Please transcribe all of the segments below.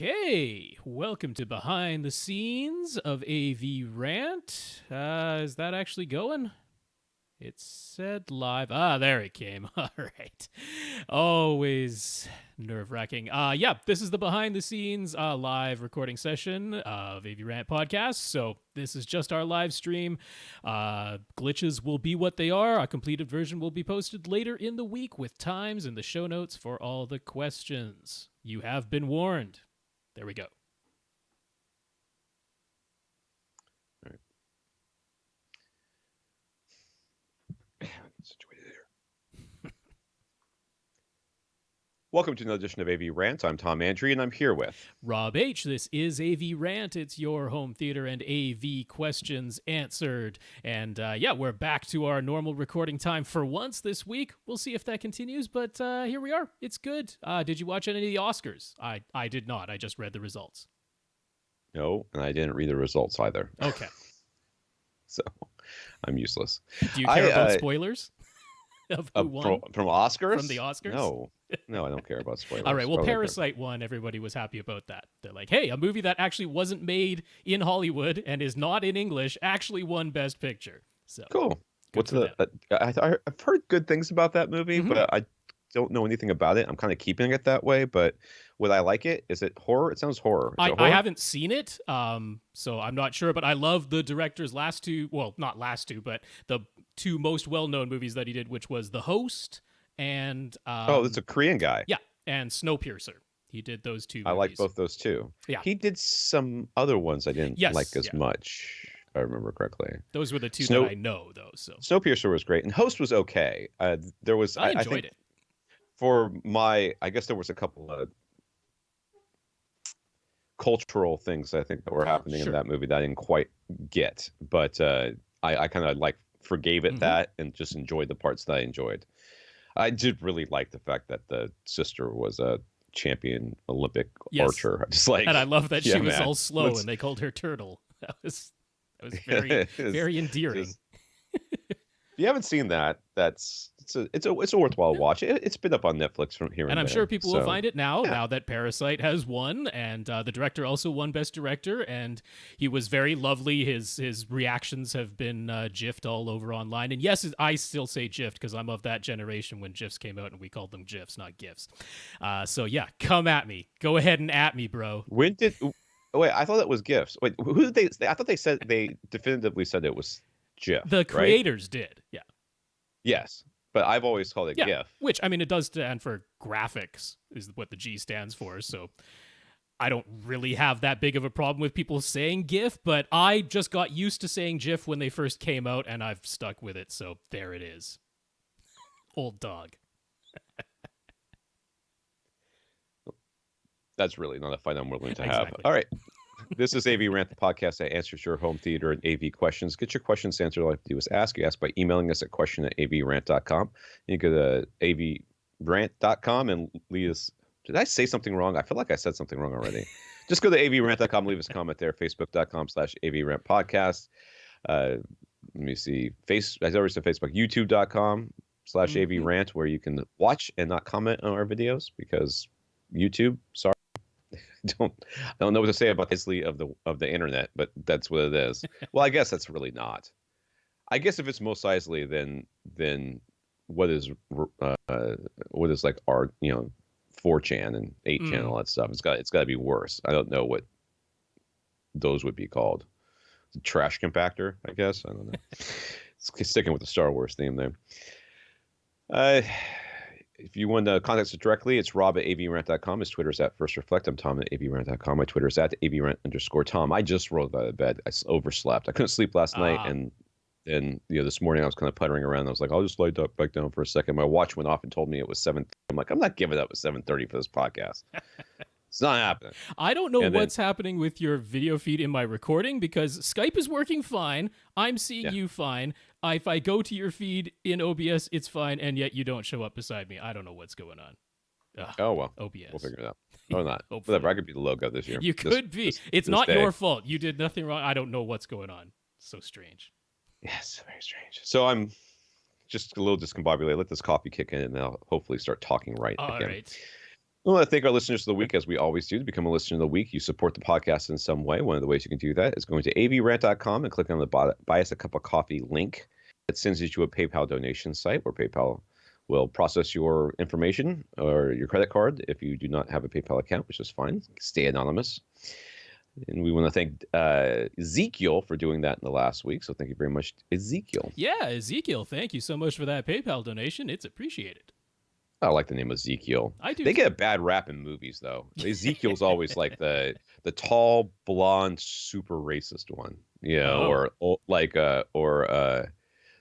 Okay, welcome to Behind the Scenes of AV Rant. Is that actually going? It said live. There it came. All right. Always nerve-wracking. This is the behind-the-scenes live recording session of AV Rant Podcast. So this is just our live stream. Glitches will be what they are. A completed version will be posted later in the week with times in the show notes for all the questions. You have been warned. There we go. Welcome to another edition of AV Rant. I'm Tom Andry, and I'm here with Rob H. This is AV Rant. It's your home theater and AV questions answered. And we're back to our normal recording time for once this week. We'll see if that continues, but here we are. It's good. Did you watch any of the Oscars? I did not. I just read the results. No, and I didn't read the results either. Okay. So I'm useless. Do you care about spoilers? Of who won? From Oscars? From the Oscars? No, I don't care about spoilers. All right, well, Parasite won. Everybody was happy about that. They're like, hey, a movie that actually wasn't made in Hollywood and is not in English actually won Best Picture. So cool. I've heard good things about that movie, but I don't know anything about it. I'm kind of keeping it that way, but would I like it? Is it horror? It sounds horror. I haven't seen it, so I'm not sure, but I love the director's last two, well, not last two, but the two most well-known movies that he did, which was The Host and... it's a Korean guy. Yeah, and Snowpiercer. He did those two movies. I like both those too. Yeah. He did some other ones I didn't like as much, if I remember correctly. Those were the two that I know, though. So Snowpiercer was great, and Host was okay. I enjoyed it. I guess there was a couple of cultural things I think that were happening in that movie that I didn't quite get, but I kind of forgave it that and just enjoyed the parts that I enjoyed. I did really like the fact that the sister was a champion Olympic archer. And I love that she was all slow and they called her Turtle. That was very very endearing. If you haven't seen that, it's a worthwhile watch. It's been up on Netflix from here, and I'm sure people will find it now that Parasite has won, and the director also won Best Director, and he was very lovely. His reactions have been GIFed all over online, and yes, I still say GIFed because I'm of that generation when GIFs came out and we called them GIFs, not GIFs. So yeah, come at me. Go ahead and at me, bro. Wait, I thought that was GIFs. Wait, who did they? I thought they definitively said it was GIF. The creators did, yeah. Yes, but I've always called it GIF. Which, I mean, it does stand for graphics, is what the G stands for, so I don't really have that big of a problem with people saying GIF, but I just got used to saying GIF when they first came out, and I've stuck with it, so there it is. Old dog. That's really not a fight I'm willing to have. All right. This is AV Rant, the podcast that answers your home theater and AV questions. Get your questions answered. All you have to do is ask. You ask by emailing us at question@avrant.com. You go to avrant.com and leave us. Did I say something wrong? I feel like I said something wrong already. Just go to avrant.com, leave us a comment there. Facebook.com/AVRant Podcast. Let me see. I already said Facebook. YouTube.com/AVRant, where you can watch and not comment on our videos because YouTube, sorry. I don't know what to say about history of the internet, but that's what it is. Well, I guess that's really not. I guess if it's most Isley, then what is like our 4chan and 8chan and all that stuff. It's got to be worse. I don't know what those would be called. Trash compactor, I guess. I don't know. Sticking with the Star Wars theme there. If you want to contact us directly, it's rob@avrant.com. His Twitter's @FirstReflect. I'm Tom @avrant.com. My Twitter's @avrant_Tom. I just rolled out of bed. I overslept. I couldn't sleep last night, and then this morning I was kind of puttering around. I was like, I'll just lie back down for a second. My watch went off and told me it was 7:30. I'm like, I'm not giving up at 7:30 for this podcast. It's not happening. I don't know what's happening with your video feed in my recording because Skype is working fine. I'm seeing you fine. If I go to your feed in OBS, it's fine, and yet you don't show up beside me. I don't know what's going on. Oh, well. OBS. We'll figure it out. Or not. Whatever. I could be the logo this year. You could be. It's not your fault. You did nothing wrong. I don't know what's going on. So strange. Yes, very strange. So I'm just a little discombobulated. Let this coffee kick in, and I'll hopefully start talking right again. All right. I want to thank our listeners of the week, as we always do. To become a listener of the week, you support the podcast in some way. One of the ways you can do that is going to avrant.com and click on the buy us a cup of coffee link. It sends you to a PayPal donation site where PayPal will process your information or your credit card if you do not have a PayPal account, which is fine. Stay anonymous. And we want to thank Ezekiel for doing that in the last week. So thank you very much, Ezekiel. Yeah, Ezekiel, thank you so much for that PayPal donation. It's appreciated. I like the name Ezekiel. I do. They get a bad rap in movies, though. Ezekiel's always like the tall, blonde, super racist one, or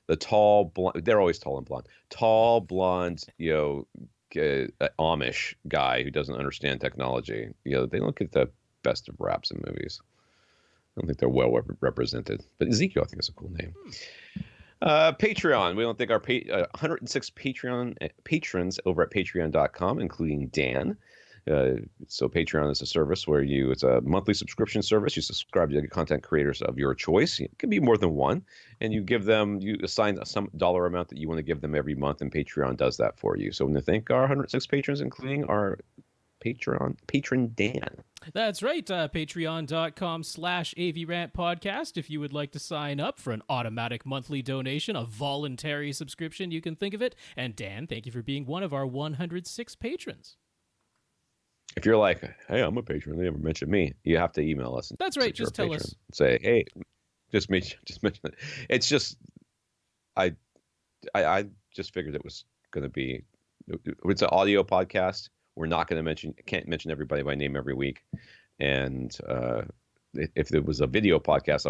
the tall, blonde. They're always tall and blonde. Tall, blonde, Amish guy who doesn't understand technology. They don't get the best of raps in movies. I don't think they're well represented. But Ezekiel, I think, is a cool name. Patreon. We want to thank our 106 Patreon patrons over at patreon.com, including Dan. So Patreon is a service where it's a monthly subscription service. You subscribe to the content creators of your choice. It can be more than one. And you assign some dollar amount that you want to give them every month, and Patreon does that for you. So we want to thank our 106 patrons, including our patron Dan. That's right. Patreon.com/AVRant Podcast. If you would like to sign up for an automatic monthly donation, a voluntary subscription, you can think of it. And Dan, thank you for being one of our 106 patrons. If you're like, hey, I'm a patron, they never mentioned me, you have to email us. That's right. Just tell us. Say, hey, just mention it. It's just, I just figured it was going to be, it's an audio podcast. We're not going to can't mention everybody by name every week. And if it was a video podcast,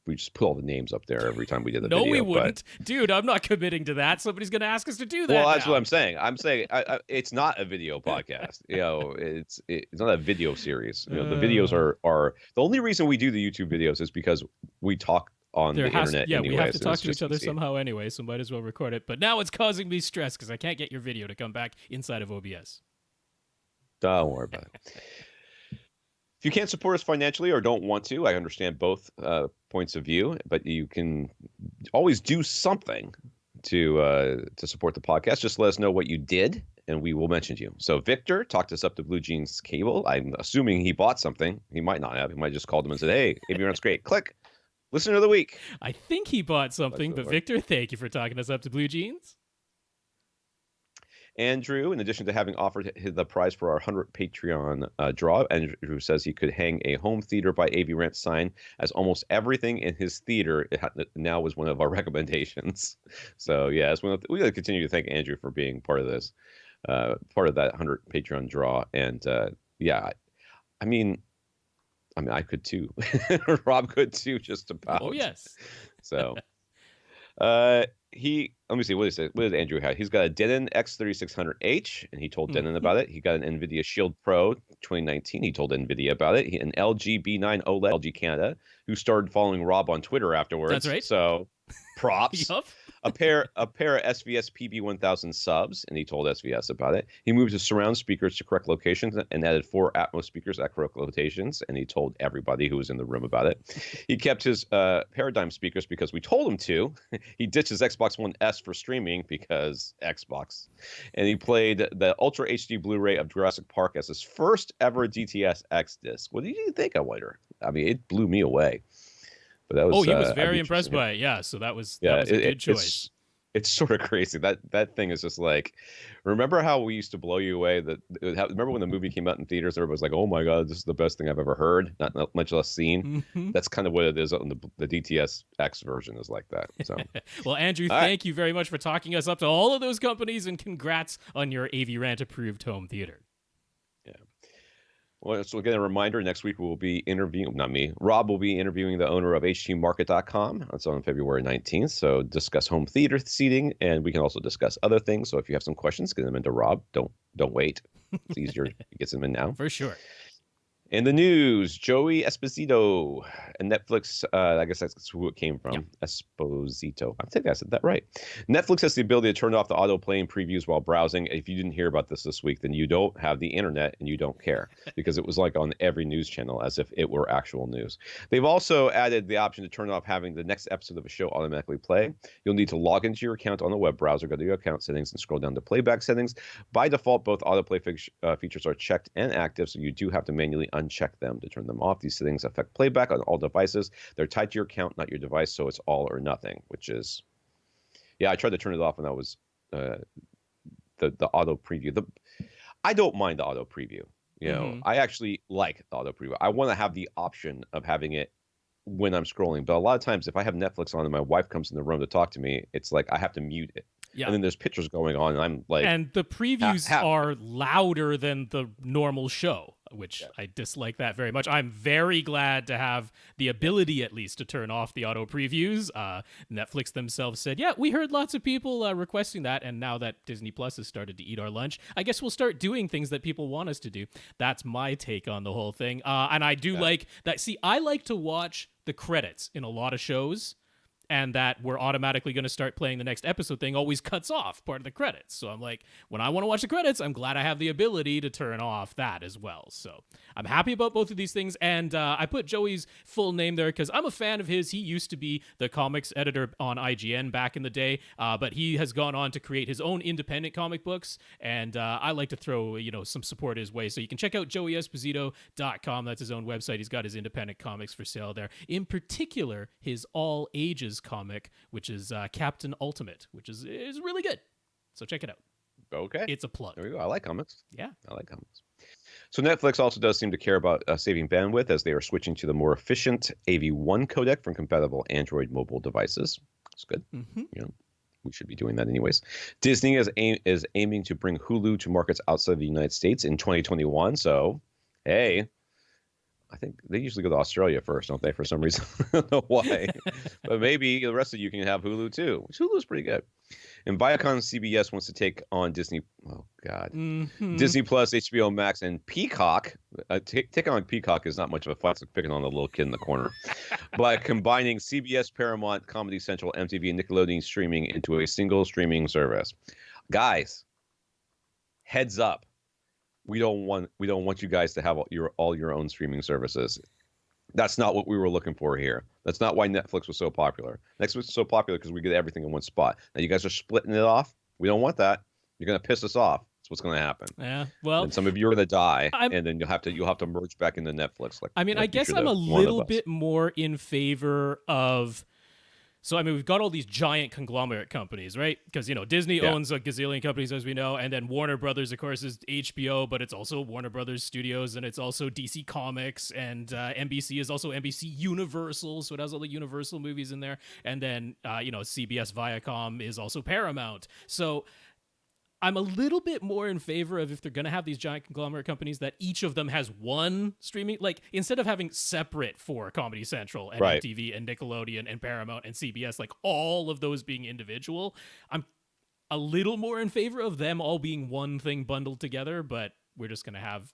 we just put all the names up there every time we did the video. No, we wouldn't. Dude, I'm not committing to that. Somebody's going to ask us to do that. Well, that's what I'm saying. I'm saying it's not a video podcast. It's not a video series. The videos are the only reason we do the YouTube videos is because we talk on the internet. Yeah, anyways, we have to talk to each other easy. Somehow anyway, so might as well record it. But now it's causing me stress because I can't get your video to come back inside of OBS. Don't worry about it. If you can't support us financially or don't want to, I understand both points of view, but you can always do something to support the podcast. Just let us know what you did, and we will mention you. So Victor talked us up to Blue Jeans Cable. I'm assuming he bought something. He might not have. He might have just called them and said, hey, AVRant's great. Click. Listener of the week. I think he bought something, but Victor, thank you for talking us up to Blue Jeans. Andrew, in addition to having offered the prize for our 100th Patreon draw, Andrew says he could hang a home theater by AVRant sign, as almost everything in his theater now was one of our recommendations. So, yeah, we got to continue to thank Andrew for being part of this, part of that 100 Patreon draw. And, I mean, I could too. Rob could too, just about. Oh, yes. So, let me see. What did Andrew have? He's got a Denon X3600H, and he told Denon about it. He got an NVIDIA Shield Pro 2019. He told NVIDIA about it. An LG B9 OLED, LG Canada, who started following Rob on Twitter afterwards. That's right. So, props. Yup. a pair of SVS PB1000 subs, and he told SVS about it. He moved his surround speakers to correct locations and added 4 Atmos speakers at correct locations, and he told everybody who was in the room about it. He kept his Paradigm speakers because we told him to. He ditched his Xbox One S for streaming because Xbox. And he played the Ultra HD Blu-ray of Jurassic Park as his first ever DTS X disc. What did you think, I wonder? I mean, it blew me away. But that was, he was very impressed by it. Yeah, so that was a good choice. It's sort of crazy. That thing is just like, remember how we used to blow you away? Remember when the movie came out in theaters, everybody was like, "Oh my god, this is the best thing I've ever heard," not much less seen. Mm-hmm. That's kind of what it is on the DTS X version is like that. So, well, Andrew, thank you very much for talking us up to all of those companies, and congrats on your AVRant approved home theater. Yeah. Well, so again, a reminder, next week we will be Rob will be interviewing the owner of htmarket.com. That's on February 19th. So discuss home theater seating, and we can also discuss other things. So if you have some questions, get them into Rob. Don't wait. It's easier to get them in now. For sure. In the news, Joey Esposito and Netflix, I guess that's who it came from. Yep. Esposito. I think I said that right. Netflix has the ability to turn off the autoplay and previews while browsing. If you didn't hear about this week, then you don't have the internet and you don't care because it was like on every news channel as if it were actual news. They've also added the option to turn off having the next episode of a show automatically play. You'll need to log into your account on the web browser, go to your account settings, and scroll down to playback settings. By default, both autoplay features are checked and active, so you do have to manually uncheck them to turn them off. These settings affect playback on all devices. They're tied to your account, not your device, so it's all or nothing, which is, yeah, I tried to turn it off when I was the auto preview. I don't mind the auto preview. You know, I actually like the auto preview. I want to have the option of having it when I'm scrolling, but a lot of times if I have Netflix on and my wife comes in the room to talk to me, it's like I have to mute it. Yeah. And then there's pictures going on, and I'm like... And the previews are louder than the normal show, which I dislike that very much. I'm very glad to have the ability, at least, to turn off the auto previews. Netflix themselves said, yeah, we heard lots of people requesting that, and now that Disney Plus has started to eat our lunch, I guess we'll start doing things that people want us to do. That's my take on the whole thing. And I do like that. See, I like to watch the credits in a lot of shows, and that we're automatically going to start playing the next episode thing always cuts off part of the credits. So I'm like, when I want to watch the credits, I'm glad I have the ability to turn off that as well. So I'm happy about both of these things. And I put Joey's full name there because I'm a fan of his. He used to be the comics editor on IGN back in the day, but he has gone on to create his own independent comic books. And I like to throw, some support his way. So you can check out joeyesposito.com. That's his own website. He's got his independent comics for sale there. In particular, his all ages comic, which is Captain Ultimate, which is really good. So check it out. Okay. It's a plug. There we go. I like comics. Yeah. I like comics. So Netflix also does seem to care about saving bandwidth as they are switching to the more efficient AV1 codec from compatible Android mobile devices. That's good. We should be doing that anyways. Disney is aiming to bring Hulu to markets outside the United States in 2021. So, hey, I think they usually go to Australia first, don't they, for some reason? I don't know why. But maybe the rest of you can have Hulu too, which Hulu is pretty good. And Viacom CBS wants to take on Disney. Oh, God. Disney Plus, HBO Max, and Peacock. Taking on Peacock is not much of a fight. It's like picking on a little kid in the corner. By combining CBS, Paramount, Comedy Central, MTV, and Nickelodeon streaming into a single streaming service. Guys, heads up. We don't want you guys to have all your own streaming services. That's not what we were looking for here. That's not why Netflix was so popular. Netflix was so popular because we get everything in one spot. Now you guys are splitting it off. We don't want that. You're going to piss us off. That's what's going to happen. Yeah. Well, and some of you are going to die, and then you'll have to merge back into Netflix. I guess I'm a little bit more in favor of. So, we've got all these giant conglomerate companies, right? Because, Disney owns a gazillion companies, as we know. And then Warner Brothers, of course, is HBO, but it's also Warner Brothers Studios, and it's also DC Comics. And NBC is also NBC Universal, so it has all the Universal movies in there. And then, CBS Viacom is also Paramount. So I'm a little bit more in favor of, if they're going to have these giant conglomerate companies, that each of them has one streaming, like instead of having separate for Comedy Central and MTV and Nickelodeon and Paramount and CBS, like all of those being individual. I'm a little more in favor of them all being one thing bundled together, but we're just going to have,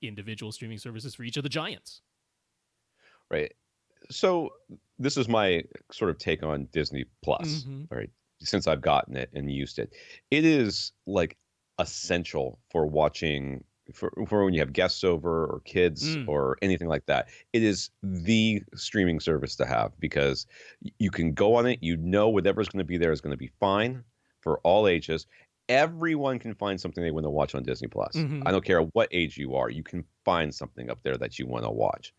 individual streaming services for each of the giants. Right. So this is my sort of take on Disney Plus, right? Since I've gotten it and used it. It is like essential for watching, for when you have guests over or kids or anything like that. It is the streaming service to have because you can go on it. Whatever's going to be there is going to be fine for all ages. Everyone can find something they want to watch on Disney Plus. I don't care what age you are. You can find something up there that you want to watch.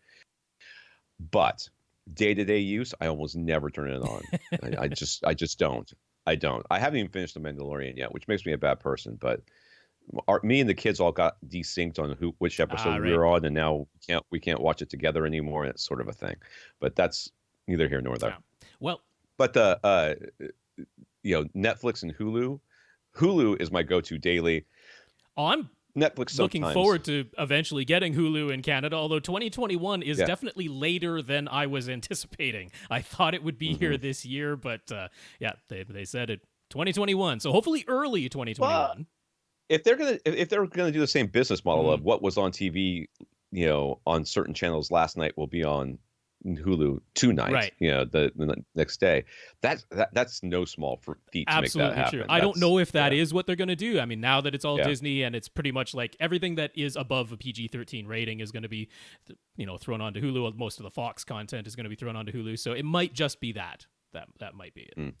But day-to-day use, I almost never turn it on. I just don't. I don't. I haven't even finished The Mandalorian yet, which makes me a bad person. But me and the kids all got desynced on which episode we were on, and now we can't watch it together anymore. And it's sort of a thing. But that's neither here nor there. Yeah. Well, but Netflix and Hulu. Hulu is my go-to daily. I'm Netflix looking forward to eventually getting Hulu in Canada, although 2021 is definitely later than I was anticipating. I thought it would be here this year, but they said it 2021, so hopefully early 2021. If they're gonna do the same business model of what was on TV, on certain channels last night will be on Hulu tonight, Right. the next day. That's no small feat to make that Absolutely happen. true. I don't know if that Yeah. is what they're going to do. I mean, now that it's all Yeah. Disney and it's pretty much like everything that is above a PG-13 rating is going to be, thrown onto Hulu. Most of the Fox content is going to be thrown onto Hulu. So it might just be that. That might be it.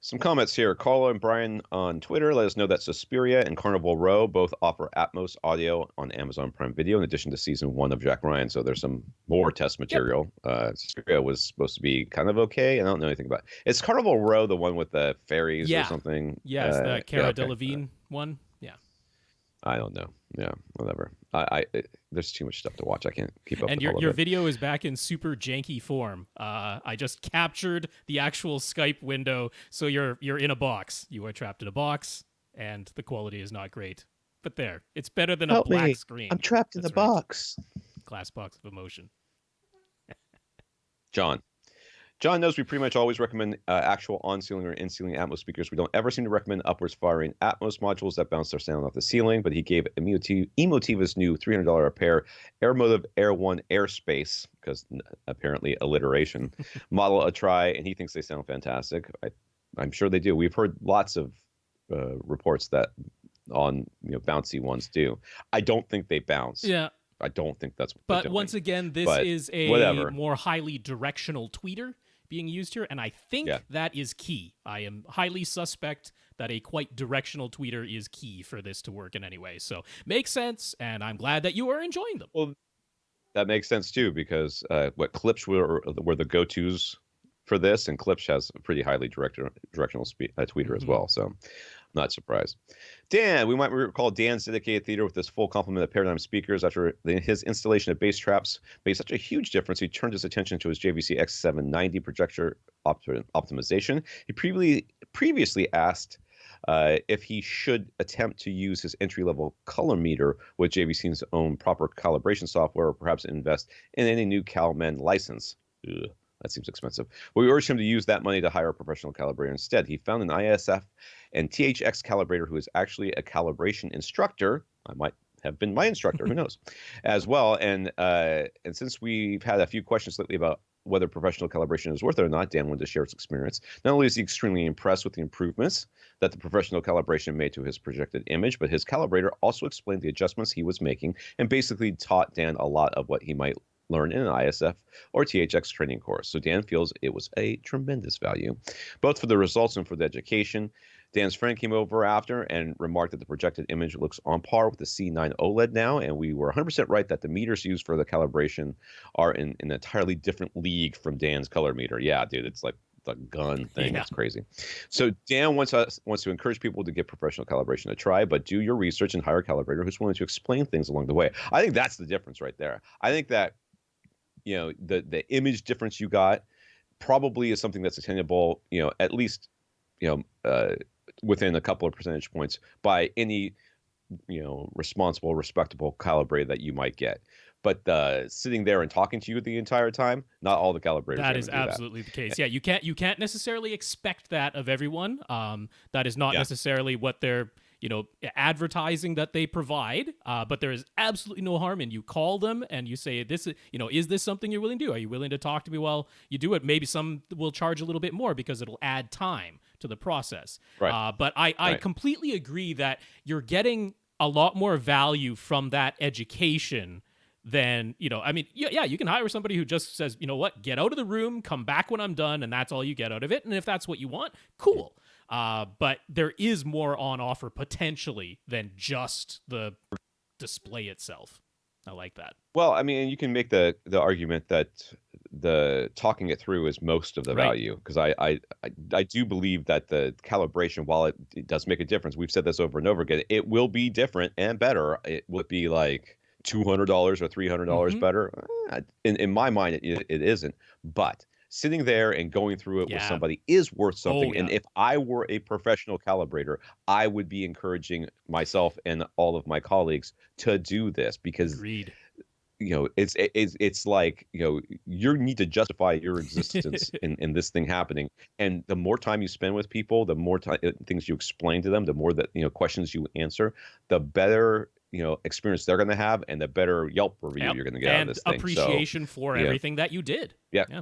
Some comments here. Carla and Brian on Twitter let us know that Suspiria and Carnival Row both offer Atmos audio on Amazon Prime Video in addition to season 1 of Jack Ryan. So there's some more test material. Suspiria was supposed to be kind of okay. I don't know anything about it. Is Carnival Row the one with the fairies or something? Yes, the Cara Delevingne one. Yeah. I don't know. Yeah, whatever. There's too much stuff to watch. I can't keep up. And with all your of it. video is back in super janky form. I just captured the actual Skype window, so you're in a box. You are trapped in a box, and the quality is not great. But there, it's better than a black screen. I'm trapped in the box. Glass box of emotion. John knows we pretty much always recommend actual on-ceiling or in-ceiling Atmos speakers. We don't ever seem to recommend upwards firing Atmos modules that bounce their sound off the ceiling, but he gave Emotiva's new $300 a pair Airmotive Air 1 Airspace, because apparently alliteration, model a try, and he thinks they sound fantastic. I'm sure they do. We've heard lots of reports that on bouncy ones do. I don't think they bounce. Yeah. I don't think that's what But they're doing. once again, this is a more highly directional tweeter being used here, and I think that is key. I am highly suspect that a quite directional tweeter is key for this to work in any way. So makes sense, and I'm glad that you are enjoying them. Well, that makes sense too, because what Klipsch were the go-tos for this, and Klipsch has a pretty highly directional tweeter as well. So not surprised. Dan, we might recall Dan's dedicated theater with this full complement of Paradigm speakers. After his installation of bass traps made such a huge difference, he turned his attention to his JVC X790 projector optimization. He previously asked if he should attempt to use his entry-level color meter with JVC's own proper calibration software, or perhaps invest in any new CalMen license. Ugh. That seems expensive. But we urged him to use that money to hire a professional calibrator instead. He found an ISF and THX calibrator who is actually a calibration instructor. I might have been my instructor, who knows, as well. And since we've had a few questions lately about whether professional calibration is worth it or not, Dan wanted to share his experience. Not only is he extremely impressed with the improvements that the professional calibration made to his projected image, but his calibrator also explained the adjustments he was making and basically taught Dan a lot of what he might learn in an ISF or THX training course. So Dan feels it was a tremendous value, both for the results and for the education. Dan's friend came over after and remarked that the projected image looks on par with the C9 OLED now, and we were 100% right that the meters used for the calibration are in an entirely different league from Dan's color meter. Yeah, dude, it's like the gun thing. It's crazy. So Dan wants to encourage people to give professional calibration a try, but do your research and hire a calibrator who's willing to explain things along the way. I think that's the difference right there. I think that the image difference you got probably is something that's attainable, at least, within a couple of percentage points by any, responsible, respectable calibrator that you might get. But sitting there and talking to you the entire time, not all the calibrators. That is absolutely the case. Yeah, you can't necessarily expect that of everyone. That is not necessarily what they're advertising that they provide, but there is absolutely no harm in you call them and you say, this is, is this something you're willing to do? Are you willing to talk to me while you do it? Maybe some will charge a little bit more because it'll add time to the process. Right. But I completely agree that you're getting a lot more value from that education than, you can hire somebody who just says, get out of the room, come back when I'm done, and that's all you get out of it. And if that's what you want, cool. But there is more on offer potentially than just the display itself. I like that. Well, I mean, you can make the argument that the talking it through is most of the value, because I do believe that the calibration, while it does make a difference, we've said this over and over again, it will be different and better. It would be like $200 or $300 better. In my mind, it isn't. But sitting there and going through it with somebody is worth something. And if I were a professional calibrator, I would be encouraging myself and all of my colleagues to do this, because Agreed. It's like, you need to justify your existence in this thing happening. And the more time you spend with people, the more things you explain to them, the more that, questions you answer, the better experience they're going to have and the better Yelp review you're going to get out of this thing. Appreciation for everything that you did. Yeah.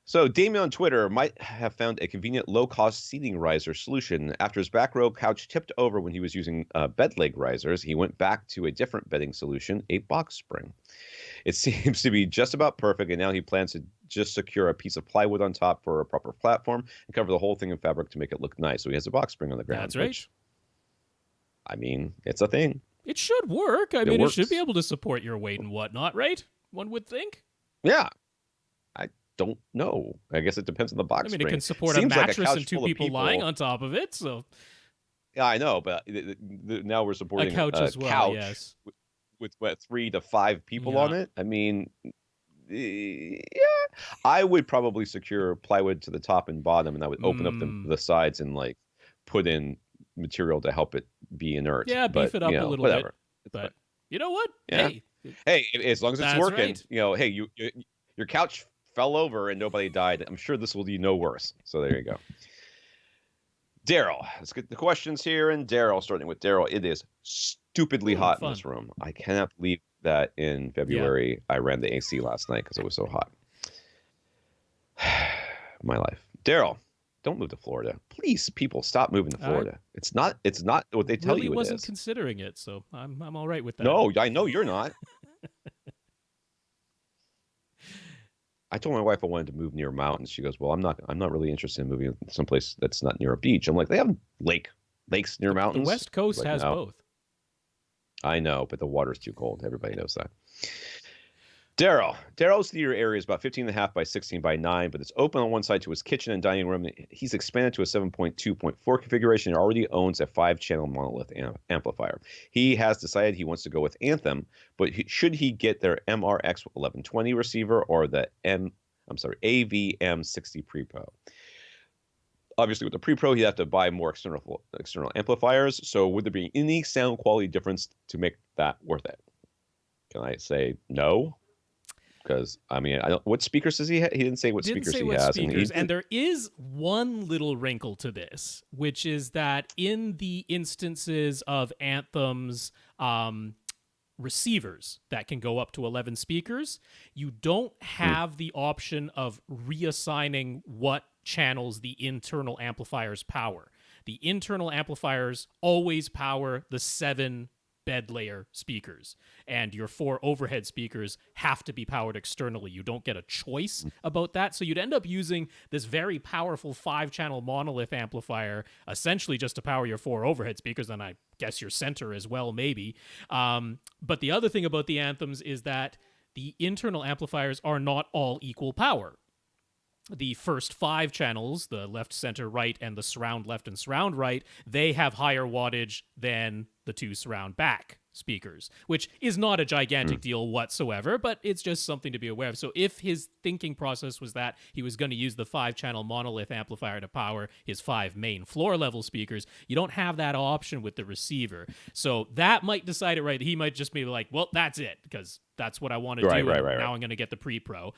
So Damien on Twitter might have found a convenient low-cost seating riser solution. After his back row couch tipped over when he was using bed leg risers, he went back to a different bedding solution, a box spring. It seems to be just about perfect, and now he plans to just secure a piece of plywood on top for a proper platform and cover the whole thing in fabric to make it look nice. So he has a box spring on the ground. That's right. Which, it's a thing. It should work. It should be able to support your weight and whatnot, right? One would think. Yeah. Don't know. I guess it depends on the box spring. It can support a mattress and two people lying on top of it. So, yeah, I know, but now we're supporting a couch as well. Couch yes, with 3 to 5 people on it. I would probably secure plywood to the top and bottom, and I would open up the sides and put in material to help it be inert. Yeah, beef it up a little bit. But you know what? Yeah. Hey, as long as it's working, right. Hey, your couch fell over and nobody died. I'm sure this will be no worse. So there you go. Daryl, let's get the questions here. And Daryl, starting with Daryl, it is stupidly hot in this room. I cannot believe that in February I ran the AC last night because it was so hot. My life. Daryl, don't move to Florida. Please, people, stop moving to Florida. It's not what they tell you it is. I wasn't considering it, so I'm all right with that. No, I know you're not. I told my wife I wanted to move near mountains. She goes, "Well, I'm not really interested in moving someplace that's not near a beach." I'm like, "They have lakes near mountains." The West Coast has both. I know, but the water's too cold. Everybody knows that. Daryl's theater area is about 15.5 by 16 by 9, but it's open on one side to his kitchen and dining room. He's expanded to a 7.2.4 configuration and already owns a 5-channel monolith amplifier. He has decided he wants to go with Anthem, but should he get their MRX 1120 receiver or the AVM60 Pre-Pro? Obviously, with the Pre-Pro, he'd have to buy more external amplifiers. So would there be any sound quality difference to make that worth it? Can I say no? Because what speakers does he have? He didn't say what speakers he has. And there is one little wrinkle to this, which is that in the instances of Anthem's receivers that can go up to 11 speakers, you don't have the option of reassigning what channels the internal amplifiers power. The internal amplifiers always power the 7 bed layer speakers, and your 4 overhead speakers have to be powered externally. You don't get a choice about that, so you'd end up using this very powerful 5-channel monolith amplifier essentially just to power your 4 overhead speakers, and I guess your center as well, maybe. But the other thing about the Anthems is that the internal amplifiers are not all equal power. The first 5 channels, the left, center, right, and the surround left and surround right, they have higher wattage than the 2 surround back speakers, which is not a gigantic deal whatsoever, but it's just something to be aware of. So if his thinking process was that he was going to use the 5-channel monolith amplifier to power his 5 main floor-level speakers, you don't have that option with the receiver. So that might decide it right. He might just be like, well, that's it, because that's what I want to do. Right. Now I'm going to get the Pre-Pro.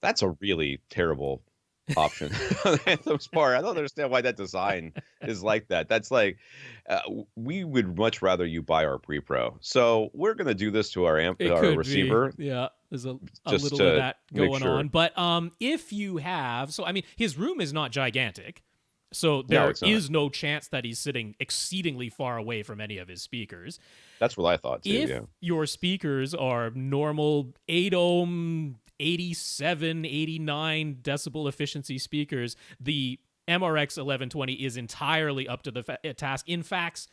That's a really terrible option on Anthem's part. I don't understand why that design is like that. That's like, we would much rather you buy our Pre-Pro. So we're going to do this to our receiver. Yeah, there's a little of that going on. But if you have, his room is not gigantic. So there is no chance that he's sitting exceedingly far away from any of his speakers. That's what I thought too. If your speakers are normal 8-ohm, 87, 89 decibel efficiency speakers, the MRX 1120 is entirely up to the task. In fact,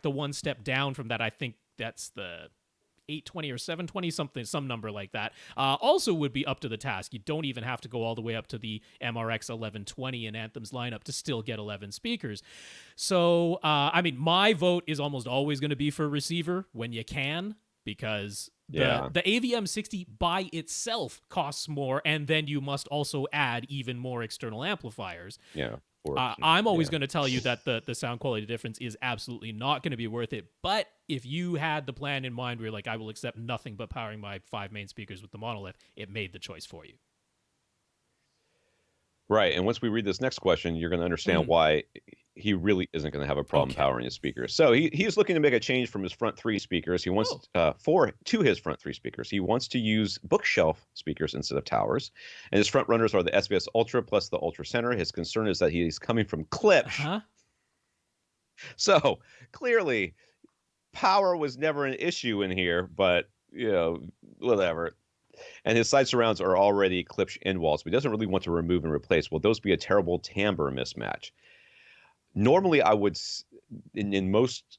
the one step down from that, I think that's the 820 or 720, some number like that, also would be up to the task. You don't even have to go all the way up to the MRX 1120 in Anthem's lineup to still get 11 speakers. So, my vote is almost always going to be for receiver when you can, because the AVM60 by itself costs more, and then you must also add even more external amplifiers. Yeah. I'm always going to tell you that the sound quality difference is absolutely not going to be worth it. But if you had the plan in mind where you're like, I will accept nothing but powering my 5 main speakers with the monolith, it made the choice for you. Right. And once we read this next question, you're going to understand why he really isn't going to have a problem Okay. powering his speakers. So he's looking to make a change from his front three speakers. He wants to his front three speakers. He wants to use bookshelf speakers instead of towers. And his front runners are the SVS Ultra plus the Ultra Center. His concern is that he's coming from Klipsch. Uh-huh. So clearly, power was never an issue in here, but whatever. And his side surrounds are already Klipsch end walls, but he doesn't really want to remove and replace. Will those be a terrible timbre mismatch? Normally, I would, in most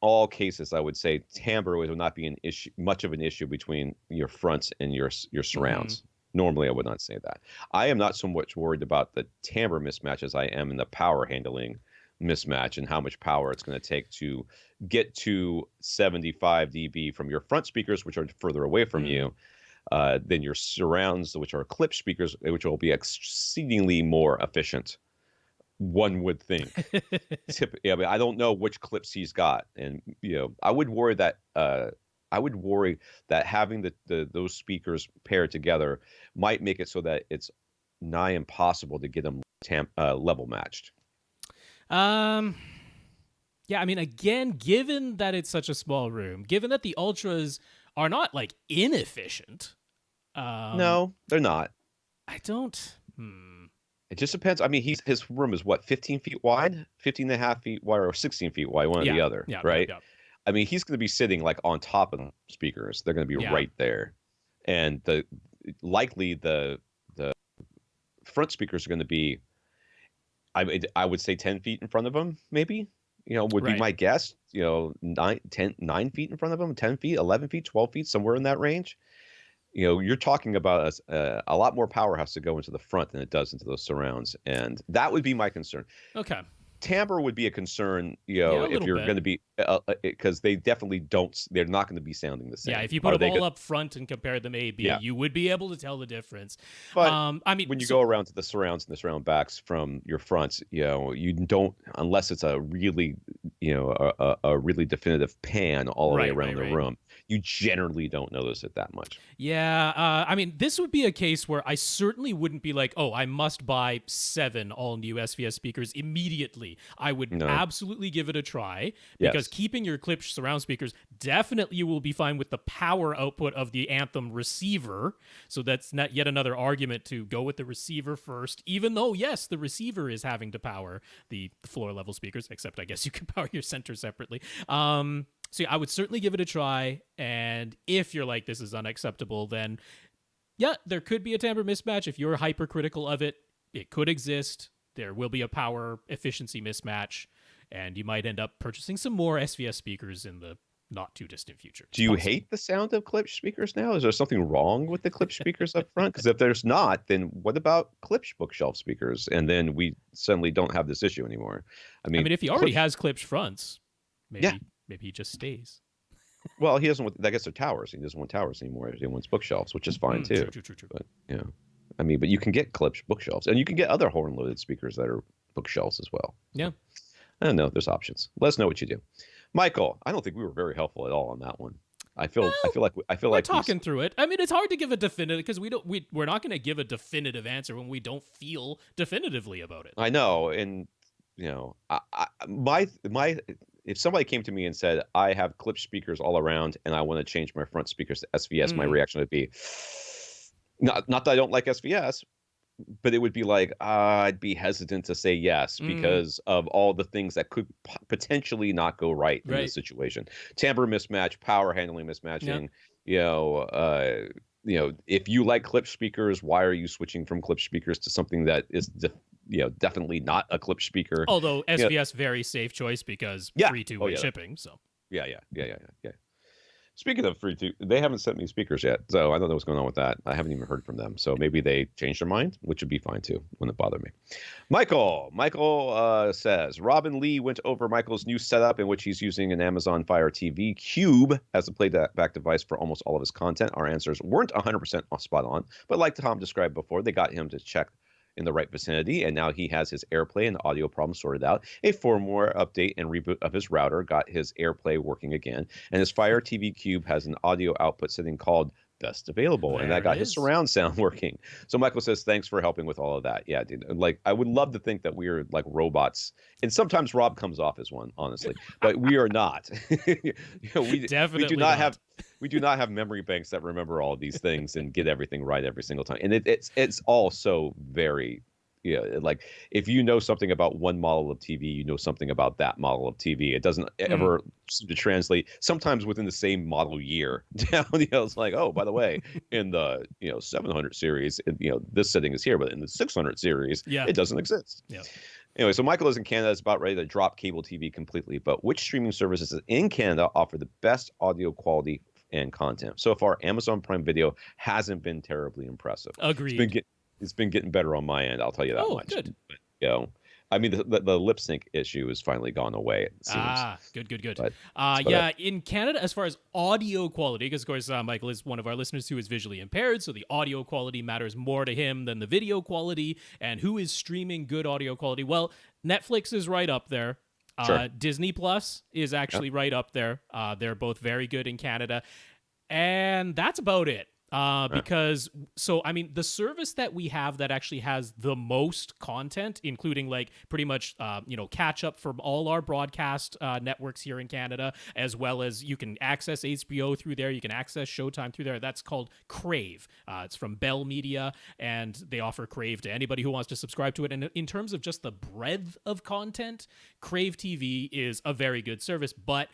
all cases, I would say timbre would not be much of an issue between your fronts and your surrounds. Normally, I would not say that. I am not so much worried about the timbre mismatch as I am in the power handling mismatch and how much power it's going to take to get to 75 dB from your front speakers, which are further away from you, than your surrounds, which are Klipsch speakers, which will be exceedingly more efficient. One would think. I mean, I don't know which clips he's got, and I would worry that having those speakers paired together might make it so that it's nigh impossible to get them level matched. Yeah, I mean, again, given that it's such a small room, given that the Ultras are not like inefficient. No, they're not. I don't. It just depends. I mean, his room is what, 15 feet wide, 15 and a half feet wide, or 16 feet wide, one or the other, right? Yeah. I mean, he's going to be sitting like on top of the speakers. They're going to be right there, and likely the front speakers are going to be, I would say 10 feet in front of him, maybe. Would be my guess. 9 feet in front of him, 10 feet, 11 feet, 12 feet, somewhere in that range. You're talking about a lot more power has to go into the front than it does into those surrounds, and that would be my concern. Okay. Timbre would be a concern, if you're going to be, because they definitely don't. They're not going to be sounding the same. Yeah, if you put them all up front and compare them A, B, you would be able to tell the difference. But I mean, when you go around to the surrounds and the surround backs from your fronts, you don't, unless it's a really, a really definitive pan all the way around the room. You generally don't notice it that much. Yeah, I mean, this would be a case where I certainly wouldn't be like, oh, I must buy 7 all-new SVS speakers immediately. I would absolutely give it a try, because keeping your Klipsch surround speakers, definitely you will be fine with the power output of the Anthem receiver. So that's not yet another argument to go with the receiver first, even though, yes, the receiver is having to power the floor-level speakers, except I guess you can power your center separately. So yeah, I would certainly give it a try, and if you're like, this is unacceptable, then yeah, there could be a timbre mismatch. If you're hypercritical of it, it could exist. There will be a power efficiency mismatch, and you might end up purchasing some more SVS speakers in the not too distant future. Do you hate the sound of Klipsch speakers now? Is there something wrong with the Klipsch speakers up front? Because if there's not, then what about Klipsch bookshelf speakers? And then we suddenly don't have this issue anymore. I mean, if he already has Klipsch fronts, maybe he just stays. Well, he doesn't want, I guess they're towers. He doesn't want towers anymore. He wants bookshelves, which is fine too. True. But but you can get Klipsch bookshelves, and you can get other horn-loaded speakers that are bookshelves as well. Yeah. I don't know. There's options. Let us know what you do. Michael, I don't think we were very helpful at all on that one. I feel like we're talking through it. I mean, it's hard to give a definitive, because we're not going to give a definitive answer when we don't feel definitively about it. I know, and if somebody came to me and said, I have Klipsch speakers all around and I want to change my front speakers to SVS, my reaction would be, not that I don't like SVS, but it would be like, I'd be hesitant to say yes because of all the things that could potentially not go right in this situation. Timbre mismatch, power handling mismatching, if you like Klipsch speakers, why are you switching from Klipsch speakers to something that is definitely not a Klipsch speaker? Although SVS, very safe choice, because free two-way shipping. So yeah. Speaking of free two, they haven't sent me speakers yet, so I don't know what's going on with that. I haven't even heard from them, so maybe they changed their mind, which would be fine too. Wouldn't bother me. Michael says Robin Lee went over Michael's new setup in which he's using an Amazon Fire TV Cube as a playback device for almost all of his content. Our answers weren't 100% spot on, but like Tom described before, they got him to check in the right vicinity, and now he has his AirPlay and audio problem sorted out. A firmware update and reboot of his router got his AirPlay working again, and his Fire TV Cube has an audio output setting called best available, and There that it got his is. surround sound working. So Michael says, thanks for helping with all of that. Yeah, dude. Like, I would love to think that we're like robots, and sometimes Rob comes off as one, honestly, but we are not. We do Definitely not have not. memory banks that remember all of these things and get everything right every single time. And it's all so very, yeah, like if you know something about one model of TV, you know something about that model of TV. It doesn't ever seem to translate. Sometimes within the same model year down, it's like, oh, by the way, in the 700 series, this setting is here, but in the 600 series, Yeah. it doesn't exist. Yeah. Anyway, so Michael is in Canada. Is about ready to drop cable TV completely. But which streaming services in Canada offer the best audio quality and content? So far, Amazon Prime Video hasn't been terribly impressive. Agreed. It's been getting better on my end. I'll tell you that Oh, much. good. But, I mean, the lip sync issue has finally gone away. It seems. Good. But Yeah, in Canada, as far as audio quality, because of course Michael is one of our listeners who is visually impaired, so the audio quality matters more to him than the video quality. And who is streaming good audio quality? Well, Netflix is right up there. Sure. Disney Plus is actually right up there. They're both very good in Canada, and that's about it. Because I mean, the service that we have that actually has the most content, including like pretty much catch up from all our broadcast networks here in Canada, as well as you can access HBO through there, you can access Showtime through there. That's called Crave. It's from Bell Media, and they offer Crave to anybody who wants to subscribe to it. And in terms of just the breadth of content, Crave TV is a very good service, but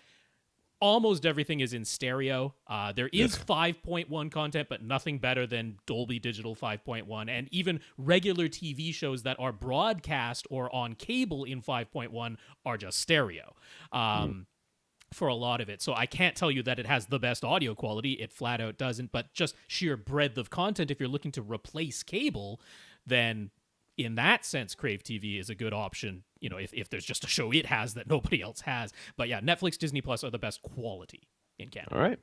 almost everything is in stereo. There is 5.1 content, but nothing better than Dolby Digital 5.1. And even regular TV shows that are broadcast or on cable in 5.1 are just stereo for a lot of it. So I can't tell you that it has the best audio quality. It flat out doesn't. But just sheer breadth of content, if you're looking to replace cable, then in that sense, Crave TV is a good option, if there's just a show it has that nobody else has. But yeah, Netflix, Disney Plus are the best quality in Canada. All right.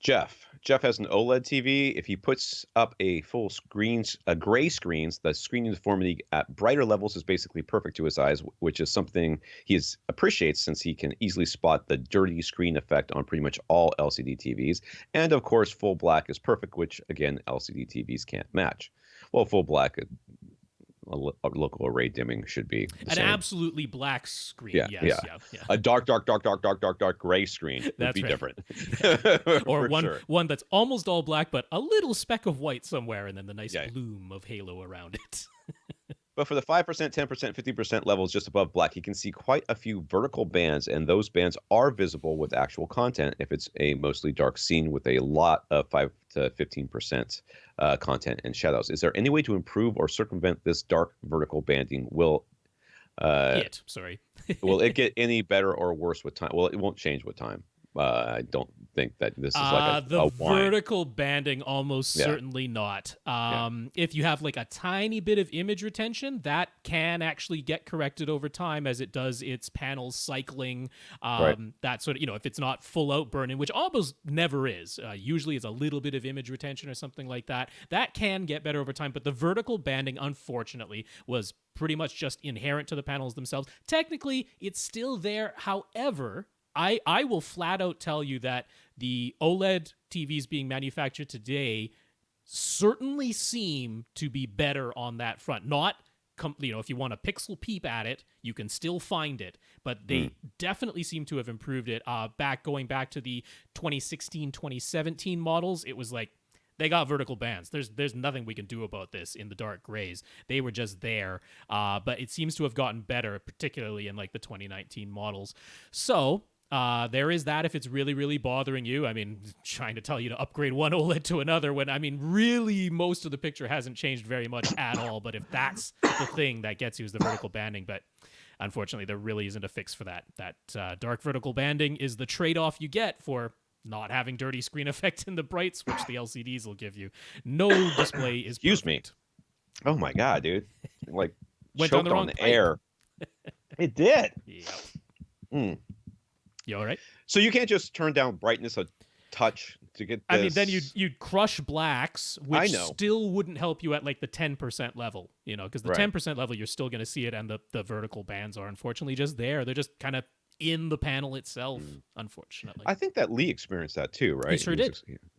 Jeff has an OLED TV. If he puts up a full gray screens, the screen uniformity at brighter levels is basically perfect to his eyes, which is something he appreciates since he can easily spot the dirty screen effect on pretty much all LCD TVs. And of course, full black is perfect, which again, LCD TVs can't match. Well, full black, a local array dimming should be the same. Absolutely black screen. Yeah. A dark gray screen would be different. Or one that's almost all black, but a little speck of white somewhere, and then the nice bloom of halo around it. But for the 5%, 10%, 50% levels just above black, you can see quite a few vertical bands, and those bands are visible with actual content if it's a mostly dark scene with a lot of 5 to 15% content and shadows. Is there any way to improve or circumvent this dark vertical banding? Will it get any better or worse with time? Well, it won't change with time. I don't think that this is like the vertical banding, almost certainly not. If you have like a tiny bit of image retention, that can actually get corrected over time as it does its panel cycling. That sort of, if it's not full out burn-in, which almost never is. Usually it's a little bit of image retention or something like that. That can get better over time, but the vertical banding, unfortunately, was pretty much just inherent to the panels themselves. Technically, it's still there. However, I will flat out tell you that the OLED TVs being manufactured today certainly seem to be better on that front. Not, if you want a pixel peep at it, you can still find it, but they definitely seem to have improved it. Going back to the 2016, 2017 models, it was like, they got vertical bands. There's nothing we can do about this in the dark grays. They were just there. But it seems to have gotten better, particularly in like the 2019 models. So there is that if it's really, really bothering you. I mean, trying to tell you to upgrade one OLED to another when, I mean, really most of the picture hasn't changed very much at all. But if that's the thing that gets you is the vertical banding. But unfortunately, there really isn't a fix for that. That dark vertical banding is the trade-off you get for not having dirty screen effect in the brights, which the LCDs will give you. No display is perfect. Excuse me. Oh my God, dude. Like, went choked on the air. It did. Yep. You all right? So you can't just turn down brightness a touch to get this. I mean, then you'd crush blacks, which still wouldn't help you at like the 10% level, because the 10% level, you're still going to see it, and the vertical bands are unfortunately just there. They're just kind of in the panel itself, unfortunately. I think that Lee experienced that too, right? He sure did.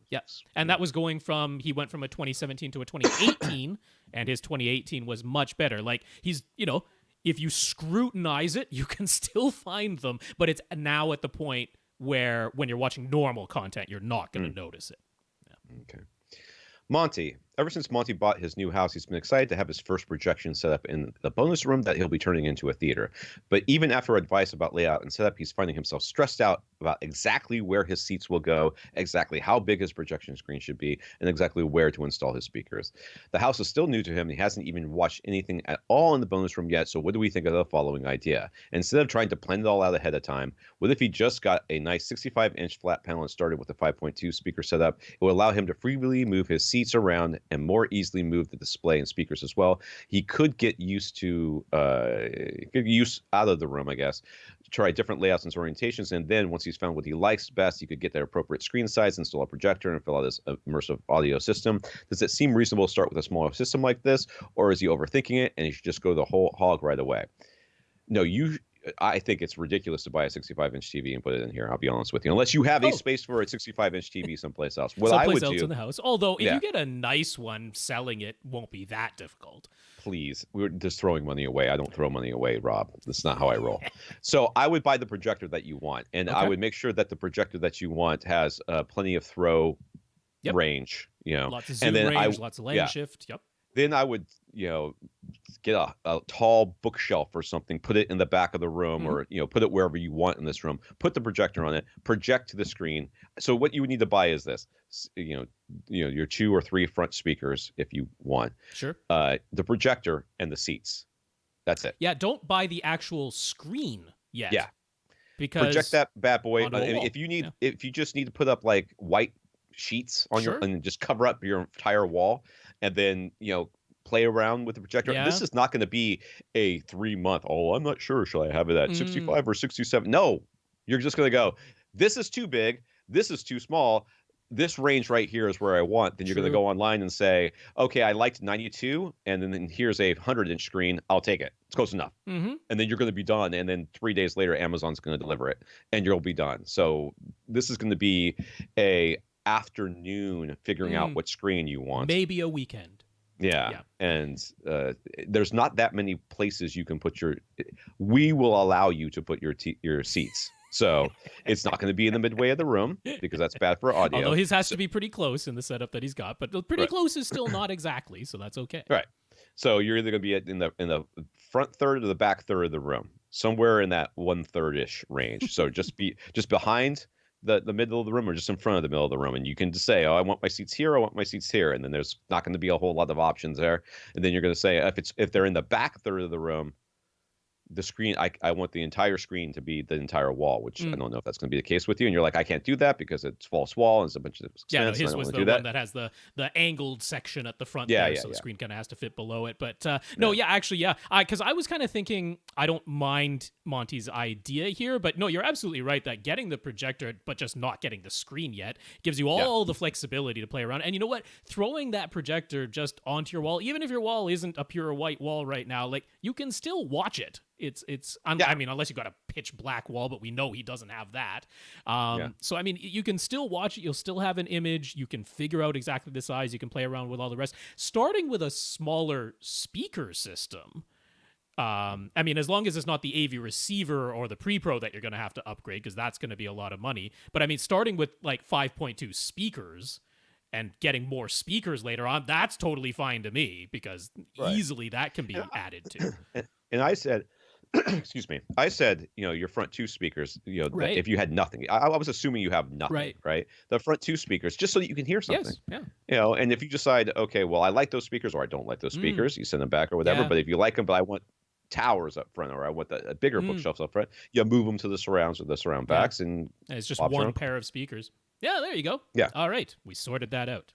Yeah. And that was he went from a 2017 to a 2018, and his 2018 was much better. Like, he's, if you scrutinize it, you can still find them, but it's now at the point where when you're watching normal content, you're not going to notice it. Yeah. Okay. Monty. Ever since Monty bought his new house, he's been excited to have his first projection set up in the bonus room that he'll be turning into a theater. But even after advice about layout and setup, he's finding himself stressed out about exactly where his seats will go, exactly how big his projection screen should be, and exactly where to install his speakers. The house is still new to him. He hasn't even watched anything at all in the bonus room yet. So what do we think of the following idea? Instead of trying to plan it all out ahead of time, what if he just got a nice 65-inch flat panel and started with a 5.2 speaker setup? It will allow him to freely move his seats around and more easily move the display and speakers as well. He could get used to out of the room, I guess, try different layouts and orientations, and then once he's found what he likes best, he could get the appropriate screen size, install a projector, and fill out his immersive audio system. Does it seem reasonable to start with a smaller system like this, or is he overthinking it and he should just go the whole hog right away? No, I think it's ridiculous to buy a 65-inch TV and put it in here. I'll be honest with you, unless you have a space for a 65-inch TV someplace else. What I would do in the house. Although if you get a nice one, selling it won't be that difficult. Please, we're just throwing money away. I don't throw money away, Rob. That's not how I roll. So I would buy the projector that you want, and I would make sure that the projector that you want has plenty of throw range. Lots of zoom range, lots of lane shift. Yep. Then I would, get a tall bookshelf or something, put it in the back of the room, or put it wherever you want in this room. Put the projector on it, project to the screen. So what you would need to buy is this, your 2 or 3 front speakers if you want. Sure. The projector and the seats. That's it. Yeah. Don't buy the actual screen yet. Yeah. Because project that bad boy. If you just need to put up like white sheets on and just cover up your entire wall, and then play around with the projector. Yeah. This is not going to be a 3-month. Oh, I'm not sure. Shall I have it at 65 or 67? No, you're just going to go, this is too big. This is too small. This range right here is where I want. Then you're going to go online and say, okay, I liked 92, and then here's a 100-inch screen. I'll take it. It's close enough. And then you're going to be done. And then 3 days later, Amazon's going to deliver it, and you'll be done. So this is going to be a afternoon figuring out what screen you want. Maybe a weekend. Yeah. And there's not that many places you can put we will allow you to put your seats. So it's not going to be in the midway of the room because that's bad for audio. Although his has to be pretty close in the setup that he's got, but pretty close is still not exactly, so that's okay. Right. So you're either going to be in the front third or the back third of the room, somewhere in that 1/3-ish range. So just behind the middle of the room or just in front of the middle of the room, and you can just say, oh, I want my seats here, I want my seats here, and then there's not going to be a whole lot of options there. And then you're going to say, if they're in the back third of the room, the screen, I want the entire screen to be the entire wall, which I don't know if that's going to be the case with you. And you're like, I can't do that because it's false wall and it's a bunch of expense. Yeah, no, his was the one that has the angled section at the front there, so the screen kind of has to fit below it. But because I was kind of thinking, I don't mind Monty's idea here, but no, you're absolutely right that getting the projector, but just not getting the screen yet, gives you all the flexibility to play around. And you know what? Throwing that projector just onto your wall, even if your wall isn't a pure white wall right now, like you can still watch it. I mean, unless you've got a pitch black wall, but we know he doesn't have that. So, I mean, you can still watch it. You'll still have an image. You can figure out exactly the size. You can play around with all the rest. Starting with a smaller speaker system. I mean, as long as it's not the AV receiver or the pre-pro that you're going to have to upgrade, because that's going to be a lot of money. But I mean, starting with like 5.2 speakers and getting more speakers later on, that's totally fine to me, because easily that can be added to. And I said, excuse me. I said, your front 2 speakers, if you had nothing, I was assuming you have nothing, right? The front 2 speakers, just so that you can hear something. Yes, yeah. And if you decide, okay, well, I like those speakers or I don't like those speakers, you send them back or whatever. But if you like them, but I want towers up front or I want a bigger bookshelves up front, you move them to the surrounds or the surround backs. And it's just one pair of speakers. Yeah, there you go. Yeah. All right. We sorted that out.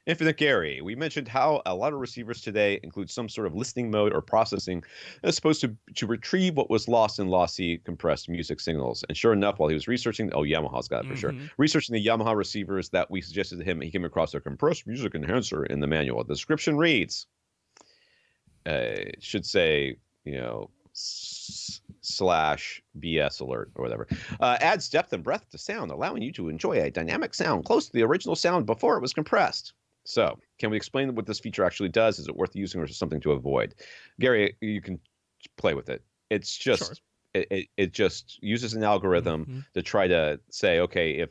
Infinite Gary, we mentioned how a lot of receivers today include some sort of listening mode or processing that's supposed to retrieve what was lost in lossy compressed music signals. And sure enough, while he was researching, Yamaha's got it for sure, researching the Yamaha receivers that we suggested to him, he came across a compressed music enhancer in the manual. The description reads, it should say, slash BS alert or whatever. Adds depth and breadth to sound, allowing you to enjoy a dynamic sound close to the original sound before it was compressed. So, can we explain what this feature actually does? Is it worth using, or is it something to avoid? Gary, you can play with it. It's just Sure. it just uses an algorithm to try to say, okay, if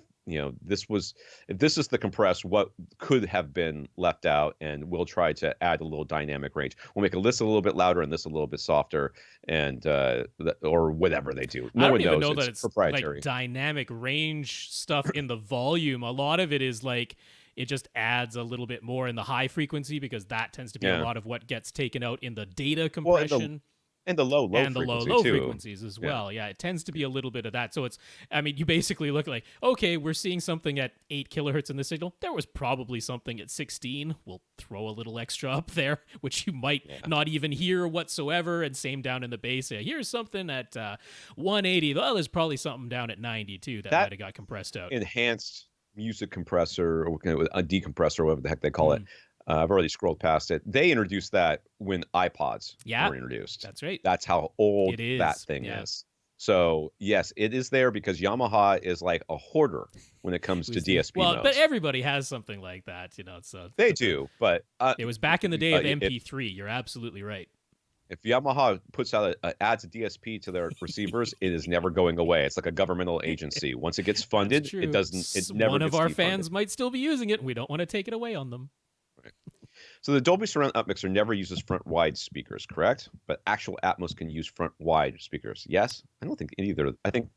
this is the compressed, what could have been left out, and we'll try to add a little dynamic range. We'll make this a little bit louder and this a little bit softer, and or whatever they do. I don't one even knows. know that it's proprietary. like dynamic range stuff in the volume. A lot of it is like it just adds a little bit more in the high frequency, because that tends to be a lot of what gets taken out in the data compression. And the low and the frequency low too. frequencies as well. Yeah, it tends to be a little bit of that. So it's, I mean, you basically look like, okay, we're seeing something at 8 kilohertz in the signal. There was probably something at 16. We'll throw a little extra up there, which you might not even hear whatsoever. And same down in the bass. Yeah, here's something at 180. Well, there's probably something down at 92 that might have got compressed out. Enhanced music compressor, or a decompressor, whatever the heck they call it. I've already scrolled past it. They introduced that when iPods were introduced. That's right. That's how old that thing is. So, yes, it is there because Yamaha is like a hoarder when it comes to DSP modes. But everybody has something like that, So they do, but it was back in the day of MP3. You're absolutely right. If Yamaha puts out adds a DSP to their receivers, it is never going away. It's like a governmental agency. Once it gets funded, it doesn't. It never. One of gets our defunded. fans might still be using it. And we don't want to take it away on them. Right. So the Dolby Surround Upmixer never uses front wide speakers, correct? But actual Atmos can use front wide speakers. Yes, I don't think either. I don't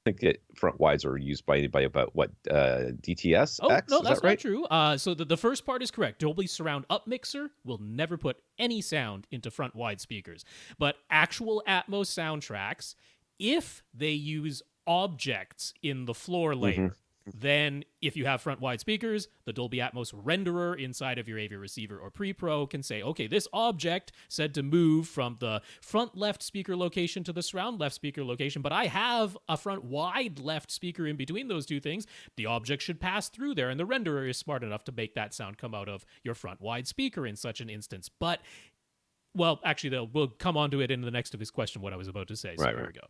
think front wides are used by anybody. But what DTS? Oh X? no, Is that's that right? not true. So the first part is correct. Dolby Surround Upmixer will never put any sound into front wide speakers. But actual Atmos soundtracks, if they use objects in the floor layer. Then, if you have front wide speakers, the Dolby Atmos renderer inside of your AV receiver or pre-pro can say, okay, this object said to move from the front left speaker location to the surround left speaker location, but I have a front wide left speaker in between those two things. The object should pass through there, and the renderer is smart enough to make that sound come out of your front wide speaker in such an instance. But, well, actually, we'll come on to it in the next of his question, what I was about to say. So here we go.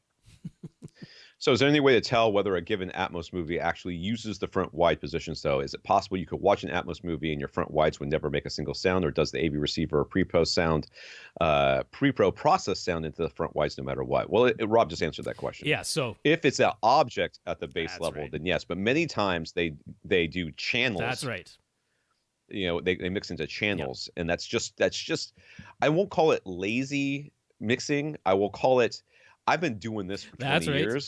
So is there any way to tell whether a given Atmos movie actually uses the front wide positions, though? Is it possible you could watch an Atmos movie and your front wides would never make a single sound, or does the AV receiver or pre-pro process sound into the front wides no matter what? Well, Rob just answered that question. Yeah, so if it's an object at the base level, then yes. But many times they do channels. That's right. They mix into channels, and that's just I won't call it lazy mixing. I will call it, I've been doing this for 20 years.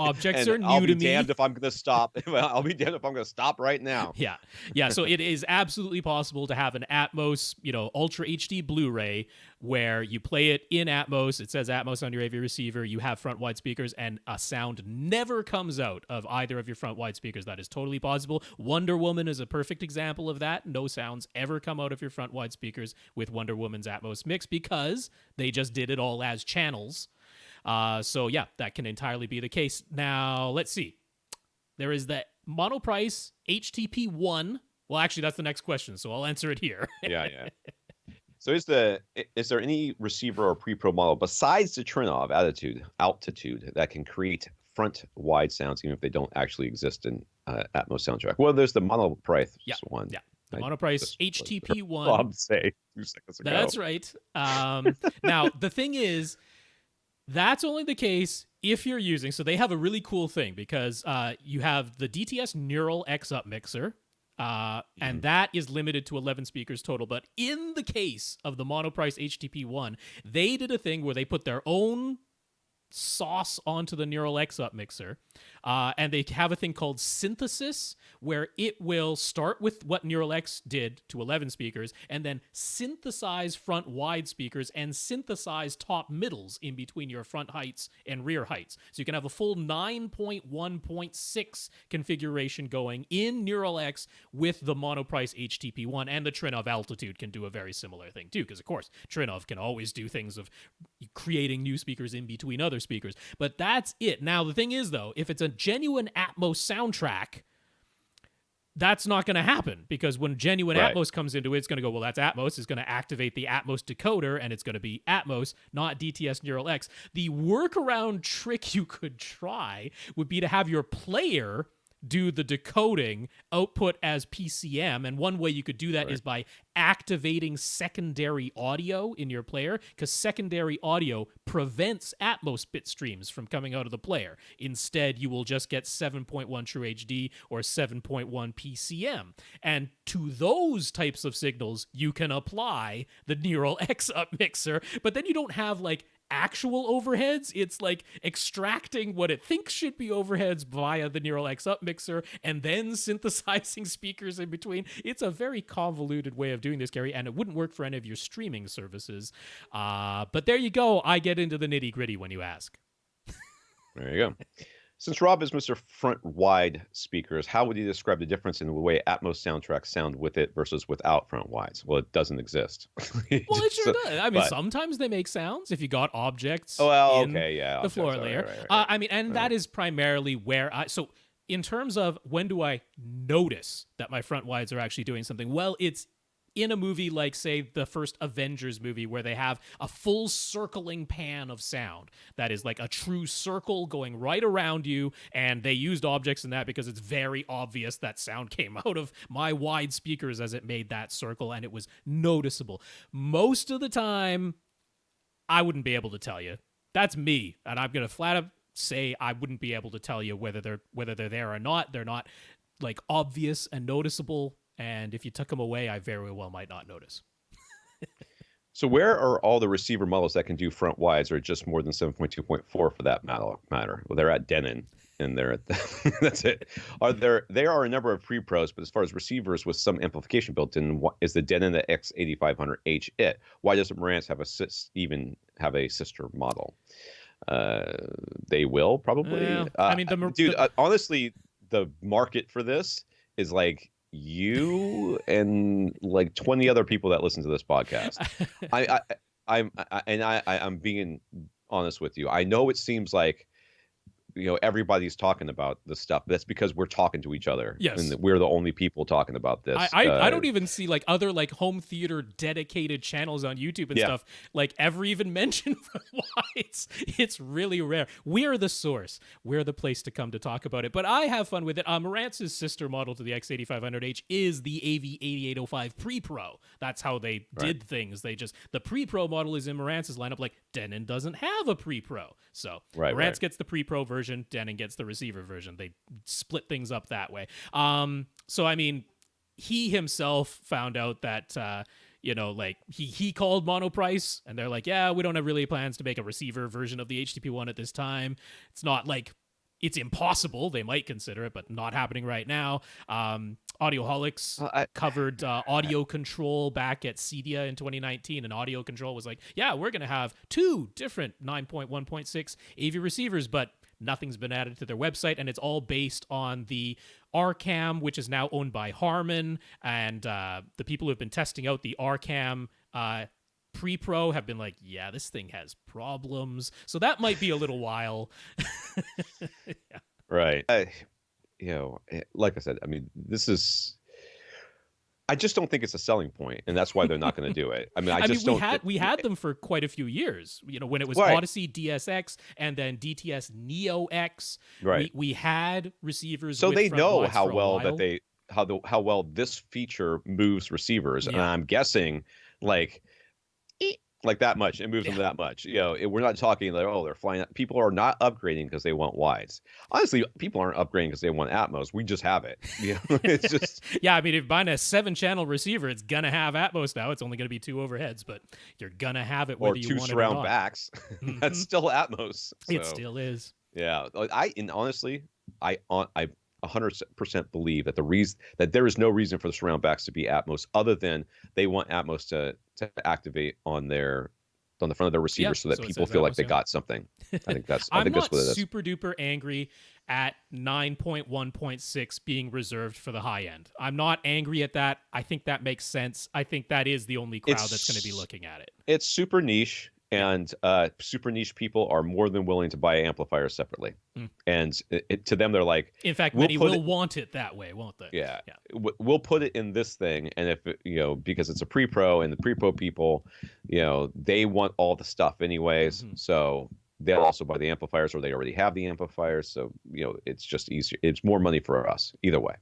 Objects are new to me. I'll be damned if I'm going to stop. I'll be damned if I'm going to stop right now. Yeah. So it is absolutely possible to have an Atmos, Ultra HD Blu-ray where you play it in Atmos. It says Atmos on your AV receiver. You have front wide speakers, and a sound never comes out of either of your front wide speakers. That is totally possible. Wonder Woman is a perfect example of that. No sounds ever come out of your front wide speakers with Wonder Woman's Atmos mix because they just did it all as channels. So yeah, that can entirely be the case. Now, let's see. There is the Monoprice HTP1. Well, actually, that's the next question, so I'll answer it here. Yeah. So is there any receiver or pre-pro model besides the Trinov altitude that can create front wide sounds, even if they don't actually exist in Atmos soundtrack? Well, there's the Monoprice one. Yeah. The Monoprice HTP1. Bob say 2 seconds ago. That's right. Now, the thing is, that's only the case if you're using, so they have a really cool thing because you have the DTS Neural X Up mixer, and that is limited to 11 speakers total. But in the case of the Monoprice HTP1, they did a thing where they put their own sauce onto the Neural X Up mixer, and they have a thing called synthesis where it will start with what Neural X did to 11 speakers and then synthesize front wide speakers and synthesize top middles in between your front heights and rear heights. So you can have a full 9.1.6 configuration going in Neural X with the Monoprice HTP1, and the Trinov Altitude can do a very similar thing too, because of course Trinov can always do things of creating new speakers in between other speakers. But that's it. Now the thing is, though, if it's a genuine Atmos soundtrack, that's not going to happen, because when genuine Right. Atmos comes into it, it's going to go, well, that's Atmos. It's going to activate the Atmos decoder, and it's going to be Atmos, not DTS Neural X. The workaround trick you could try would be to have your player do the decoding, output as PCM. And one way you could do that is by activating secondary audio in your player, because secondary audio prevents Atmos bit streams from coming out of the player. Instead, you will just get 7.1 True HD or 7.1 PCM. And to those types of signals, you can apply the Neural X upmixer, but then you don't have like actual overheads. It's like extracting what it thinks should be overheads via the Neural X upmixer and then synthesizing speakers in between. It's a very convoluted way of doing this, Gary, and it wouldn't work for any of your streaming services. But there you go. I get into the nitty gritty when you ask. There you go. Since Rob is Mr. Front Wide speakers, how would you describe the difference in the way Atmos soundtracks sound with it versus without front wides? Well, it doesn't exist. Well, it sure does. I mean, sometimes they make sounds if you got objects in the floor layer. Right. I mean, and that is primarily where so in terms of when do I notice that my front wides are actually doing something? Well, it's in a movie like, say, the first Avengers movie, where they have a full circling pan of sound that is like a true circle going right around you, and they used objects in that because it's very obvious that sound came out of my wide speakers as it made that circle, and it was noticeable. Most of the time, I wouldn't be able to tell you. That's me, and I'm going to flat up say I wouldn't be able to tell you whether they're there or not. They're not like obvious and noticeable. And if you took them away, I very well might not notice. So where are all the receiver models that can do front wides, or just more than 7.2.4 for that matter? Well, they're at Denon, and they're at that's it. There are a number of pre-pros, but as far as receivers with some amplification built in, is the Denon the X8500H it? Why doesn't Marantz even have a sister model? They will probably. Yeah. I mean, honestly, the market for this is like you and like 20 other people that listen to this podcast. I'm being honest with you. I know it seems like, you know, everybody's talking about this stuff. That's because we're talking to each other. Yes. And we're the only people talking about this. I don't even see like other like home theater dedicated channels on YouTube and stuff like ever even mention why it's really rare. We're the source. We're the place to come to talk about it. But I have fun with it. Marantz's sister model to the X8500H is the AV8805 Pre-Pro. That's how they did things. The Pre-Pro model is in Marantz's lineup. Like Denon doesn't have a Pre-Pro. So Marantz gets the Pre-Pro version. Denon gets the receiver version. They split things up that way. So I mean, he himself found out that like he called Monoprice, and they're like, yeah, we don't have really plans to make a receiver version of the HTP1 at this time. It's not like it's impossible. They might consider it, but not happening right now. Audioholics covered audio control back at CEDIA in 2019, and audio control was like, yeah, we're going to have 2 different 9.1.6 AV receivers, but nothing's been added to their website, and it's all based on the RCam, which is now owned by Harman, and the people who have been testing out the RCam Pre-Pro have been like, yeah, this thing has problems. So that might be a little while. Yeah. Right. Like I said, I mean, I just don't think it's a selling point, and that's why they're not going to do it. I mean, we had them for quite a few years. You know, when it was Odyssey DSX and then DTS Neo X. Right. We had receivers. So with they know how well how well this feature moves receivers, and I'm guessing like that much. It moves them that much. You know, we're not talking like, oh, they're flying. People are not upgrading because they want wides. Honestly, people aren't upgrading because they want Atmos. We just have it. You know, it's just I mean, if you're buying a 7-channel receiver, it's gonna have Atmos now. It's only gonna be 2 overheads, but you're gonna have it whether you want it or not. Or 2 surround backs. That's still Atmos. So, it still is. Yeah, honestly, I 100% believe that there is no reason for the surround backs to be Atmos other than they want Atmos to activate on the front of their receiver so that people feel like they got something. I think that's what it is. I'm not super duper angry at 9.1.6 being reserved for the high end. I'm not angry at that. I think that makes sense. I think that is the only crowd that's going to be looking at it. It's super niche. and super niche people are more than willing to buy amplifiers separately. And to them, they're like, in fact, many will want it that way, won't they? Yeah. We'll put it in this thing, and if because it's a pre-pro, and the pre-pro people, they want all the stuff anyways, so they'll also buy the amplifiers, or they already have the amplifiers. So it's just easier. It's more money for us either way.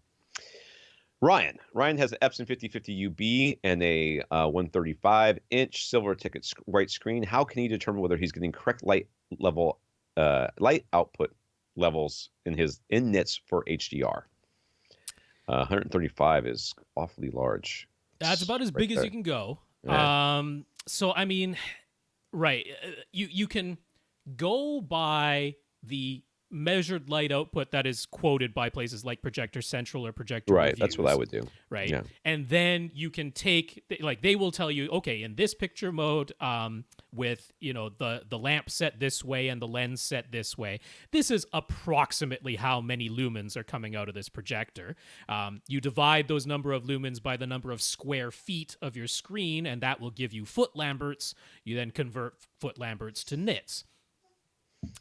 Ryan has an Epson 5050 UB and a 135-inch silver ticket white screen. How can he determine whether he's getting correct light output levels in nits for HDR? 135 is awfully large. That's about as big as you can go. Yeah. So I mean, right? You can go by the measured light output that is quoted by places like Projector Central or Projector Right, Reviews, that's what I would do. Right, yeah. And then you can take, like, they will tell you, okay, in this picture mode, with the lamp set this way and the lens set this way, this is approximately how many lumens are coming out of this projector. You divide those number of lumens by the number of square feet of your screen, and that will give you foot lamberts. You then convert foot lamberts to nits.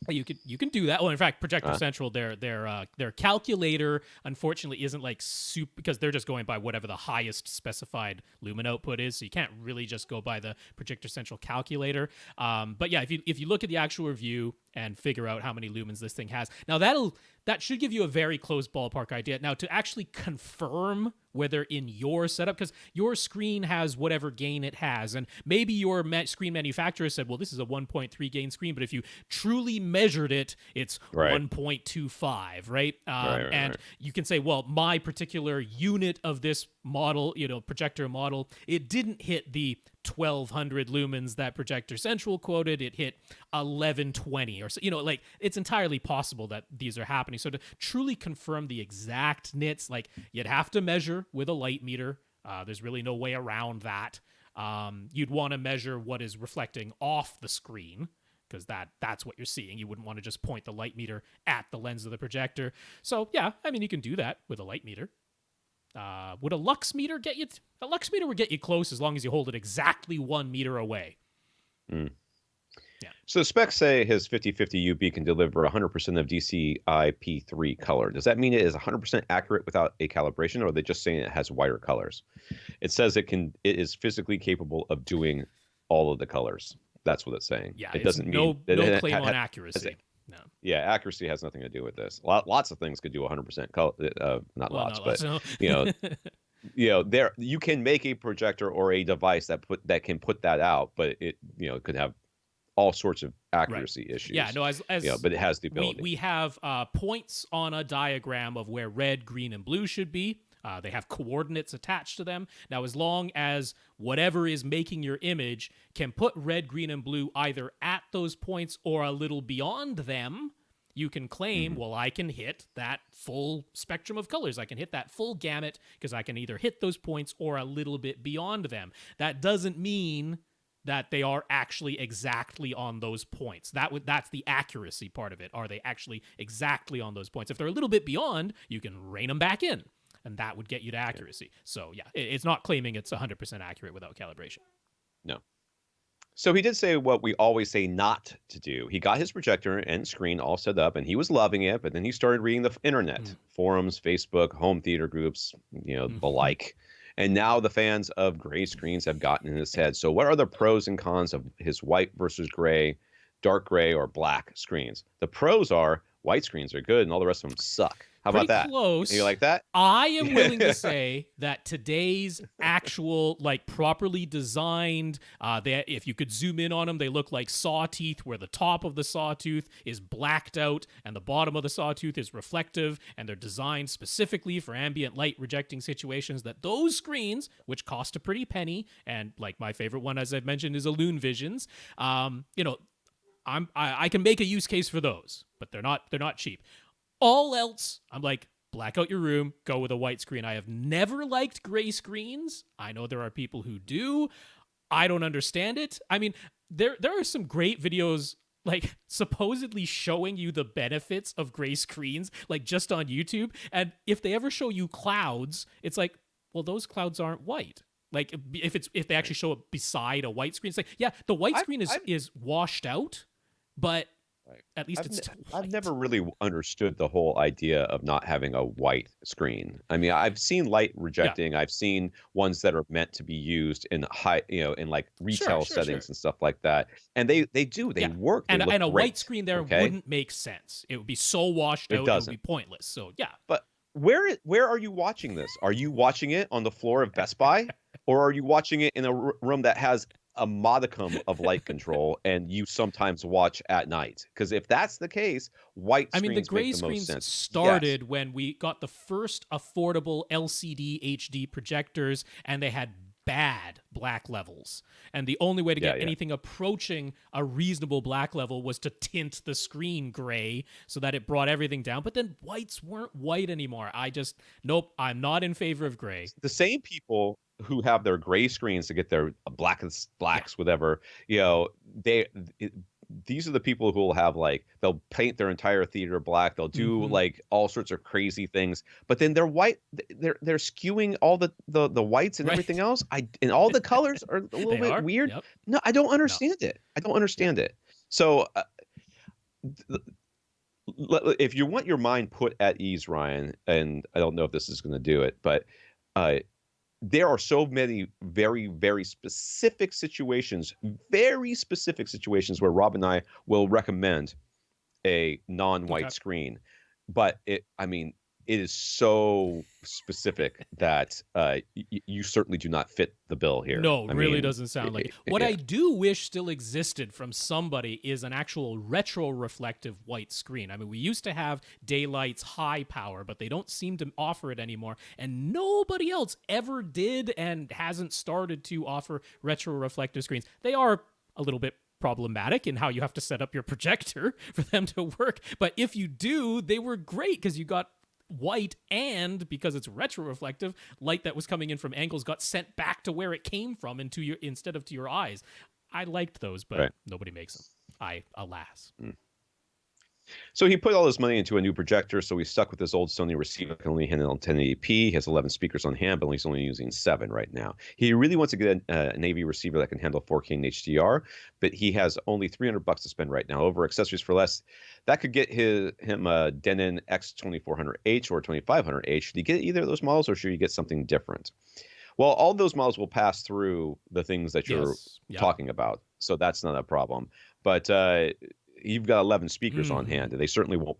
You can do that. Well, in fact, Projector Central, their calculator, unfortunately, isn't like super, because they're just going by whatever the highest specified lumen output is. So you can't really just go by the Projector Central calculator. But yeah, if you look at the actual review and figure out how many lumens this thing has, now that should give you a very close ballpark idea. Now, to actually confirm whether in your setup, because your screen has whatever gain it has, and maybe your screen manufacturer said, well, this is a 1.3 gain screen, but if you truly measured it, it's 1.25, right? And you can say, well, my particular unit of this model, projector model, it didn't hit the 1200 lumens that Projector Central quoted. It hit 1120 or so. Like, it's entirely possible that these are happening. So to truly confirm the exact nits, like, you'd have to measure with a light meter. There's really no way around that. You'd want to measure what is reflecting off the screen, because that's what you're seeing. You wouldn't want to just point the light meter at the lens of the projector. So yeah, I mean, you can do that with a light meter. Would a lux meter get you? A lux meter would get you close as long as you hold it exactly 1 meter away. Yeah. So the specs say his 5050 UB can deliver 100% of DCI-P3 color. Does that mean it is 100% accurate without a calibration, or are they just saying it has wider colors? It says it is physically capable of doing all of the colors. That's what it's saying. Yeah, it doesn't mean no claim on accuracy. No. Yeah, accuracy has nothing to do with this. Lots of things could do 100% color. Not lots, but no. there you can make a projector or a device that can put that out, but it could have all sorts of accuracy issues. Yeah, no, as but it has the ability. We have points on a diagram of where red, green, and blue should be. They have coordinates attached to them. Now, as long as whatever is making your image can put red, green, and blue either at those points or a little beyond them, you can claim, well, I can hit that full spectrum of colors. I can hit that full gamut because I can either hit those points or a little bit beyond them. That doesn't mean that they are actually exactly on those points. That's the accuracy part of it. Are they actually exactly on those points? If they're a little bit beyond, you can rein them back in, and that would get you to accuracy. So yeah, it's not claiming it's 100% accurate without calibration. No. So he did say what we always say not to do. He got his projector and screen all set up, and he was loving it, but then he started reading the internet, forums, Facebook, home theater groups, the like. And now the fans of gray screens have gotten in his head. So what are the pros and cons of his white versus gray, dark gray, or black screens? The pros are white screens are good and all the rest of them suck. How about that? Close. You like that? I am willing to say that today's actual, like, properly designed, if you could zoom in on them, they look like saw teeth, where the top of the sawtooth is blacked out and the bottom of the sawtooth is reflective, and they're designed specifically for ambient light rejecting situations. That those screens, which cost a pretty penny, and like my favorite one, as I've mentioned, is a Loon Visions. I can make a use case for those, but they're not cheap. All else, I'm like, black out your room, go with a white screen. I have never liked gray screens. I know there are people who do. I don't understand it. I mean, there are some great videos, like, supposedly showing you the benefits of gray screens, like, just on YouTube. And if they ever show you clouds, it's like, well, those clouds aren't white. Like if they actually show it beside a white screen, it's like, yeah, the white screen is washed out, but at least it's still white. I've never really understood the whole idea of not having a white screen. I mean, I've seen light rejecting. I've seen ones that are meant to be used in high, in like retail settings and stuff like that. And they work. They and look a great, white screen there wouldn't make sense. It would be so washed out, it would be pointless. So yeah. But where are you watching this? Are you watching it on the floor of Best Buy, or are you watching it in a room that has a modicum of light control and you sometimes watch at night? Because if that's the case, white screens the gray make the most screens sense. started when we got the first affordable LCD HD projectors, and they had bad black levels, and the only way to get anything approaching a reasonable black level was to tint the screen gray so that it brought everything down. But then whites weren't white anymore. Nope, I'm not in favor of gray. The same people who have their gray screens to get their blacks, whatever, these are the people who will have, like, they'll paint their entire theater black. They'll do like all sorts of crazy things, but then they're white. They're skewing all the whites and everything else. And all the colors are a little bit weird. Yep. No, I don't understand it. I don't understand it. So if you want your mind put at ease, Ryan, and I don't know if this is going to do it, but there are so many very, very specific situations where Rob and I will recommend a non-white screen. But it is so specific that you certainly do not fit the bill here. No, it really doesn't sound like it. What I do wish still existed from somebody is an actual retro-reflective white screen. I mean, we used to have Daylight's high power, but they don't seem to offer it anymore. And nobody else ever did and hasn't started to offer retro-reflective screens. They are a little bit problematic in how you have to set up your projector for them to work. But if you do, they were great because you got white, and because it's retroreflective, light that was coming in from angles got sent back to where it came from instead of to your eyes. I liked those, but nobody makes them. Alas. So he put all his money into a new projector, so he's stuck with this old Sony receiver that can only handle 1080p. He has 11 speakers on hand, but he's only using 7 right now. He really wants to get an AV receiver that can handle 4K and HDR, but he has only $300 to spend right now. Over accessories for less, that could get him a Denon X2400H or 2500H. Should he get either of those models, or should he get something different? Well, all those models will pass through the things that you're talking about, so that's not a problem. But you've got 11 speakers on hand, and they certainly won't.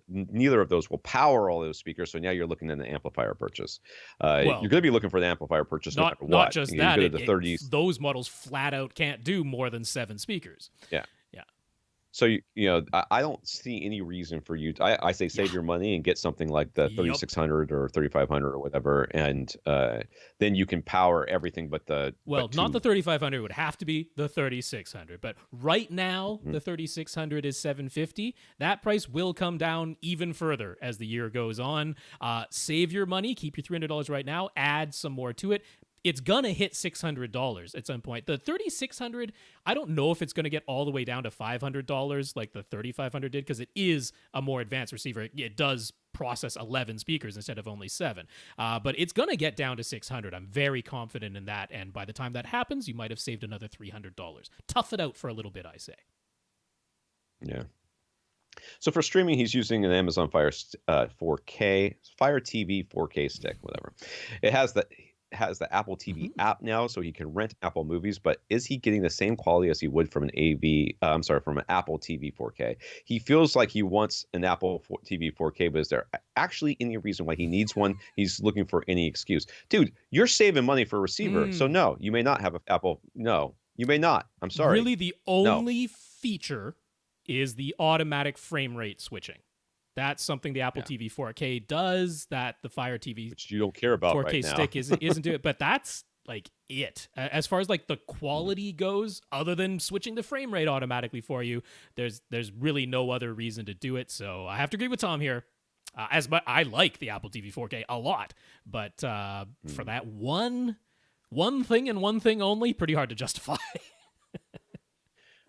Neither of those will power all those speakers. So now you're looking at an amplifier purchase. You're going to be looking for the amplifier purchase no matter what. Not just that. Those models flat out can't do more than 7 speakers. Yeah. So I don't see any reason for you. I say save your money and get something like the 3600 or 3500 or whatever, and then you can power everything. Not the 3500. It would have to be the 3600. But right now, the 3600 is $750. That price will come down even further as the year goes on. Save your money. Keep your $300 right now. Add some more to it. It's going to hit $600 at some point. The 3600, I don't know if it's going to get all the way down to $500 like the 3500 did, because it is a more advanced receiver. It does process 11 speakers instead of only 7. But it's going to get down to $600. I'm very confident in that. And by the time that happens, you might have saved another $300. Tough it out for a little bit, I say. Yeah. So for streaming, he's using an Amazon Fire 4K, Fire TV 4K stick, whatever. It has the Apple TV app now, so he can rent Apple movies. But is he getting the same quality as he would from an from an Apple TV 4K? He feels like he wants an Apple TV 4K, but is there actually any reason why he needs one? He's looking for any excuse. Dude, you're saving money for a receiver, so no, you may not have an Apple. No, you may not. I'm sorry. Really, the only feature is the automatic frame rate switching. That's something the Apple TV 4K does that the Fire TV which you don't care about 4K right stick isn't doing. But that's like it. As far as like the quality goes, other than switching the frame rate automatically for you, there's really no other reason to do it. So I have to agree with Tom here. I like the Apple TV 4K a lot, but for that one thing and one thing only, pretty hard to justify.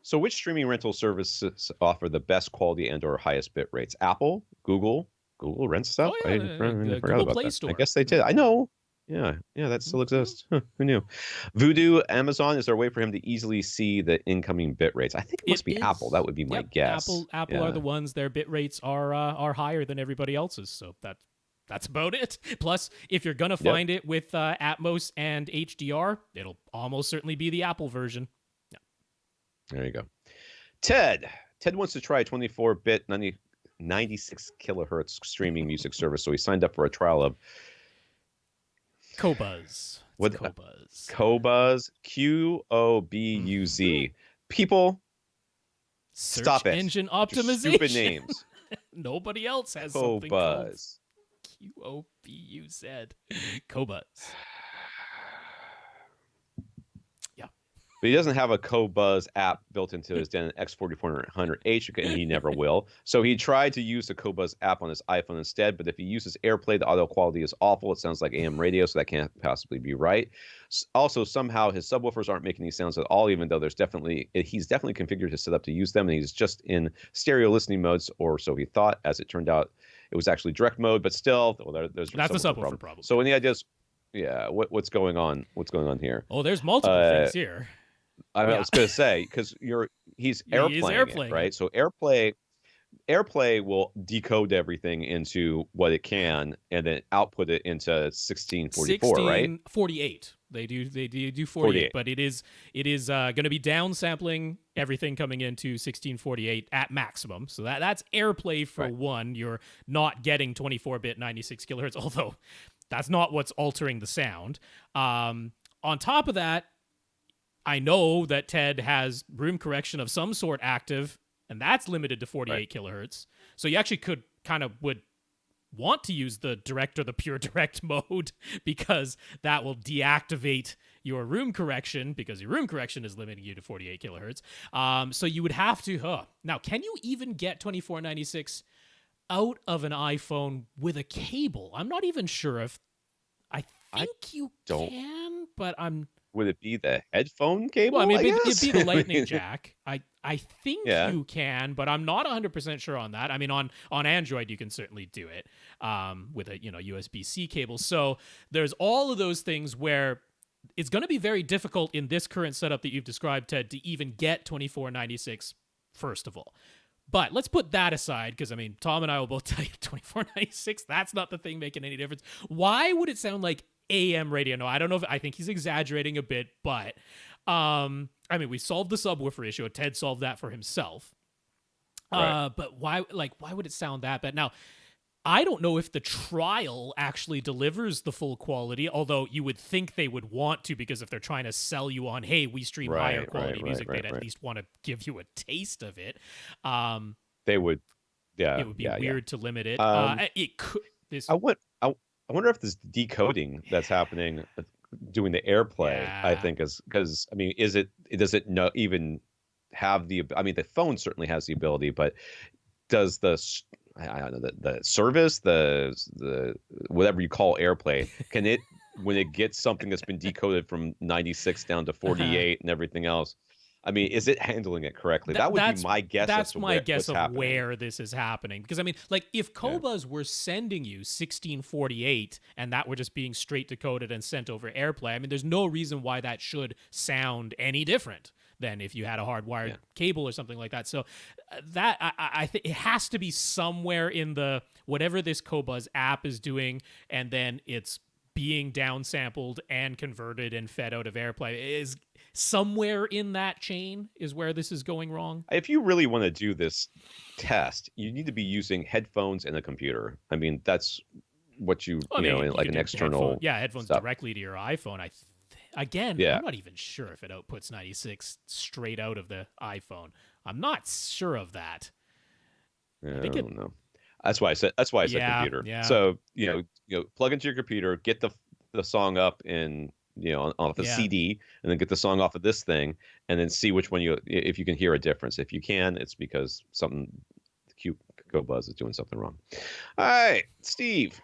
So which streaming rental services offer the best quality and or highest bit rates? Apple, Google rents stuff? Oh, yeah, I forgot Google about Play that. Store. I guess they did. I know. Yeah, that still exists. Huh, who knew? Voodoo, Amazon, is there a way for him to easily see the incoming bit rates? I think it It must be Apple. That is. would be my Yep. guess. Apple are Yeah. the ones. Their bit rates are higher than everybody else's. So that's about it. Plus, if you're gonna Yep. find it with Atmos and HDR, it'll almost certainly be the Apple version. Yeah. There you go. Ted. Ted wants to try a 24-bit 96 kilohertz streaming music service, so he signed up for a trial of Qobuz. what Qobuz. Qobuz, Qobuz. People, Search stop it. engine Just optimization. stupid names. Nobody else has something called Qobuz. Qobuz. Qobuz. But he doesn't have a Qobuz app built into his Denon X4400H, and he never will. So he tried to use the Qobuz app on his iPhone instead, but if he uses AirPlay, the audio quality is awful. It sounds like AM radio, so that can't possibly be right. Also, somehow his subwoofers aren't making any sounds at all, even though he's definitely configured his setup to use them, and he's just in stereo listening modes, or so he thought. As it turned out, it was actually direct mode, but still, there's That's a subwoofer problem. So any ideas? Yeah, what's going on? What's going on here? Oh, there's multiple things here. I was going to say, because he's AirPlaying it, right? So AirPlay will decode everything into what it can and then output it into 1644, right? 1648. They do 48, but it is going to be downsampling everything coming into 1648 at maximum. So that's AirPlay for one. You're not getting 24-bit 96 kilohertz, although that's not what's altering the sound. On top of that, I know that Ted has room correction of some sort active, and that's limited to 48 kilohertz. So you actually would want to use the direct or the pure direct mode, because that will deactivate your room correction, because your room correction is limiting you to 48 kilohertz. So you would have to, now, can you even get 2496 out of an iPhone with a cable? I'm not even sure if, I think you can, but Would it be the headphone cable? Well, I mean, guess? it'd be the lightning jack. I think you can, but I'm not 100% sure on that. I mean, on Android, you can certainly do it with a USB-C cable. So there's all of those things where it's going to be very difficult in this current setup that you've described, Ted, to even get 2496 first of all. But let's put that aside, because, I mean, Tom and I will both tell you 2496, that's not the thing making any difference. Why would it sound like AM radio? No, I don't know. I think he's exaggerating a bit, but I mean, we solved the subwoofer issue. Ted solved that for himself. But why would it sound that bad? Now, I don't know if the trial actually delivers the full quality, although you would think they would want to, because if they're trying to sell you on, hey, we stream higher quality music, they'd at least want to give you a taste of it. They would, it would be weird to limit it. It could. I wonder if this decoding that's happening doing the AirPlay, I think, is because, I mean, does it even have the, I mean, the phone certainly has the ability, but does the, I don't know, the service, the whatever you call AirPlay, can it, when it gets something that's been decoded from 96 down to 48 and everything else, I mean, is it handling it correctly? That would be my guess. That's my guess of where this is happening. Because, I mean, like, if Qobuz were sending you 1648 and that were just being straight decoded and sent over AirPlay, I mean, there's no reason why that should sound any different than if you had a hardwired cable or something like that. So that, I think it has to be somewhere in the, whatever this Qobuz app is doing, and then it's being downsampled and converted and fed out of AirPlay, is somewhere in that chain is where this is going wrong. If you really want to do this test, you need to be using headphones and a computer. I mean, that's what like an external headphones stuff directly to your iPhone. I'm not even sure if it outputs 96 straight out of the iPhone. I'm not sure of that. I don't know. That's why I said computer. Yeah. So plug into your computer, get the song up in off the CD, and then get the song off of this thing, and then see which one if you can hear a difference. If you can, it's because Qobuz is doing something wrong. All right, Steve.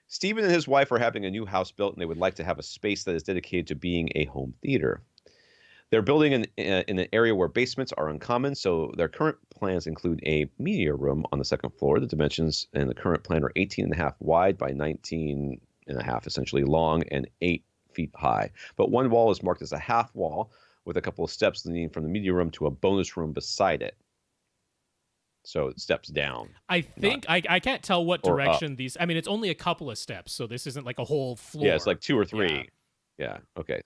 Steven and his wife are having a new house built, and they would like to have a space that is dedicated to being a home theater. They're building in an area where basements are uncommon, so their current plans include a media room on the second floor. The dimensions in the current plan are 18.5 wide by 19 and a half, essentially long and 8 feet high. But one wall is marked as a half wall with a couple of steps leading from the media room to a bonus room beside it. So it steps down. I think I can't tell what or up. direction these. I mean, it's only a couple of steps, so this isn't like a whole floor. Yeah, it's like 2 or 3. Yeah. Okay.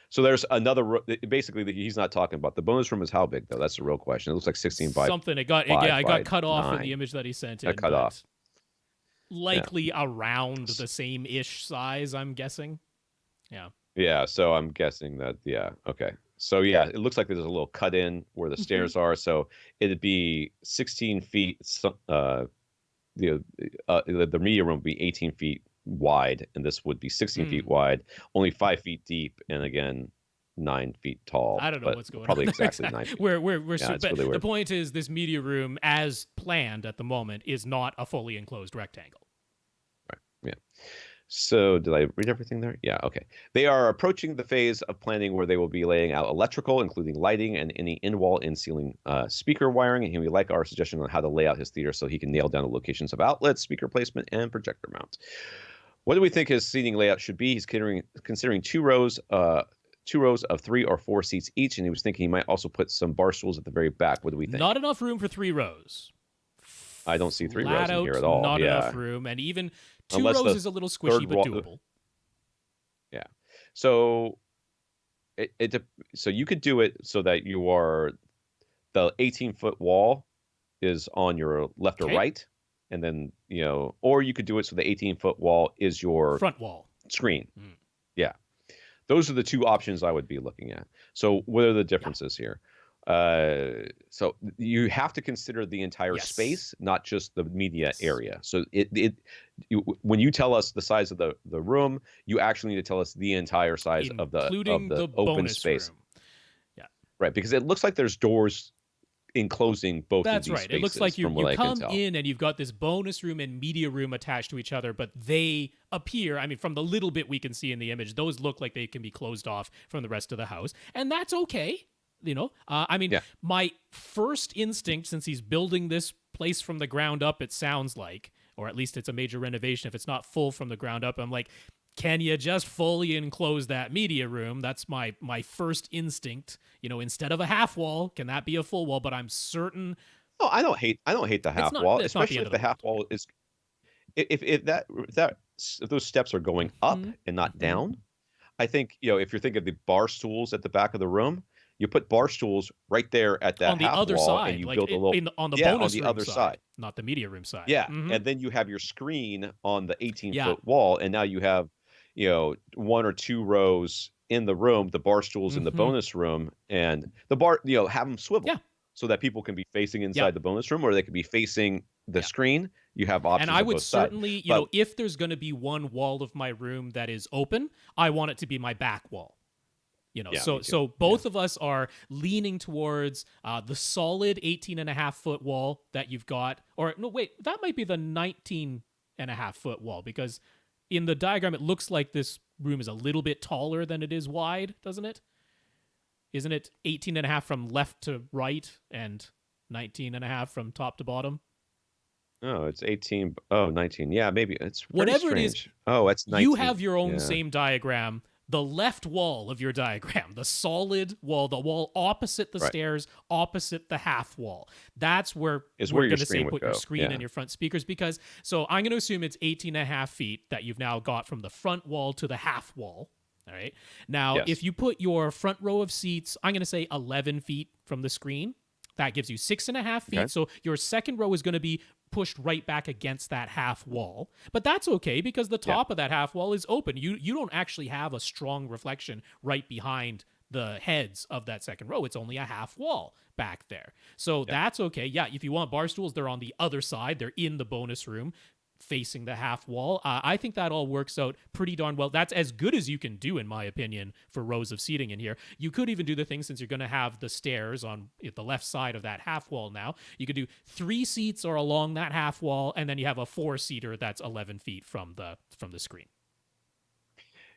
So there's another. Basically, he's not talking about the bonus room. Is how big though? That's the real question. It looks like 16 by something. It got cut off 9. in the image that he sent in. Got cut off. Likely around the same ish size, I'm guessing. Yeah. Yeah. So I'm guessing that. Yeah. Okay. So yeah, it looks like there's a little cut in where the stairs are. So it'd be 16 feet. The media room would be 18 feet wide, and this would be 16 feet wide, only 5 feet deep, and again 9 feet tall. I don't know what's going probably on. Probably exactly 9 feet. But really the point is, this media room, as planned at the moment, is not a fully enclosed rectangle. Right. Yeah. So did I read everything there? Yeah. Okay. They are approaching the phase of planning where they will be laying out electrical, including lighting and any in-wall, in-ceiling speaker wiring. And he would like our suggestion on how to lay out his theater so he can nail down the locations of outlets, speaker placement, and projector mount. What do we think his seating layout should be? He's considering two rows of 3 or 4 seats each, and he was thinking he might also put some bar stools at the very back. What do we think? Not enough room for 3 rows. I don't see 3 rows in here at all. Not enough room, and even 2 rows is a little squishy, but doable. Yeah. So so you could do it so that you are the 18-foot wall is on your left or right, and then or you could do it so the 18-foot wall is your front wall screen. Yeah. Those are the 2 options I would be looking at. So what are the differences here? So you have to consider the entire space, not just the media area. So when you tell us the size of the room, you actually need to tell us the entire size of the open space. Room. Yeah. Right, because it looks like there's doors enclosing both of these spaces. It looks like you come in and you've got this bonus room and media room attached to each other, but they appear, I mean, from the little bit we can see in the image, those look like they can be closed off from the rest of the house, and that's okay. My first instinct, since he's building this place from the ground up, it sounds like, or at least it's a major renovation, if it's not full from the ground up, I'm like, can you just fully enclose that media room? That's my first instinct. Instead of a half wall, can that be a full wall? But I'm certain. Oh, I don't hate the half wall, especially if the half wall is if those steps are going up and not down. I think if you're thinking of the bar stools at the back of the room, you put bar stools right there at that on the half other wall, side, and you build a little on the bonus on the room other side, not the media room side. Yeah, and then you have your screen on the 18-foot wall, and now you have 1 or 2 rows in the room, the bar stools in the bonus room, and the bar have them swivel so that people can be facing inside the bonus room, or they could be facing the screen. You have options. And I would both certainly, sides. If there's going to be one wall of my room that is open, I want it to be my back wall. So both of us are leaning towards the solid 18.5-foot wall that you've got. Or no, wait, that might be the 19.5-foot wall, because in the diagram it looks like this room is a little bit taller than it is wide, doesn't it? Isn't it 18.5 from left to right and 19.5 from top to bottom? Oh, it's 18. Oh, 19. Yeah, maybe it's whatever strange. It is. Oh, it's 19. You have your own same diagram. The left wall of your diagram, the solid wall, the wall opposite the stairs, opposite the half wall. That's where we're going to say put your screen and your front speakers, because so I'm going to assume it's 18.5 feet that you've now got from the front wall to the half wall. All right. Now, if you put your front row of seats, I'm going to say 11 feet from the screen. That gives you 6.5 feet. Okay. So your second row is going to be pushed right back against that half wall. But that's okay, because the top of that half wall is open. You don't actually have a strong reflection right behind the heads of that second row. It's only a half wall back there. So that's okay. Yeah, if you want bar stools, they're on the other side. They're in the bonus room facing the half wall. I think that all works out pretty darn well. That's as good as you can do, in my opinion, for rows of seating in here. You could even do the thing, since you're going to have the stairs on the left side of that half wall now, you could do 3 seats are along that half wall, and then you have a 4-seater that's 11 feet from the screen.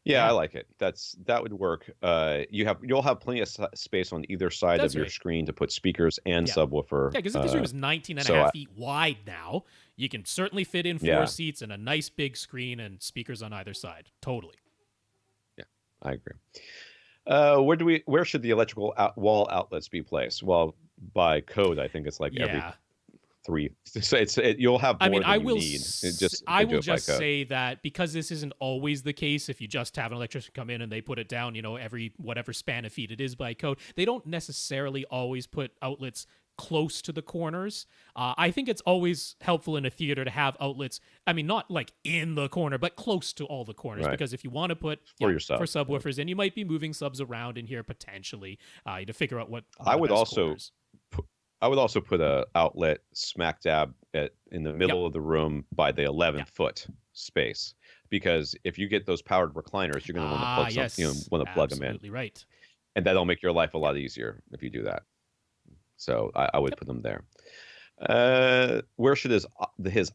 Yeah, I Yeah, like it. That would work. You'll have plenty of space on either side of that's your right. screen to put speakers and Yeah. subwoofer. Yeah, because if this room is 19 and a So half I, feet wide now, you can certainly fit in four yeah, seats and a nice big screen and speakers on either side. Totally. yeah, I agree. Where should the electrical wall outlets be placed? Well, by code, I think it's like every Yeah. three. So you'll have I mean, more than you need. Just if I they do will it by just code. say that because this isn't always the case, if you just have an electrician come in and they put it down, every whatever span of feet it is by code, they don't necessarily always put outlets close to the corners. I think it's always helpful in a theater to have outlets. I mean, not like in the corner, but close to all the corners, Right. because if you want to put For your for subs. Yeah. subwoofers, and you might be moving subs around in here potentially to figure out what are I the would best also corners. put, I would also put a outlet smack dab in the Yep. middle of the room by the 11 Yep. foot space, because if you get those powered recliners, you're going to want to plug Yes, want to plug them in, absolutely right. and that'll make your life a lot easier if you do that. So I would Yep. put them there. Where should his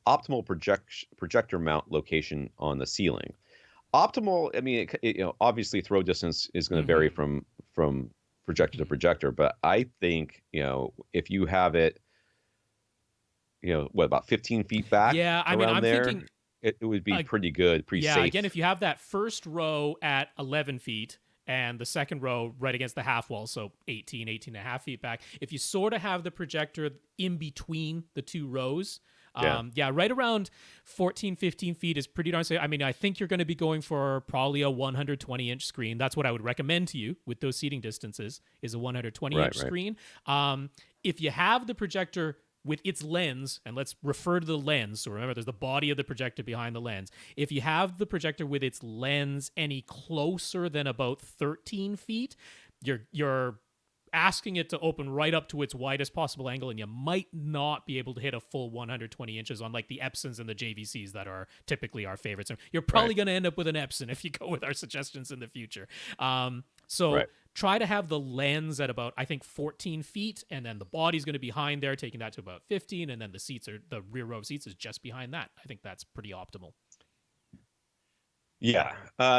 optimal projector mount location on the ceiling? Optimal, I mean, obviously throw distance is going to vary Mm-hmm. from projector to projector, but I think, if you have it, what, about 15 feet back Yeah, I mean, around I'm there, thinking it would be uh, pretty good, pretty yeah, again, safe. if you have that first row at 11 feet and the second row right against the half wall, so 18 and a half feet back, if you sort of have the projector in between the two rows, Yeah. right around 14, 15 feet is pretty darn safe. I mean, I think you're going to be going for probably a 120-inch screen. That's what I would recommend to you with those seating distances, is a 120-inch Right. screen. If you have the projector with its lens, and let's refer to the lens. So remember, there's the body of the projector behind the lens. If you have the projector with its lens any closer than about 13 feet, you're asking it to open right up to its widest possible angle, and you might not be able to hit a full 120 inches on like the Epsons and the JVCs that are typically our favorites. You're probably Right. going to end up with an Epson if you go with our suggestions in the future. So Right. try to have the lens at about, I think, 14 feet, and then the body's going to be behind there, taking that to about 15, and then the rear row of seats is just behind that. I think that's pretty optimal. Yeah.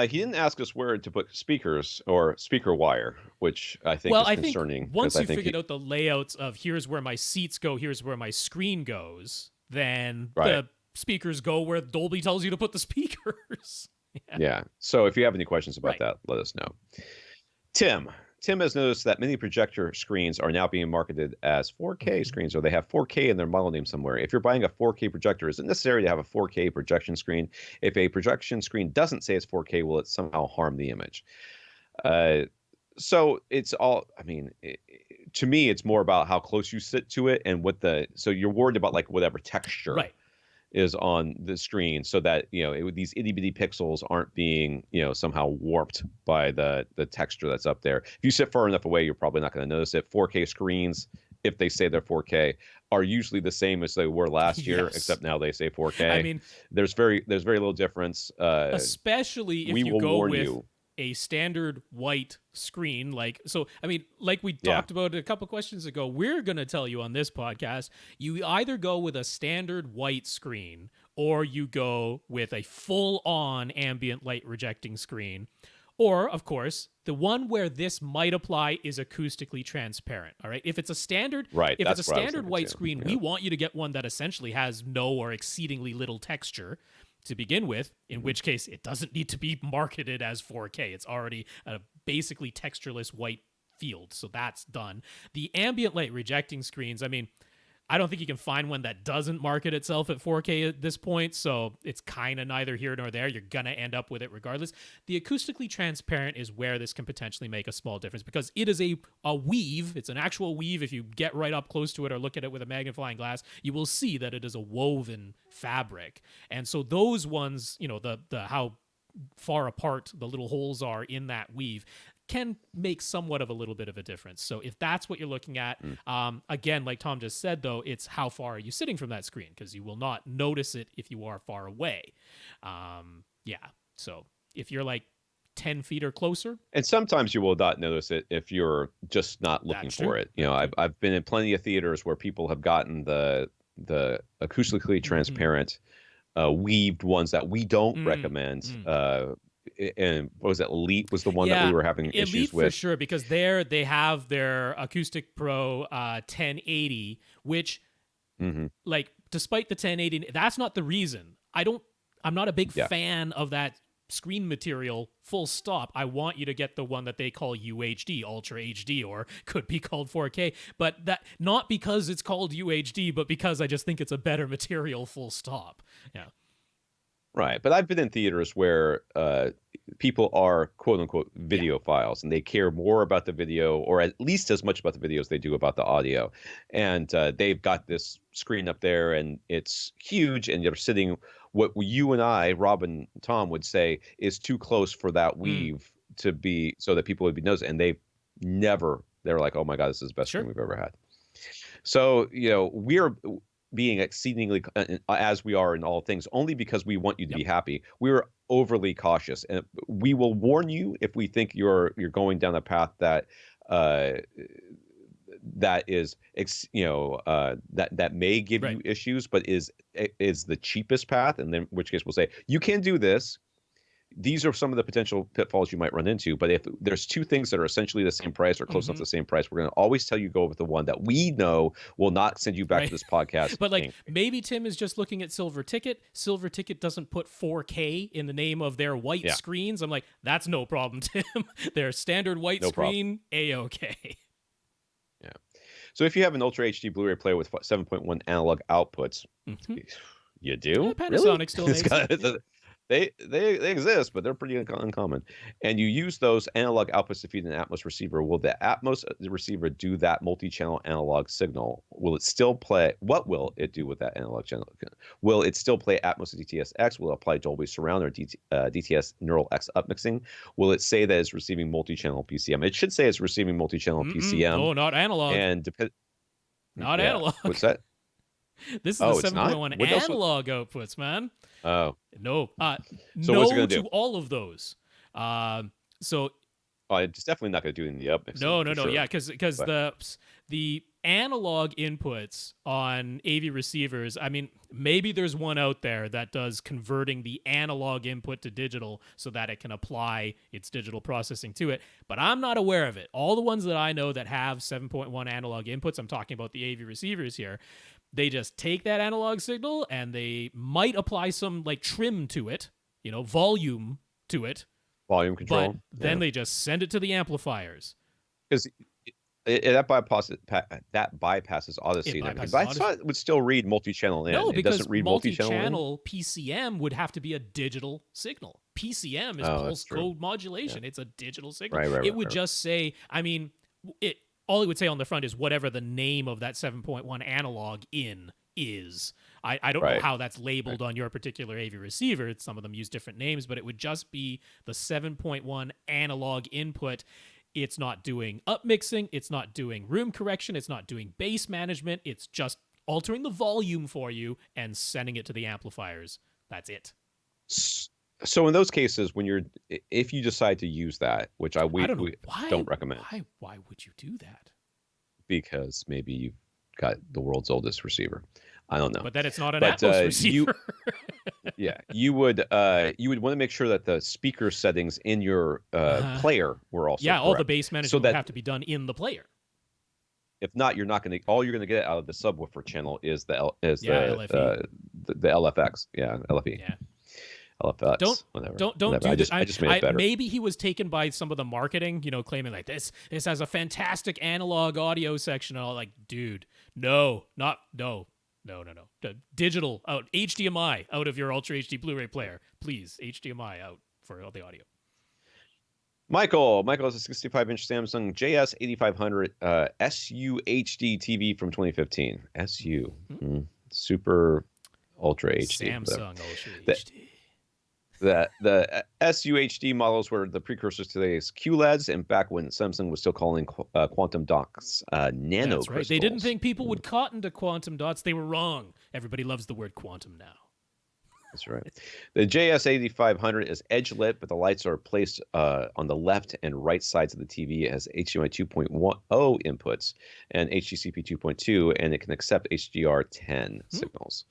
He didn't ask us where to put speakers or speaker wire, which I think Well, is I think concerning, because once I you think figured out the layouts of here's where my seats go, here's where my screen goes, then the speakers go where Dolby tells you to put the speakers. Yeah. So if you have any questions about Right. that, let us know. Tim has noticed that many projector screens are now being marketed as 4K screens, or they have 4K in their model name somewhere. If you're buying a 4K projector, is it necessary to have a 4K projection screen? If a projection screen doesn't say it's 4K, will it somehow harm the image? So it's all, I mean, to me, it's more about how close you sit to it and so you're worried about like whatever texture Right. is on the screen, so that these itty bitty pixels aren't being somehow warped by the texture that's up there. If you sit far enough away, you're probably not going to notice it. 4K screens, if they say they're 4K, are usually the same as they were last year, Yes. except now they say 4K. I mean, there's very little difference. especially if We you will go warn with you. a standard white screen, like we talked about a couple questions ago, we're going to tell you on this podcast, you either go with a standard white screen or you go with a full-on ambient light rejecting screen. Or, of course, the one where this might apply is acoustically transparent. All right. If it's a standard, Right, if it's a that's what I was standard thinking white too. screen, Yeah. we want you to get one that essentially has no or exceedingly little texture to begin with, in which case it doesn't need to be marketed as 4K. It's already a basically textureless white field. So that's done. The ambient light rejecting screens, I mean, I don't think you can find one that doesn't market itself at 4K at this point, so it's kind of neither here nor there. You're going to end up with it regardless. The acoustically transparent is where this can potentially make a small difference, because it is a weave. It's an actual weave. If you get right up close to it or look at it with a magnifying glass, you will see that it is a woven fabric. And so those ones, the how far apart the little holes are in that weave can make somewhat of a little bit of a difference. So if that's what you're looking at, again, like Tom just said, though, it's how far are you sitting from that screen, because you will not notice it if you are far away. So if you're like 10 feet or closer. And sometimes you will not notice it if you're just not looking That's for true. it. I've been in plenty of theaters where people have gotten the acoustically transparent weaved ones that we don't recommend and what was it? Elite was the one that we were having Elite issues for with. sure, because they have their Acoustic Pro 1080, which like despite the 1080, that's not the reason. I'm not a big fan of that screen material, full stop. I want you to get the one that they call UHD, Ultra HD, or could be called 4K, but that not because it's called UHD, but because I just think it's a better material, full stop. Yeah. Right. But I've been in theaters where people are quote unquote video files, and they care more about the video, or at least as much about the video as they do about the audio. And they've got this screen up there and it's huge, and you're sitting what you and I, Rob and Tom, would say is too close for that weave to be, so that people would be noticing. And they're like, oh my God, this is the best screen we've ever had. So, we're being exceedingly, as we are in all things, only because we want you to be happy. We're overly cautious, and we will warn you if we think you're going down a path that that is that may give you issues, but is the cheapest path. And then in which case we'll say you can do this. These are some of the potential pitfalls you might run into. But if there's two things that are essentially the same price or close enough to the same price, we're going to always tell you go with the one that we know will not send you back to this podcast. But like maybe Tim is just looking at Silver Ticket. Silver Ticket doesn't put 4K in the name of their white screens. I'm like, that's no problem, Tim. Their standard white screen, A-okay. Yeah. So if you have an Ultra HD Blu-ray player with 7.1 analog outputs, you do? Yeah, Panasonic still makes it. They exist, but they're pretty uncommon. And you use those analog outputs to feed an Atmos receiver. Will the Atmos receiver do that multi-channel analog signal? Will it still play? What will it do with that analog channel? Will it still play Atmos DTS-X? Will it apply Dolby Surround or DTS Neural X upmixing? Will it say that it's receiving multi-channel PCM? It should say it's receiving multi-channel PCM. Oh, not analog. And not analog. What's that? This is the 7.1 analog outputs, man. Oh. No. So no what's it gonna do? to all of those. It's definitely not going to do it in the upmixing. No. Sure. Yeah, because the analog inputs on AV receivers, I mean, maybe there's one out there that does converting the analog input to digital so that it can apply its digital processing to it, but I'm not aware of it. All the ones that I know that have 7.1 analog inputs, I'm talking about the AV receivers here, they just take that analog signal and they might apply some like trim to it, volume to it. Volume control. But then they just send it to the amplifiers. Because that bypasses Odyssey and everything. But I thought it would still read multi-channel in. No, because it doesn't read multi-channel PCM would have to be a digital signal. PCM is pulse code modulation. Yeah. It's a digital signal. It would just say, I mean, all it would say on the front is whatever the name of that 7.1 analog in is. I don't know how that's labeled on your particular AV receiver. Some of them use different names, but it would just be the 7.1 analog input. It's not doing upmixing. It's not doing room correction. It's not doing bass management. It's just altering the volume for you and sending it to the amplifiers. That's it. So in those cases, if you decide to use that, which we don't recommend. Why would you do that? Because maybe you've got the world's oldest receiver. I don't know. But then it's not an Atmos receiver. You would want to make sure that the speaker settings in your player were also correct. All the bass management would have to be done in the player. If not, all you're going to get out of the subwoofer channel is the LFX. Yeah, LFE. Yeah. LFX, don't do this. I just made it better. Maybe he was taken by some of the marketing, claiming like this has a fantastic analog audio section and all. Like, dude, no. Digital out, HDMI out of your Ultra HD Blu-ray player, please. HDMI out for all the audio. Michael has a 65-inch Samsung JS8500 SU HD TV from 2015. SU, Super Ultra HD. Samsung Ultra HD. The SUHD models were the precursors to today's QLEDs, and back when Samsung was still calling quantum dots nano crystals. Right. They didn't think people would cotton to quantum dots. They were wrong. Everybody loves the word quantum now. That's right. The JS8500 is edge lit, but the lights are placed on the left and right sides of the TV as HDMI 2.10 inputs and HDCP 2.2, and it can accept HDR10 signals.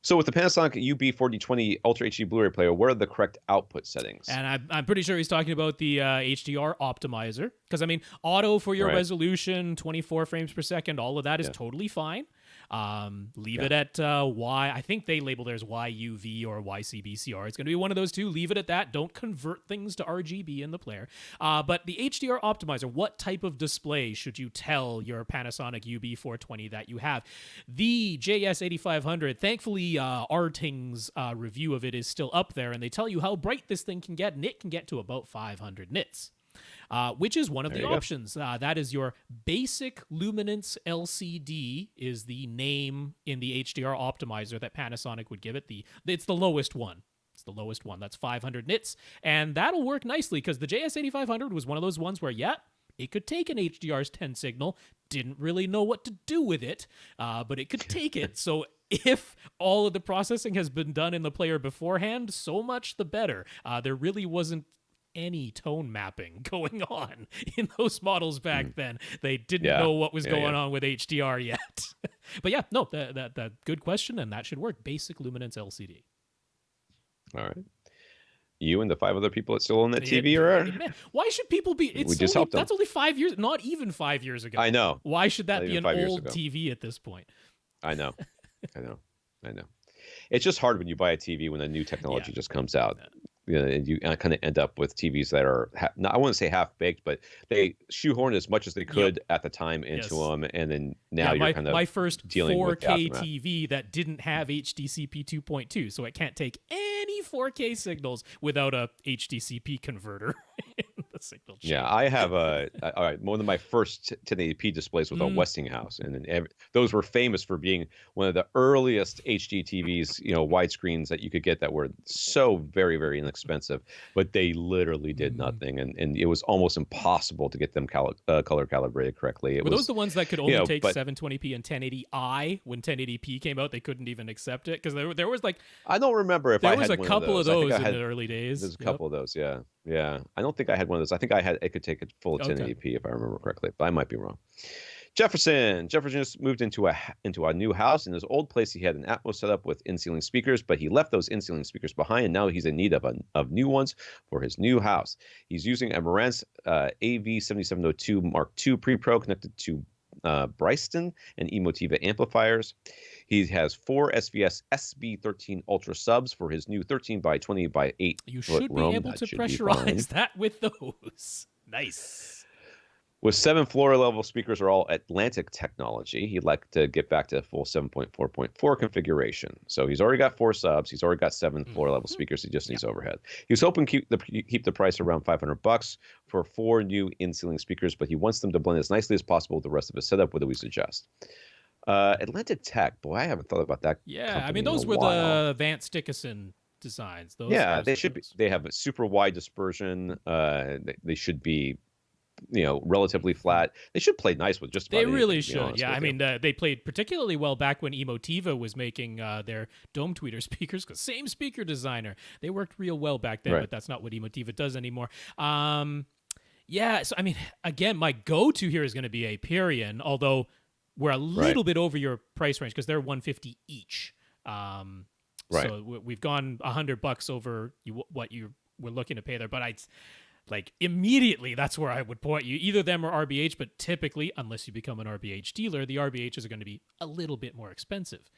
So with the Panasonic UB4020 Ultra HD Blu-ray player, what are the correct output settings? And I'm pretty sure he's talking about the HDR optimizer. Because, I mean, auto for your Right. resolution, 24 frames per second, all of that is Yeah. totally fine. Leave Yeah. it at Y. I think they label theirs YUV or YCBCR. It's going to be one of those two. Leave it at that. Don't convert things to RGB in the player. But the HDR optimizer, what type of display should you tell your Panasonic UB420 that you have? The JS8500, thankfully, Arting's review of it is still up there, and they tell you how bright this thing can get, and it can get to about 500 nits. Which is one of the options. That is your basic luminance LCD is the name in the HDR optimizer that Panasonic would give it. It's the lowest one. It's the lowest one. That's 500 nits. And that'll work nicely because the JS8500 was one of those ones where, it could take an HDR's 10 signal, didn't really know what to do with it, but it could take it. So if all of the processing has been done in the player beforehand, so much the better. There really wasn't any tone mapping going on in those models back then. They didn't know what was going on with HDR yet. But that good question, and that should work. Basic luminance LCD. All right. You and the 5 other people that still own that TV are? Man, why should people be? We just helped them. That's only 5 years, not even 5 years ago. I know. Why should that be an 5 years old ago. TV at this point? I know. It's just hard when you buy a TV when a new technology just comes out. And you kind of end up with TVs that are, I wouldn't say half-baked, but they shoehorn as much as they could at the time into them, and then now you're kind of my first dealing 4K with TV that didn't have HDCP 2.2, so it can't take any 4K signals without a HDCP converter in the signal chain. Yeah, I have all right, one of my first 1080p displays was a Westinghouse, and then those were famous for being one of the earliest HD TVs, widescreens that you could get that were so very, very inexpensive, but they literally did nothing, and it was almost impossible to get them color calibrated correctly. Were those the ones that could only take 720p and 1080i? When 1080p came out, they couldn't even accept it because there was like, I don't remember if there I was had a one couple of those in the early days. There's a couple of those, yeah. I don't think I had one of those. I think it could take a full 1080p if I remember correctly, but I might be wrong. Jefferson just moved into a new house. In his old place, he had an Atmos setup with in-ceiling speakers, but he left those in-ceiling speakers behind, and now he's in need of new ones for his new house. He's using a Marantz AV7702 Mark II Pre-Pro connected to Bryston and Emotiva amplifiers. He has 4 SVS SB13 Ultra subs for his new 13 by 20 by 8 You foot should be room. able to pressurize that with those. Nice. With 7 floor-level speakers are all Atlantic technology. He'd like to get back to full 7.4.4 configuration. So he's already got 4 subs. He's already got 7 floor-level speakers. He just needs overhead. He was hoping to keep the price around $500 for 4 new in-ceiling speakers, but he wants them to blend as nicely as possible with the rest of his setup. What do we suggest? Atlantic Tech. Boy, I haven't thought about that. Yeah, I mean, those were the Vance Dickinson designs. They should be. They have a super wide dispersion. They should be, relatively flat. They should play nice with just about anything. They really should. Yeah, I mean, they played particularly well back when Emotiva was making their dome tweeter speakers, because same speaker designer. They worked real well back then, but that's not what Emotiva does anymore. Yeah, so I mean, again, my go-to here is going to be Aperion, although we're a little bit over your price range because they're $150 each. So we've gone $100 over what you were looking to pay there, but immediately that's where I would point you. Either them or RBH, but typically, unless you become an RBH dealer, the RBHs are going to be a little bit more expensive.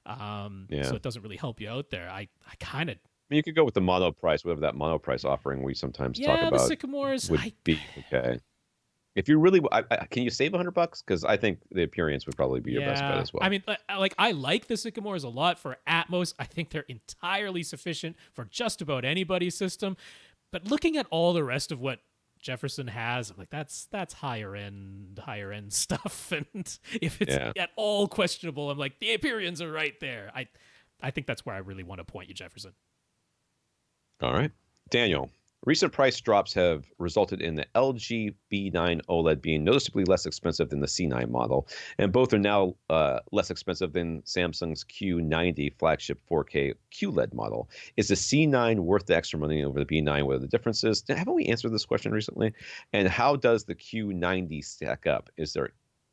So it doesn't really help you out there. I kind of... You could go with the mono price, whatever that mono price offering we sometimes talk about. Yeah, the Sycamores would be okay. If you really, can you save $100? Because I think the Aperience would probably be your best bet as well. I mean, I like the Sycamores a lot for Atmos. I think they're entirely sufficient for just about anybody's system. But looking at all the rest of what Jefferson has, I'm like, that's higher end stuff. And if it's at all questionable, I'm like, the Aperions are right there. I think that's where I really want to point you, Jefferson. All right. Daniel, recent price drops have resulted in the LG B9 OLED being noticeably less expensive than the C9 model, and both are now less expensive than Samsung's Q90 flagship 4K QLED model. Is the C9 worth the extra money over the B9? What are the differences? Haven't we answered this question recently? And how does the Q90 stack up? Is there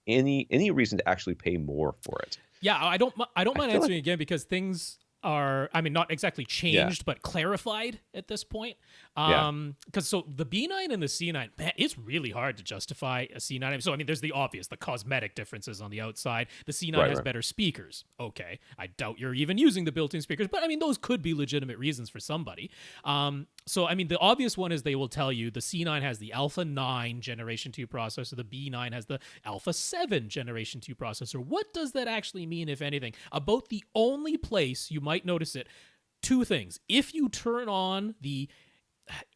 any reason to actually pay more for it? Yeah, I don't mind feel answering again because things are, I mean, not exactly Yeah. changed, but clarified at this point. Yeah. Because so the B9 and the C9, man, it's really hard to justify a C9. So I mean, there's the obvious, the cosmetic differences on the outside. The C9 has better speakers. Okay, I doubt you're even using the built-in speakers, but I mean, those could be legitimate reasons for somebody. So I mean, the obvious one is they will tell you the C9 has the Alpha 9 Generation 2 processor, the B9 has the Alpha 7 Generation 2 processor. What does that actually mean, if anything? About the only place you might notice it, two things. If you turn on the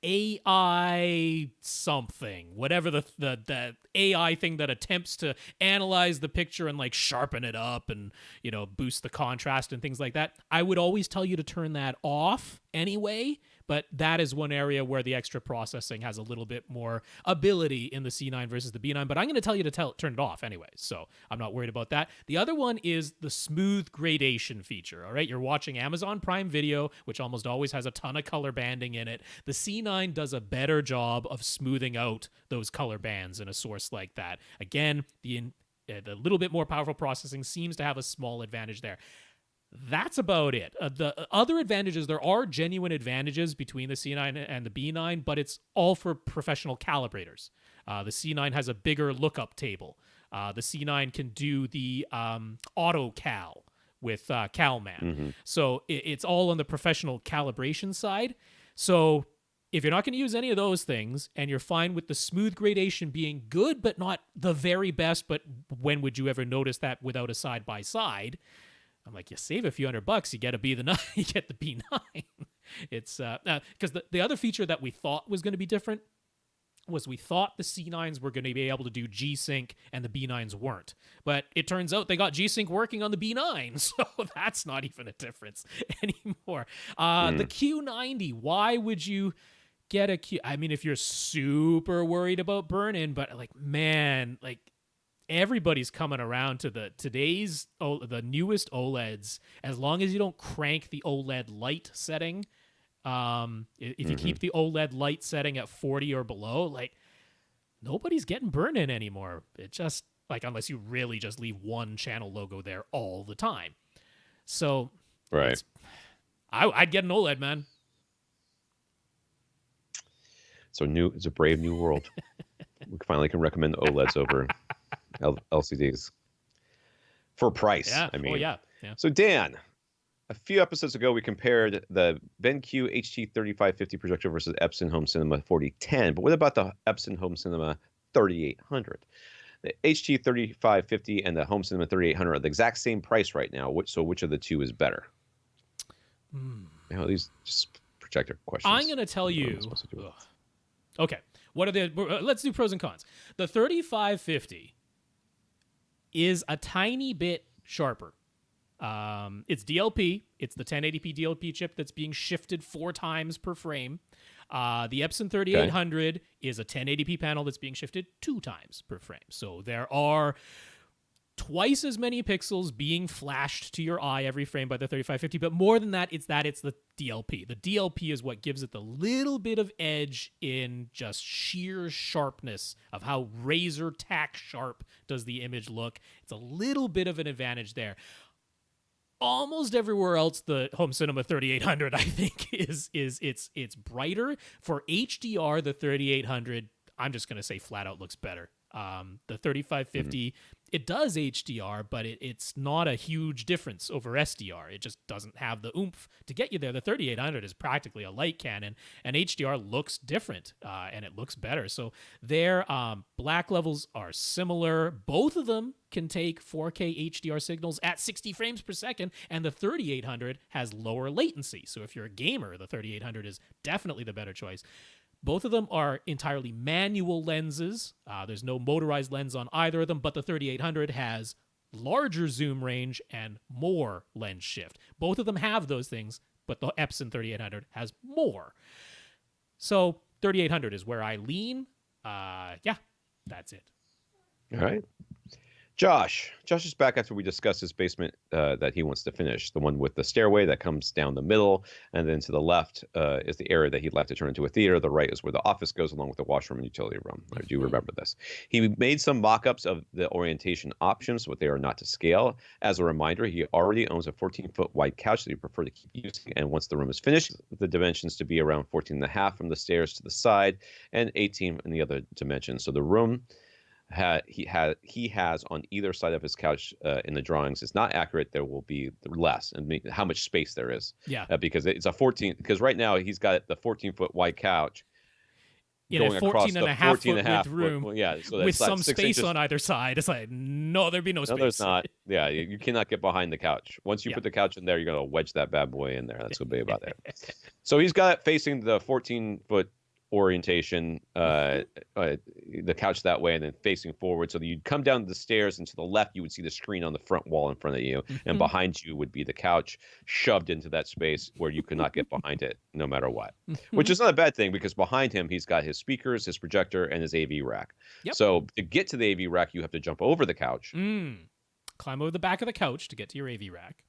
AI something, whatever the AI thing that attempts to analyze the picture and like sharpen it up and, you know, boost the contrast and things like that, I would always tell you to turn that off anyway. But that is one area where the extra processing has a little bit more ability in the C9 versus the B9. But I'm going to tell you to turn it off anyway, so I'm not worried about that. The other one is the smooth gradation feature. All right, you're watching Amazon Prime Video, which almost always has a ton of color banding in it. The C9 does a better job of smoothing out those color bands in a source like that. Again, the little bit more powerful processing seems to have a small advantage there. That's about it. The other advantages, there are genuine advantages between the C9 and the B9, but it's all for professional calibrators. The C9 has a bigger lookup table. The C9 can do the auto cal with CalMan. Mm-hmm. So it's all on the professional calibration side. So if you're not going to use any of those things and you're fine with the smooth gradation being good, but not the very best, but when would you ever notice that without a side-by-side? I'm like, you save a few $100, you get a B9, you get the B9. It's because the other feature that we thought was going to be different was we thought the C9s were going to be able to do G-Sync and the B9s weren't. But it turns out they got G-Sync working on the B9, so that's not even a difference anymore. The Q90, why would you get a Q? I mean, if you're super worried about burn-in, but like, man, like, everybody's coming around to the newest OLEDs. As long as you don't crank the OLED light setting, if you keep the OLED light setting at 40 or below, like, nobody's getting burn-in anymore. It just, like, unless you really just leave one channel logo there all the time. So, right, I'd get an OLED, man. So it's a brave new world. We finally can recommend OLEDs over LCDs for price. Yeah. I mean, yeah. So Dan, a few episodes ago, we compared the BenQ HT3550 projector versus Epson Home Cinema 4010. But what about the Epson Home Cinema 3800? The HT3550 and the Home Cinema 3800 are the exact same price right now. Which of the two is better? You know, these just projector questions. I'm going to tell you. Okay. What are the? Let's do pros and cons. The 3550 is a tiny bit sharper. It's DLP. It's the 1080p DLP chip that's being shifted 4 times per frame. The Epson 3800 is a 1080p panel that's being shifted 2 times per frame. So there are twice as many pixels being flashed to your eye every frame by the 3550, but more than that, it's the DLP. The DLP is what gives it the little bit of edge in just sheer sharpness of how razor tack sharp does the image look. It's a little bit of an advantage there. Almost everywhere else, the Home Cinema 3800, I think, is it's brighter. For HDR, the 3800, I'm just going to say flat out looks better. The 3550, it does HDR, but it's not a huge difference over SDR. It just doesn't have the oomph to get you there. The 3800 is practically a light cannon, and HDR looks different, and it looks better. So their black levels are similar. Both of them can take 4K HDR signals at 60 frames per second, and the 3800 has lower latency. So if you're a gamer, the 3800 is definitely the better choice. Both of them are entirely manual lenses. There's no motorized lens on either of them, but the 3800 has larger zoom range and more lens shift. Both of them have those things, but the Epson 3800 has more. So 3800 is where I lean. Yeah, that's it. All right. Josh is back after we discussed his basement that he wants to finish. The one with the stairway that comes down the middle, and then to the left is the area that he'd like to turn into a theater. The right is where the office goes, along with the washroom and utility room. I do remember this. He made some mock-ups of the orientation options, but they are not to scale. As a reminder, he already owns a 14-foot wide couch that he prefer to keep using, and once the room is finished, the dimensions to be around 14 and a half from the stairs to the side, and 18 in the other dimension. So the room he has on either side of his couch in the drawings is not accurate. There will be less, and how much space there is. Yeah. Because it's a 14. Because right now he's got the 14-foot wide couch going across the 14 and a half foot room. Well, yeah, so that's with some 6 space inches on either side. It's like, no, there'd be no space. No, there's not. Yeah, you cannot get behind the couch. Once you Yeah. put the couch in there, you're gonna wedge that bad boy in there. That's what it'll be about there. So he's got it facing the 14-foot orientation, the couch that way, and then facing forward. So that you'd come down the stairs, and to the left you would see the screen on the front wall in front of you, and behind you would be the couch shoved into that space where you could not get behind it no matter what. Which is not a bad thing, because behind him he's got his speakers, his projector, and his AV rack. Yep. So to get to the AV rack, you have to jump over the couch. Climb over the back of the couch to get to your AV rack.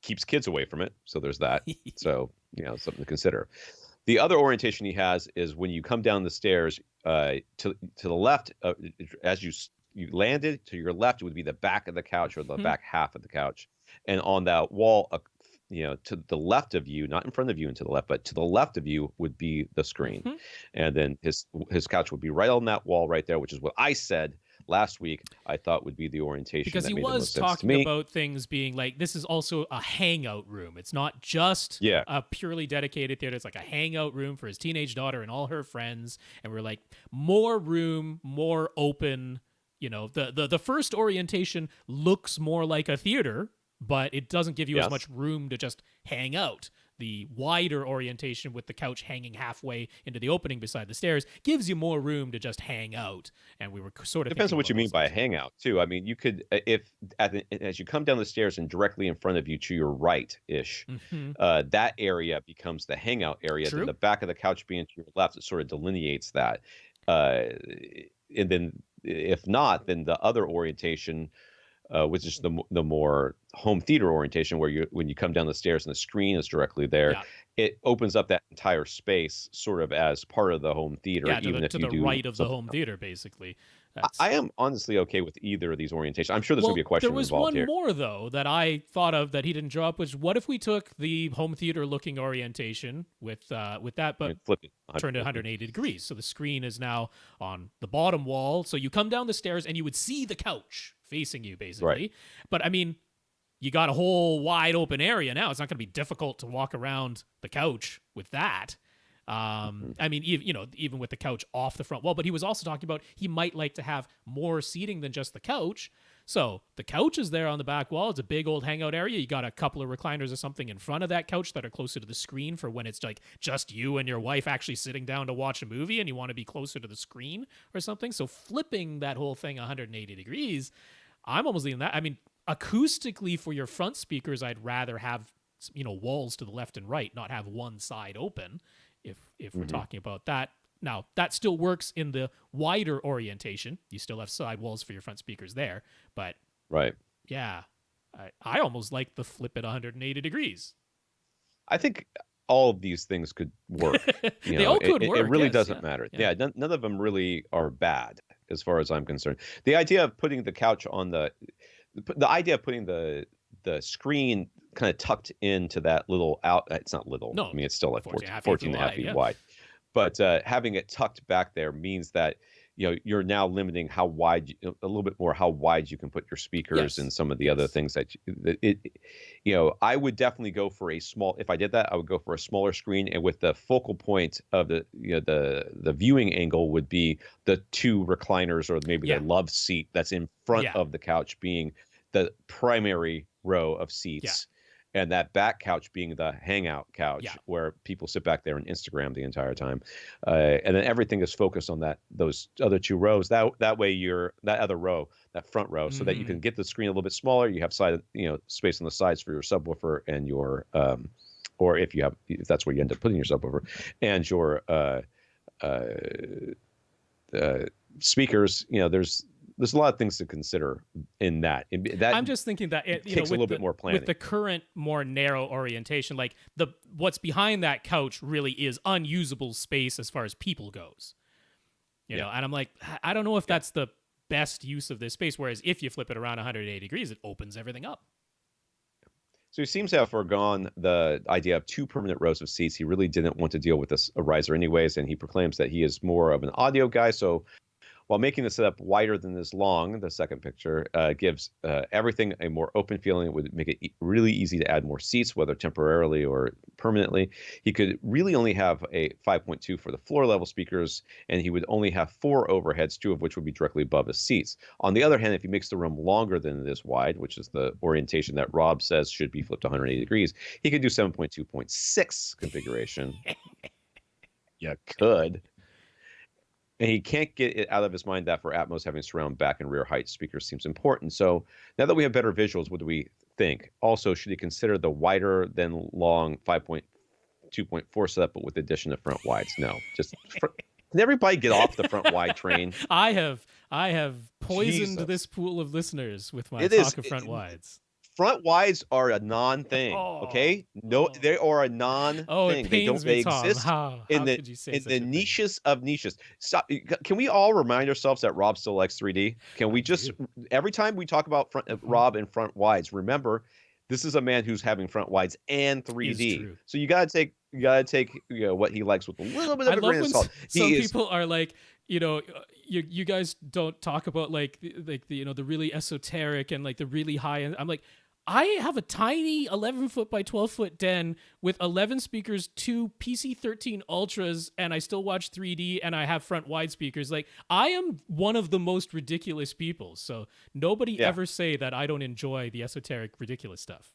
Keeps kids away from it, so there's that. So something to consider. The other orientation he has is when you come down the stairs to the left, as you landed, to your left would be the back of the couch, or the back half of the couch. And on that wall, to the left of you, not in front of you and to the left, but to the left of you would be the screen. And then his couch would be right on that wall right there, which is what I said last week I thought would be the orientation. Because he was talking about things being like, this is also a hangout room. It's not just a purely dedicated theater. It's like a hangout room for his teenage daughter and all her friends. And we're like, more room, more open. The first orientation looks more like a theater, but it doesn't give you as much room to just hang out. The wider orientation with the couch hanging halfway into the opening beside the stairs gives you more room to just hang out. And we were sort of depends on what you mean by a hangout too. I mean, you could, as you come down the stairs and directly in front of you to your right-ish, that area becomes the hangout area. Then the back of the couch being to your left, it sort of delineates that. And then if not, then the other orientation, which is the more home theater orientation, where when you come down the stairs and the screen is directly there, it opens up that entire space sort of as part of the home theater. Even if you do to the right of the home theater, basically. I am honestly okay with either of these orientations. I'm sure there's going to be a question involved here. There was one more, though, that I thought of that he didn't draw up, which what if we took the home theater-looking orientation with that, but turned it 180 degrees? So the screen is now on the bottom wall. So you come down the stairs, and you would see the couch facing you, basically. Right. But, I mean, you got a whole wide open area now. It's not going to be difficult to walk around the couch with that. I mean, even with the couch off the front wall, but he was also talking about he might like to have more seating than just the couch. So the couch is there on the back wall. It's a big old hangout area. You got a couple of recliners or something in front of that couch that are closer to the screen for when it's like just you and your wife actually sitting down to watch a movie and you want to be closer to the screen or something. So flipping that whole thing 180 degrees, I'm almost leaning that. I mean, acoustically for your front speakers, I'd rather have, walls to the left and right, not have one side open. If we're talking about that. Now, that still works in the wider orientation. You still have side walls for your front speakers there. But, yeah, I almost like the flip it 180 degrees. I think all of these things could work. They all could work. It really doesn't matter. Yeah, none of them really are bad as far as I'm concerned. The idea of putting the couch on the idea of putting the screen kind of tucked into that little it's not little. No, I mean, it's still like 14 and a half feet wide. But having it tucked back there means that, you're now limiting a little bit more how wide you can put your speakers and some of the other things that I would definitely go for if I did that, I would go for a smaller screen, and with the focal point of the viewing angle would be the two recliners or maybe the love seat that's in front of the couch being the primary row of seats. And that back couch being the hangout couch where people sit back there and Instagram the entire time. And then everything is focused on those other two rows. That way that other row, that front row, so that you can get the screen a little bit smaller. You have space on the sides for your subwoofer and your, or if that's where you end up putting your subwoofer and your speakers. There's there's a lot of things to consider in that. That I'm just thinking that takes a little bit more planning. with the current more narrow orientation, like what's behind that couch really is unusable space as far as people goes. You know, and I'm like, I don't know if that's the best use of this space. Whereas if you flip it around 180 degrees, it opens everything up. So he seems to have foregone the idea of 2 permanent rows of seats. He really didn't want to deal with a riser anyways, and he proclaims that he is more of an audio guy. So while making the setup wider than this long, the second picture gives everything a more open feeling. It would make it really easy to add more seats, whether temporarily or permanently. He could really only have a 5.2 for the floor level speakers, and he would only have 4 overheads, 2 of which would be directly above his seats. On the other hand, if he makes the room longer than it is wide, which is the orientation that Rob says should be flipped 180 degrees, he could do 7.2.6 configuration. You could. And he can't get it out of his mind that for Atmos, having surround back and rear height speakers seems important. So now that we have better visuals, what do we think? Also, should he consider the wider than long 5.2.4 setup, but with the addition of front wides? No. Can everybody get off the front wide train? I have poisoned this pool of listeners with my talk of front wides. Front wides are a non-thing, okay? No, they are a non-thing. It pains me, Tom. Exist how could you say in the niches of niches. Stop. Can we all remind ourselves that Rob still likes 3D? Can we just every time we talk about Rob and front wides, remember this is a man who's having front wides and 3D. So you gotta take what he likes with a little bit of a grain of salt. Some people are like, you guys don't talk about like the really esoteric and like the really high end. I'm like, I have a tiny 11-foot by 12-foot den with 11 speakers, 2 PC-13 Ultras, and I still watch 3D, and I have front wide speakers. Like, I am one of the most ridiculous people, so nobody ever say that I don't enjoy the esoteric, ridiculous stuff.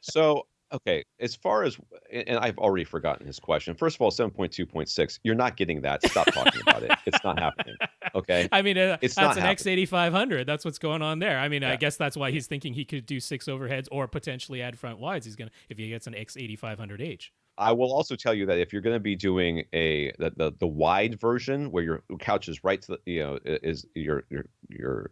So, okay, as far as, and I've already forgotten his question. First of all, 7.2.6, you're not getting that. Stop talking about it. It's not happening. Okay. I mean, that's an X8500. That's what's going on there. I mean, I guess that's why he's thinking he could do 6 overheads or potentially add front wides. If he gets an X8500H. I will also tell you that if you're going to be doing the wide version where your couch is right to the,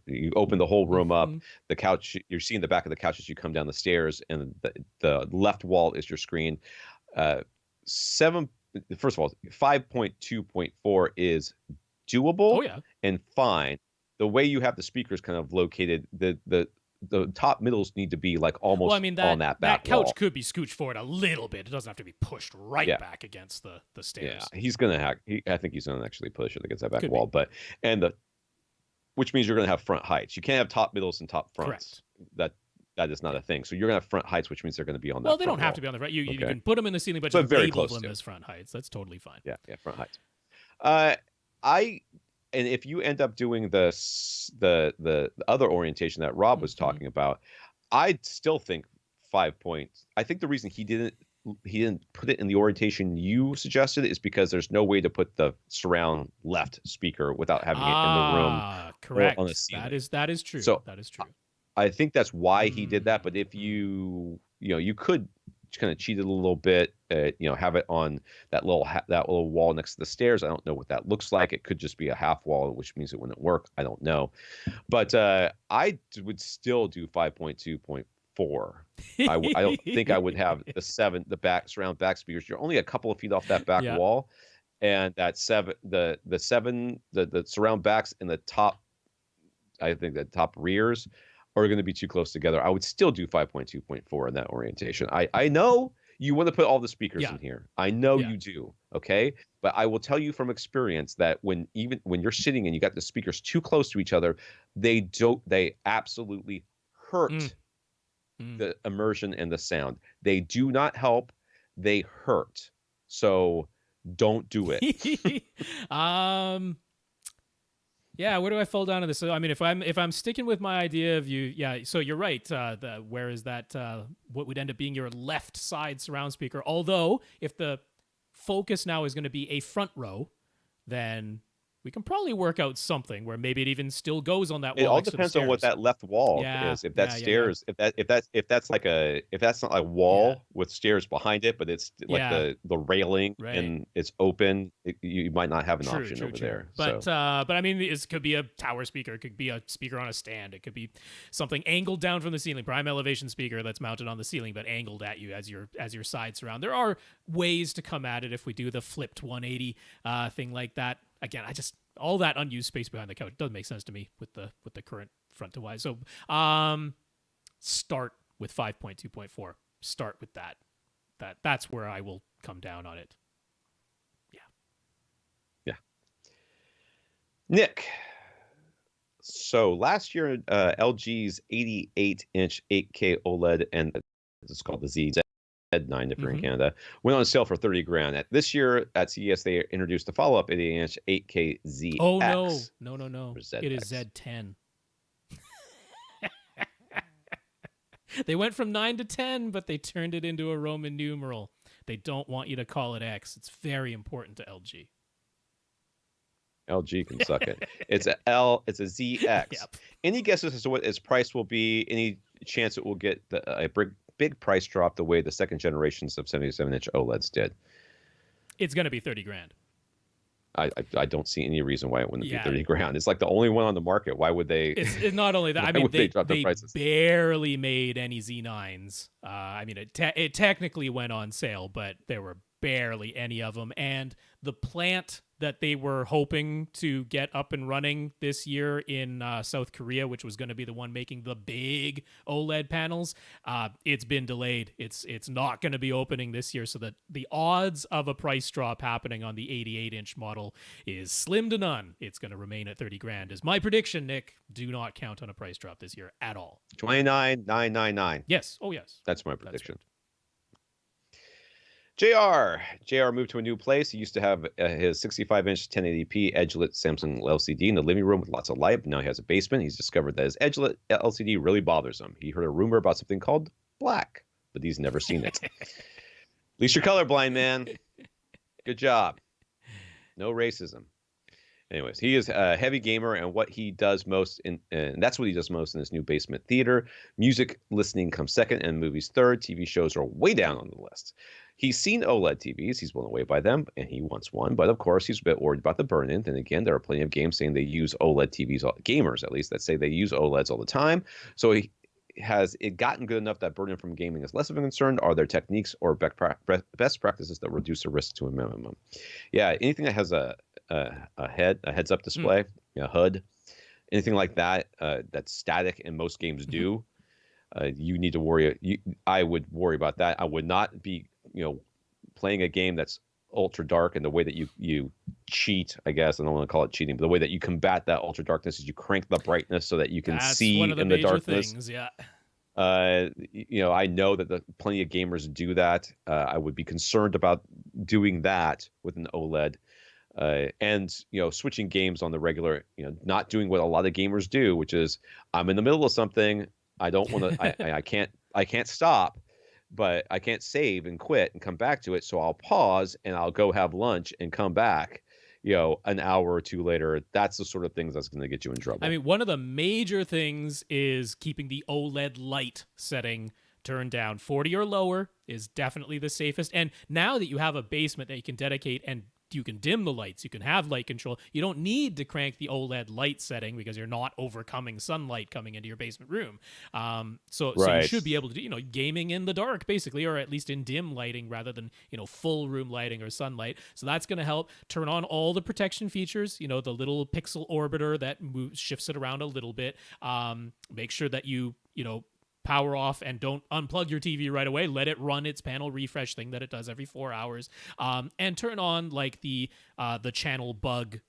you open the whole room up, the couch, you're seeing the back of the couch as you come down the stairs, and the left wall is your screen. First of all, 5.2.4 is doable and fine. The way you have the speakers kind of located, the top middles need to be like almost on that back couch wall. Could be scooched forward a little bit. It doesn't have to be pushed back against the stairs. Yeah, he's gonna I think he's gonna actually push it against that back wall. But which means you're gonna have front heights. You can't have top middles and top fronts. Correct. That is not a thing. So you're gonna have front heights, which means they're gonna be on that. Well, they don't have to be on the front. You can put them in the ceiling, but just label them as front heights. That's totally fine. Yeah, front heights. And if you end up doing the other orientation that Rob was talking about, I still think 5 points. I think the reason he didn't put it in the orientation you suggested is because there's no way to put the surround left speaker without having it in the room. Correct. On the ceiling. That is true. So that is true. I think that's why he did that. But if you could kind of cheat it a little bit, have it on that little wall next to the stairs. I don't know what that looks like. It could just be a half wall, which means it wouldn't work. I don't know. But I would still do 5.2.4. I don't think I would have the back surround back speakers. You're only a couple of feet off that back wall, and that the surround backs and the top, I think the top rears are going to be too close together. I would still do 5.2.4 in that orientation. I know you want to put all the speakers in here. I know you do. Okay. But I will tell you from experience that when you're sitting and you got the speakers too close to each other, they absolutely hurt the immersion and the sound. They do not help. They hurt. So don't do it. Yeah, where do I fall down on this? So, I mean, if I'm sticking with my idea of so you're right. Where is that? What would end up being your left side surround speaker? Although, if the focus now is going to be a front row, then we can probably work out something where maybe it even still goes on that It wall all next to the depends on what stairs. that left wall Yeah, is. If that yeah, yeah, yeah. stairs, if that's like a if that's not a Yeah, wall with stairs behind it, but it's like yeah, the railing right. and it's open, you might not have an True, option true, over true. there. So But I mean, it could be a tower speaker. It could be a speaker on a stand. It could be something angled down from the ceiling, prime elevation speaker that's mounted on the ceiling but angled at you as your side surround. There are ways to come at it if we do the flipped 180 thing like that. Again, I just all that unused space behind the couch doesn't make sense to me with the current front to wide. So start with 5.2.4. Start with that. That's where I will come down on it. yeah, Nick. So last year, LG's 88-inch 8K OLED, and it's called the Z9 if you're in Canada, went on sale for $30,000. This year at CES, they introduced the follow-up 88-inch 8K ZX. Oh no. It is Z10. They went from 9 to 10, but they turned it into a Roman numeral. They don't want you to call it X. It's very important to LG. LG can suck it. It's a ZX. Yep. Any guesses as to what its price will be? Any chance it will get a big price drop the way the second generations of 77-inch OLEDs did? It's going to be $30,000. I don't see any reason why it wouldn't be $30,000. It's like the only one on the market. Why would they? It's not only that. I mean, they barely made any Z9s. I mean, it technically went on sale, but there were barely any of them. And the plant that they were hoping to get up and running this year in South Korea, which was going to be the one making the big OLED panels, it's been delayed. It's not going to be opening this year, so that the odds of a price drop happening on the 88-inch model is slim to none. It's going to remain at $30,000 is my prediction, Nick. Do not count on a price drop this year at all. 29,999. Yes. Oh, yes. That's my prediction. JR moved to a new place. He used to have his 65-inch 1080p edge-lit Samsung LCD in the living room with lots of light, but now he has a basement. He's discovered that his edge-lit LCD really bothers him. He heard a rumor about something called black, but he's never seen it. At least you're colorblind, man. Good job. No racism. Anyways, he is a heavy gamer, and what he does most and that's what he does most in his new basement theater. Music listening comes second, and movies third. TV shows are way down on the list. He's seen OLED TVs. He's blown away by them, and he wants one. But of course, he's a bit worried about the burn-in. Then again, there are plenty of games saying they use OLED TVs, gamers at least, that say they use OLEDs all the time. So has it gotten good enough that burn-in from gaming is less of a concern? Are there techniques or best practices that reduce the risk to a minimum? Yeah, anything that has a heads-up display, a HUD, anything like that that's static, and most games do. You need to worry. I would worry about that. I would not be, playing a game that's ultra dark, and the way that you cheat, I guess I don't want to call it cheating, but the way that you combat that ultra darkness is you crank the brightness so that you can see one of the in the major darkness. things, yeah. I know that plenty of gamers do that. I would be concerned about doing that with an OLED. And switching games on the regular, not doing what a lot of gamers do, which is I'm in the middle of something. I don't want to. I can't stop, but I can't save and quit and come back to it. So I'll pause and I'll go have lunch and come back. An hour or two later. That's the sort of things that's going to get you in trouble. I mean, one of the major things is keeping the OLED light setting turned down. 40 or lower is definitely the safest. And now that you have a basement that you can dedicate and you can dim the lights, you can have light control, you don't need to crank the OLED light setting because you're not overcoming sunlight coming into your basement room. So you should be able to do, gaming in the dark basically, or at least in dim lighting rather than, full room lighting or sunlight. So that's going to help. Turn on all the protection features, the little pixel orbiter that shifts it around a little bit. Make sure that you power off and don't unplug your TV right away. Let it run its panel refresh thing that it does every 4 hours, and turn on like the channel bug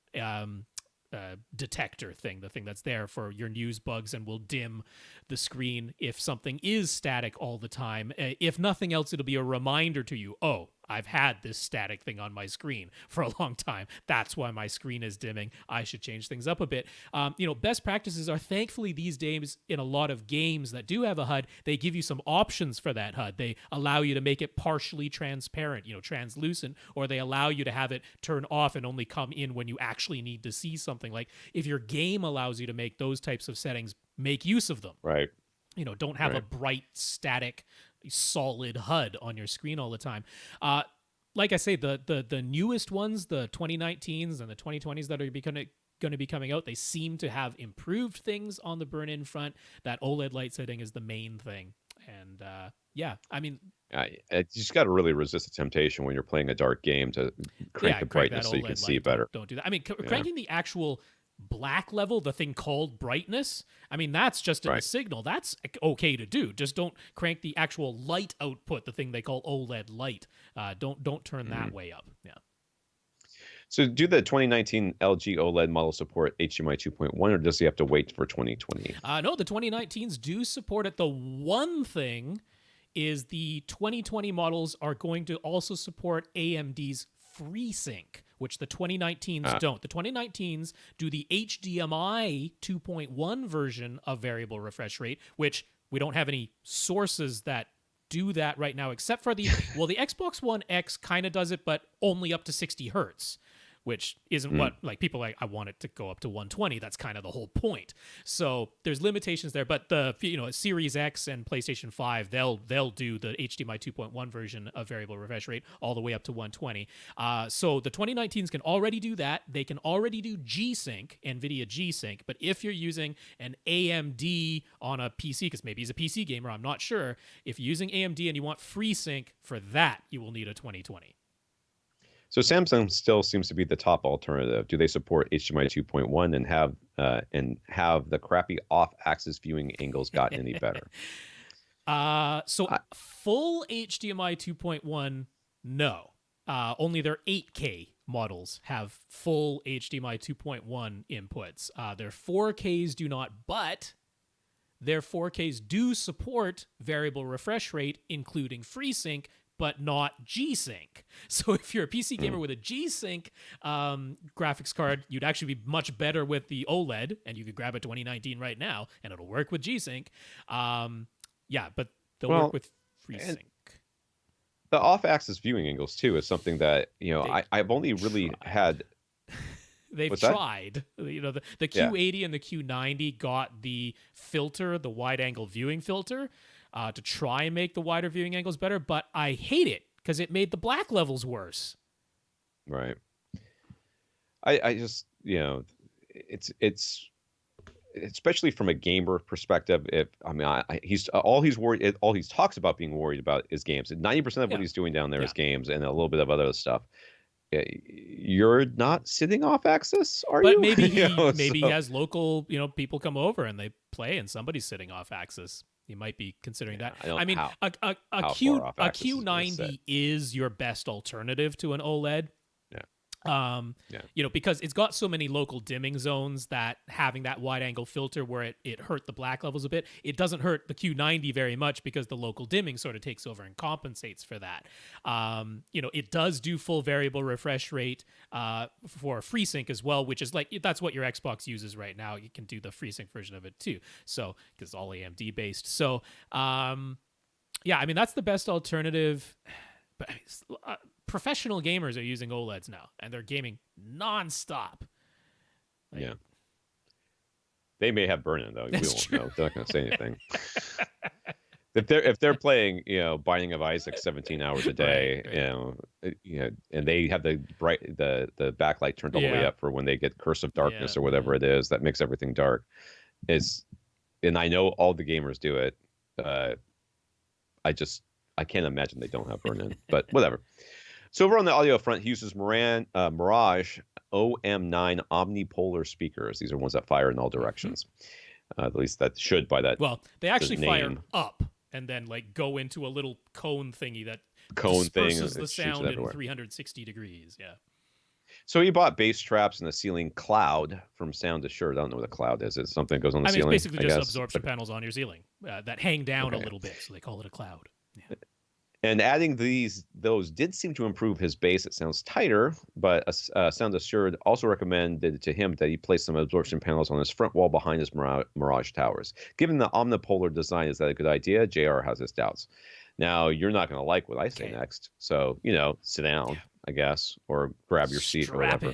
detector thing, the thing that's there for your news bugs and will dim the screen if something is static all the time. If nothing else, it'll be a reminder to you, oh, I've had this static thing on my screen for a long time. That's why my screen is dimming. I should change things up a bit. Best practices are thankfully these days in a lot of games that do have a HUD, they give you some options for that HUD. They allow you to make it partially transparent, translucent, or they allow you to have it turn off and only come in when you actually need to see something. Like if your game allows you to make those types of settings, make use of them. Right. Don't have a bright, static, solid HUD on your screen all the time. Like I say, the newest ones, the 2019s and the 2020s that are going to be coming out, they seem to have improved things on the burn-in front. That OLED light setting is the main thing. And you just got to really resist the temptation when you're playing a dark game to crank the brightness so you can see better. Don't do that. I mean, cranking the actual black level, the thing called brightness, I mean, that's just in the signal. That's okay to do. Just don't crank the actual light output, the thing they call OLED light. Don't turn that way up. Yeah. So do the 2019 LG OLED model support HDMI 2.1, or does he have to wait for 2020? No, the 2019s do support it. The one thing is the 2020 models are going to also support AMD's FreeSync, which the 2019s don't. The 2019s do the HDMI 2.1 version of variable refresh rate, which we don't have any sources that do that right now, except for the Xbox One X kind of does it, but only up to 60 hertz. Which isn't what, like, people like, I want it to go up to 120. That's kind of the whole point. So there's limitations there, but the Series X and PlayStation 5, they'll do the HDMI 2.1 version of variable refresh rate all the way up to 120. So the 2019s can already do that. They can already do G-Sync, NVIDIA G-Sync, but if you're using an AMD on a PC, because maybe he's a PC gamer, I'm not sure. If you're using AMD and you want FreeSync for that, you will need a 2020. So Samsung still seems to be the top alternative. Do they support HDMI 2.1 and have the crappy off-axis viewing angles gotten any better? Full HDMI 2.1, no. Only their 8K models have full HDMI 2.1 inputs. Their 4Ks do not, but their 4Ks do support variable refresh rate, including FreeSync, but not G-Sync. So if you're a PC gamer with a G-Sync graphics card, you'd actually be much better with the OLED, and you could grab a 2019 right now, and it'll work with G-Sync. But they'll work with FreeSync. The off-axis viewing angles, too, is something that, I've only really had... They've tried. The Q80 and the Q90 got the filter, the wide-angle viewing filter, to try and make the wider viewing angles better, but I hate it because it made the black levels worse. Right. I just, it's especially from a gamer perspective. He's all he talks about being worried about is games. And 90% of what he's doing down there is games and a little bit of other stuff. You're not sitting off axis, are you? But maybe he has local, people come over and they play, and somebody's sitting off axis. You might be considering that. I mean, a Q90 is your best alternative to an OLED. Because it's got so many local dimming zones that having that wide angle filter where it hurt the black levels a bit, it doesn't hurt the Q90 very much because the local dimming sort of takes over and compensates for that. It does do full variable refresh rate for FreeSync as well, which is that's what your Xbox uses right now. You can do the FreeSync version of it too. So, because it's all AMD based. So, that's the best alternative. But professional gamers are using OLEDs now, and they're gaming nonstop. They may have burn-in though. We won't know. They're not going to say anything. if they're playing, Binding of Isaac 17 hours a day, and they have the backlight turned all the way up for when they get Curse of Darkness or whatever it is that makes everything dark. And I know all the gamers do it. I can't imagine they don't have burn-in, but whatever. So over on the audio front, he uses Mirage OM9 omnipolar speakers. These are ones that fire in all directions. At least that should by that. Well, they actually fire up and then go into a little cone thingy that disperses the sound in 360 degrees. Yeah. So he bought bass traps and a ceiling cloud from Sound Assured. I don't know what a cloud is. It's something that goes on the ceiling. It's basically just absorption panels on your ceiling that hang down a little bit, so they call it a cloud. Yeah. And adding those did seem to improve his bass. It sounds tighter, but Sound Assured also recommended to him that he place some absorption panels on his front wall behind his Mirage towers. Given the omnipolar design, is that a good idea? JR has his doubts. Now, you're not going to like what I say next. So, sit down, I guess, or grab your seat or whatever.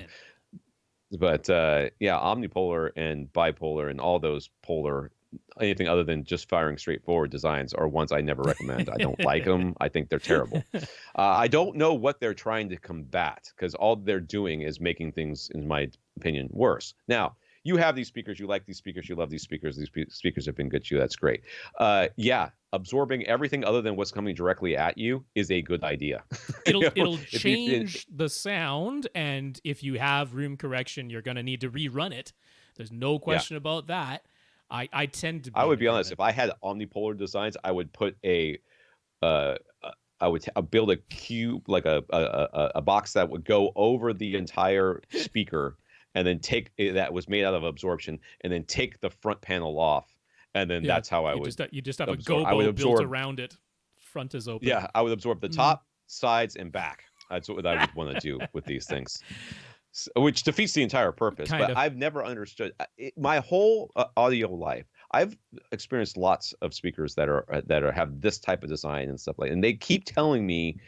But yeah, omnipolar and bipolar and all those polar, anything other than just firing straightforward designs are ones I never recommend. I don't like them. I think they're terrible. I don't know what they're trying to combat, because all they're doing is making things, in my opinion, worse. Now, you have these speakers, you like these speakers, you love these speakers. These speakers have been good to you. That's great. Yeah, absorbing everything other than what's coming directly at you is a good idea. It'll change the sound, and if you have room correction, you're going to need to rerun it. There's no question about that. I tend to. I would be honest. If I had omnipolar designs, I would put I would build a cube, like a box that would go over the entire speaker, and then that was made out of absorption, and then take the front panel off, and then that's how I would. You just have a gobo built around it. Front is open. Yeah, I would absorb the top, sides, and back. That's what I would want to do with these things. Which defeats the entire purpose. But I've never understood my whole audio life. I've experienced lots of speakers that have this type of design and stuff and they keep telling me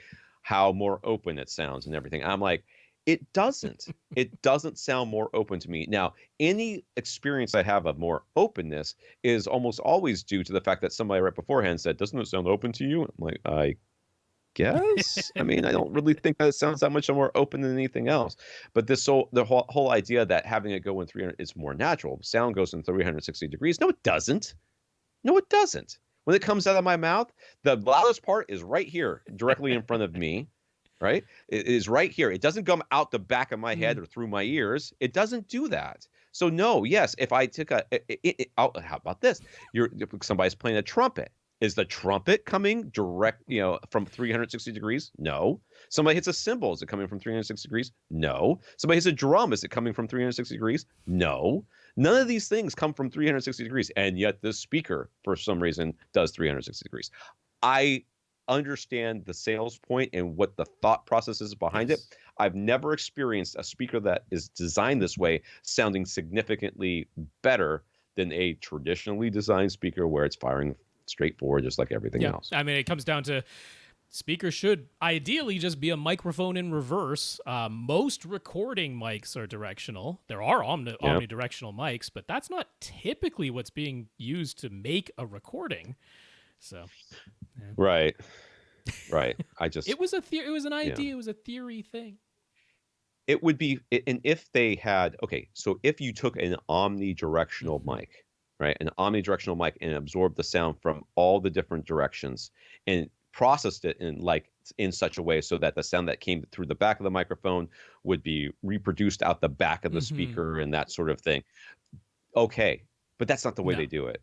how more open it sounds and everything. I'm like, it doesn't. It doesn't sound more open to me. Now, any experience I have of more openness is almost always due to the fact that somebody right beforehand said, "Doesn't it sound open to you?" I'm like, I guess. I mean, I don't really think that it sounds that much more open than anything else. But the whole idea that having it go in 300 is more natural. Sound goes in 360 degrees. No, it doesn't. No, it doesn't. When it comes out of my mouth, the loudest part is right here, directly in front of me. Right? It is right here. It doesn't come out the back of my head or through my ears. It doesn't do that. So no, yes, if I took how about this? Somebody's playing a trumpet. Is the trumpet coming direct, from 360 degrees? No. Somebody hits a cymbal. Is it coming from 360 degrees? No. Somebody hits a drum. Is it coming from 360 degrees? No. None of these things come from 360 degrees. And yet this speaker, for some reason, does 360 degrees. I understand the sales point and what the thought process is behind it. I've never experienced a speaker that is designed this way sounding significantly better than a traditionally designed speaker where it's firing straightforward, just like everything else. I mean, it comes down to speakers should ideally just be a microphone in reverse. Most recording mics are directional. There are omnidirectional mics, but that's not typically what's being used to make a recording. So, right. it was an idea. It was a theory thing. It would be, and if they had, so if you took an omnidirectional mic, right, an omnidirectional mic, and absorbed the sound from all the different directions and processed it in such a way so that the sound that came through the back of the microphone would be reproduced out the back of the speaker and that sort of thing. Okay. But that's not the way they do it.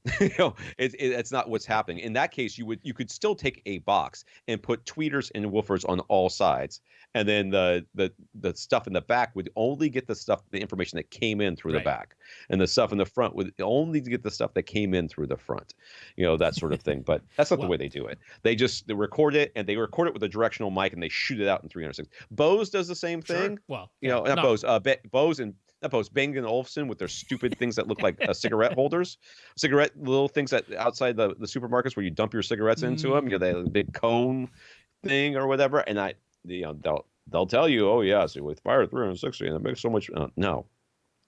It's not what's happening. In that case, you could still take a box and put tweeters and woofers on all sides, and then the stuff in the back would only get the information that came in through the back, and the stuff in the front would only get the stuff that came in through the front. that sort of thing. But that's not the way they do it. They record it, and they record it with a directional mic, and they shoot it out in 360. Bose does the same thing. Well, not Bose. Bose and Bang & Olufsen with their stupid things that look like cigarette holders, little things that outside the supermarkets where you dump your cigarettes into them. The big cone thing or whatever. And they'll tell you, oh yeah, so with fire 360 and it makes so much. No,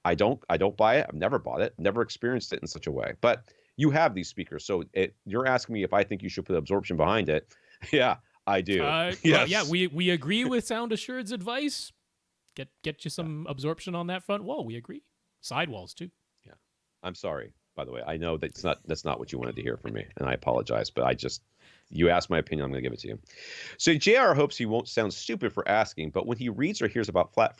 I don't buy it. I've never bought it. Never experienced it in such a way. But you have these speakers, so you're asking me if I think you should put absorption behind it. Yeah, I do. Yes. Well, yeah, we agree with Sound Assured's advice. Get you some absorption on that front wall. We agree. Sidewalls too. Yeah. I'm sorry, by the way. I know that's not what you wanted to hear from me, and I apologize, but you asked my opinion, I'm going to give it to you. So JR hopes he won't sound stupid for asking, but when he reads or hears about flat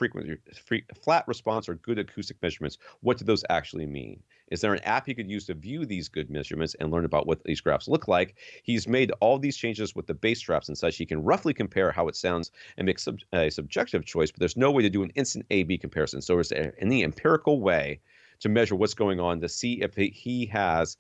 response or good acoustic measurements, what do those actually mean? Is there an app he could use to view these good measurements and learn about what these graphs look like? He's made all these changes with the bass straps and such. He can roughly compare how it sounds and make a subjective choice, but there's no way to do an instant A/B comparison. So is there any empirical way to measure what's going on to see if he has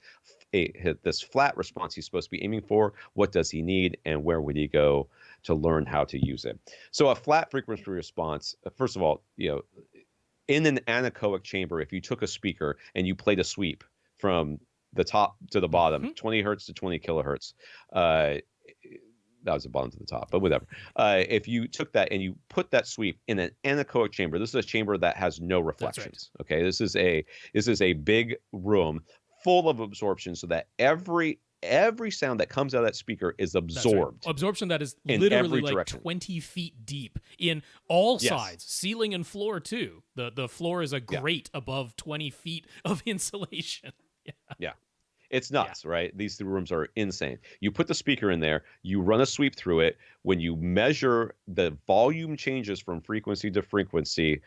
this flat response he's supposed to be aiming for. What does he need, and where would he go to learn how to use it? So a flat frequency response, first of all, in an anechoic chamber, if you took a speaker and you played a sweep from the top to the bottom, 20 hertz to 20 kilohertz, that was the bottom to the top, but whatever. If you took that and you put that sweep in an anechoic chamber, this is a chamber that has no reflections. Right. Okay, this is a big room full of absorption, so that every sound that comes out of that speaker is absorbed. Right. Absorption that is literally like direction. 20 feet deep in all sides, ceiling and floor too. The floor is a grate above 20 feet of insulation. Yeah. It's nuts, right? These 3 rooms are insane. You put the speaker in there, you run a sweep through it. When you measure the volume changes from frequency to frequency,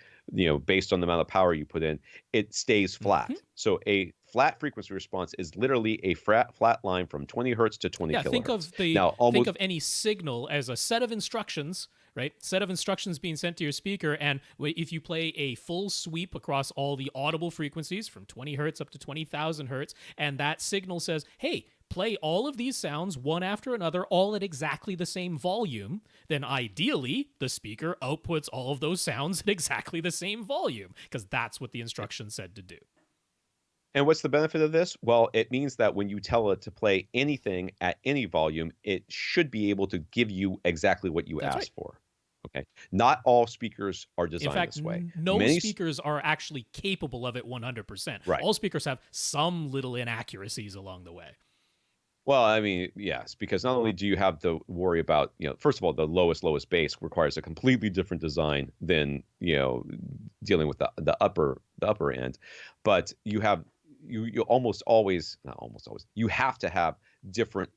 based on the amount of power you put in, it stays flat. So a flat frequency response is literally a flat line from 20 hertz to 20 kilohertz. Think of any signal as a set of instructions, right? Set of instructions being sent to your speaker, and if you play a full sweep across all the audible frequencies from 20 hertz up to 20,000 hertz, and that signal says, hey, play all of these sounds one after another, all at exactly the same volume, then ideally the speaker outputs all of those sounds at exactly the same volume, because that's what the instruction said to do. And what's the benefit of this? Well, it means that when you tell it to play anything at any volume, it should be able to give you exactly what you asked for. Okay. Not all speakers are designed this way. No speakers are actually capable of it 100%. Right. All speakers have some little inaccuracies along the way. Well, I mean, yes, because not only do you have to worry about, first of all, the lowest bass requires a completely different design than, dealing with the upper end, but you have you almost always, not almost always, you have to have different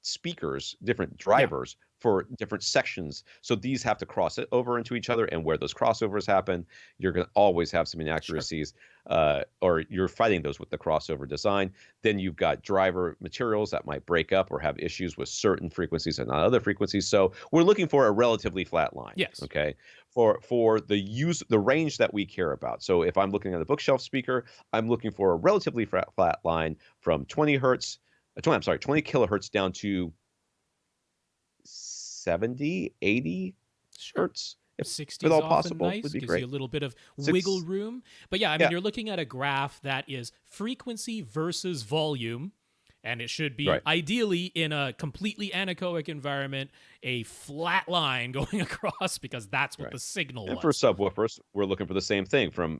speakers, different drivers for different sections. So these have to cross it over into each other, and where those crossovers happen, you're going to always have some inaccuracies, or you're fighting those with the crossover design. Then you've got driver materials that might break up or have issues with certain frequencies and not other frequencies. So we're looking for a relatively flat line. Yes. Okay. For the range that we care about. So if I'm looking at a bookshelf speaker, I'm looking for a relatively flat line from 20 kilohertz down to 70, 80 hertz. If 60 is often nice, gives you a little bit of wiggle room. But yeah, I mean, you're looking at a graph that is frequency versus volume, and it should be ideally in a completely anechoic environment, a flat line going across, because that's what the signal was. And for subwoofers, we're looking for the same thing from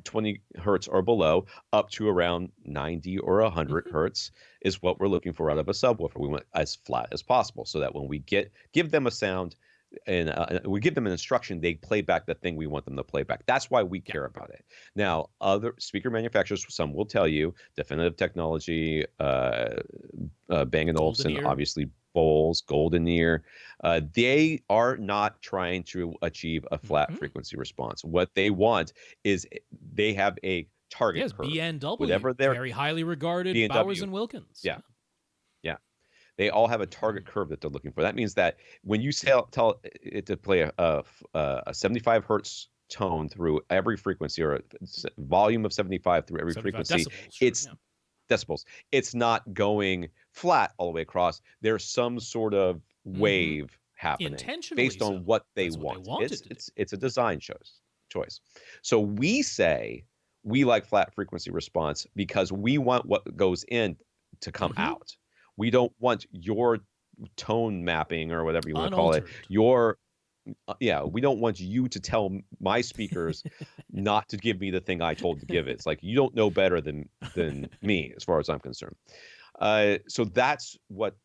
20 hertz or below up to around 90 or 100 hertz is what we're looking for out of a subwoofer. We want as flat as possible, so that when we give them a sound and we give them an instruction, they play back the thing we want them to play back. That's why we care about it. Now, other speaker manufacturers, some will tell you, Definitive Technology, Bang & Olufsen, obviously Bowles, Golden Ear, they are not trying to achieve a flat frequency response. What they want is they have a target curve. B&W, whatever they're very highly regarded, B&W. Bowers and Wilkins. Yeah. They all have a target curve that they're looking for. That means that when you tell it to play a 75 hertz tone through every frequency, or a volume of 75 through every frequency, decibels, decibels. It's not going flat all the way across. There's some sort of wave happening based on what they want. It's a design choice. So we say we like flat frequency response because we want what goes in to come out. We don't want your tone mapping, or whatever you want to call it. We don't want you to tell my speakers not to give me the thing I told to give it. It's like, you don't know better than me, as far as I'm concerned. So that's what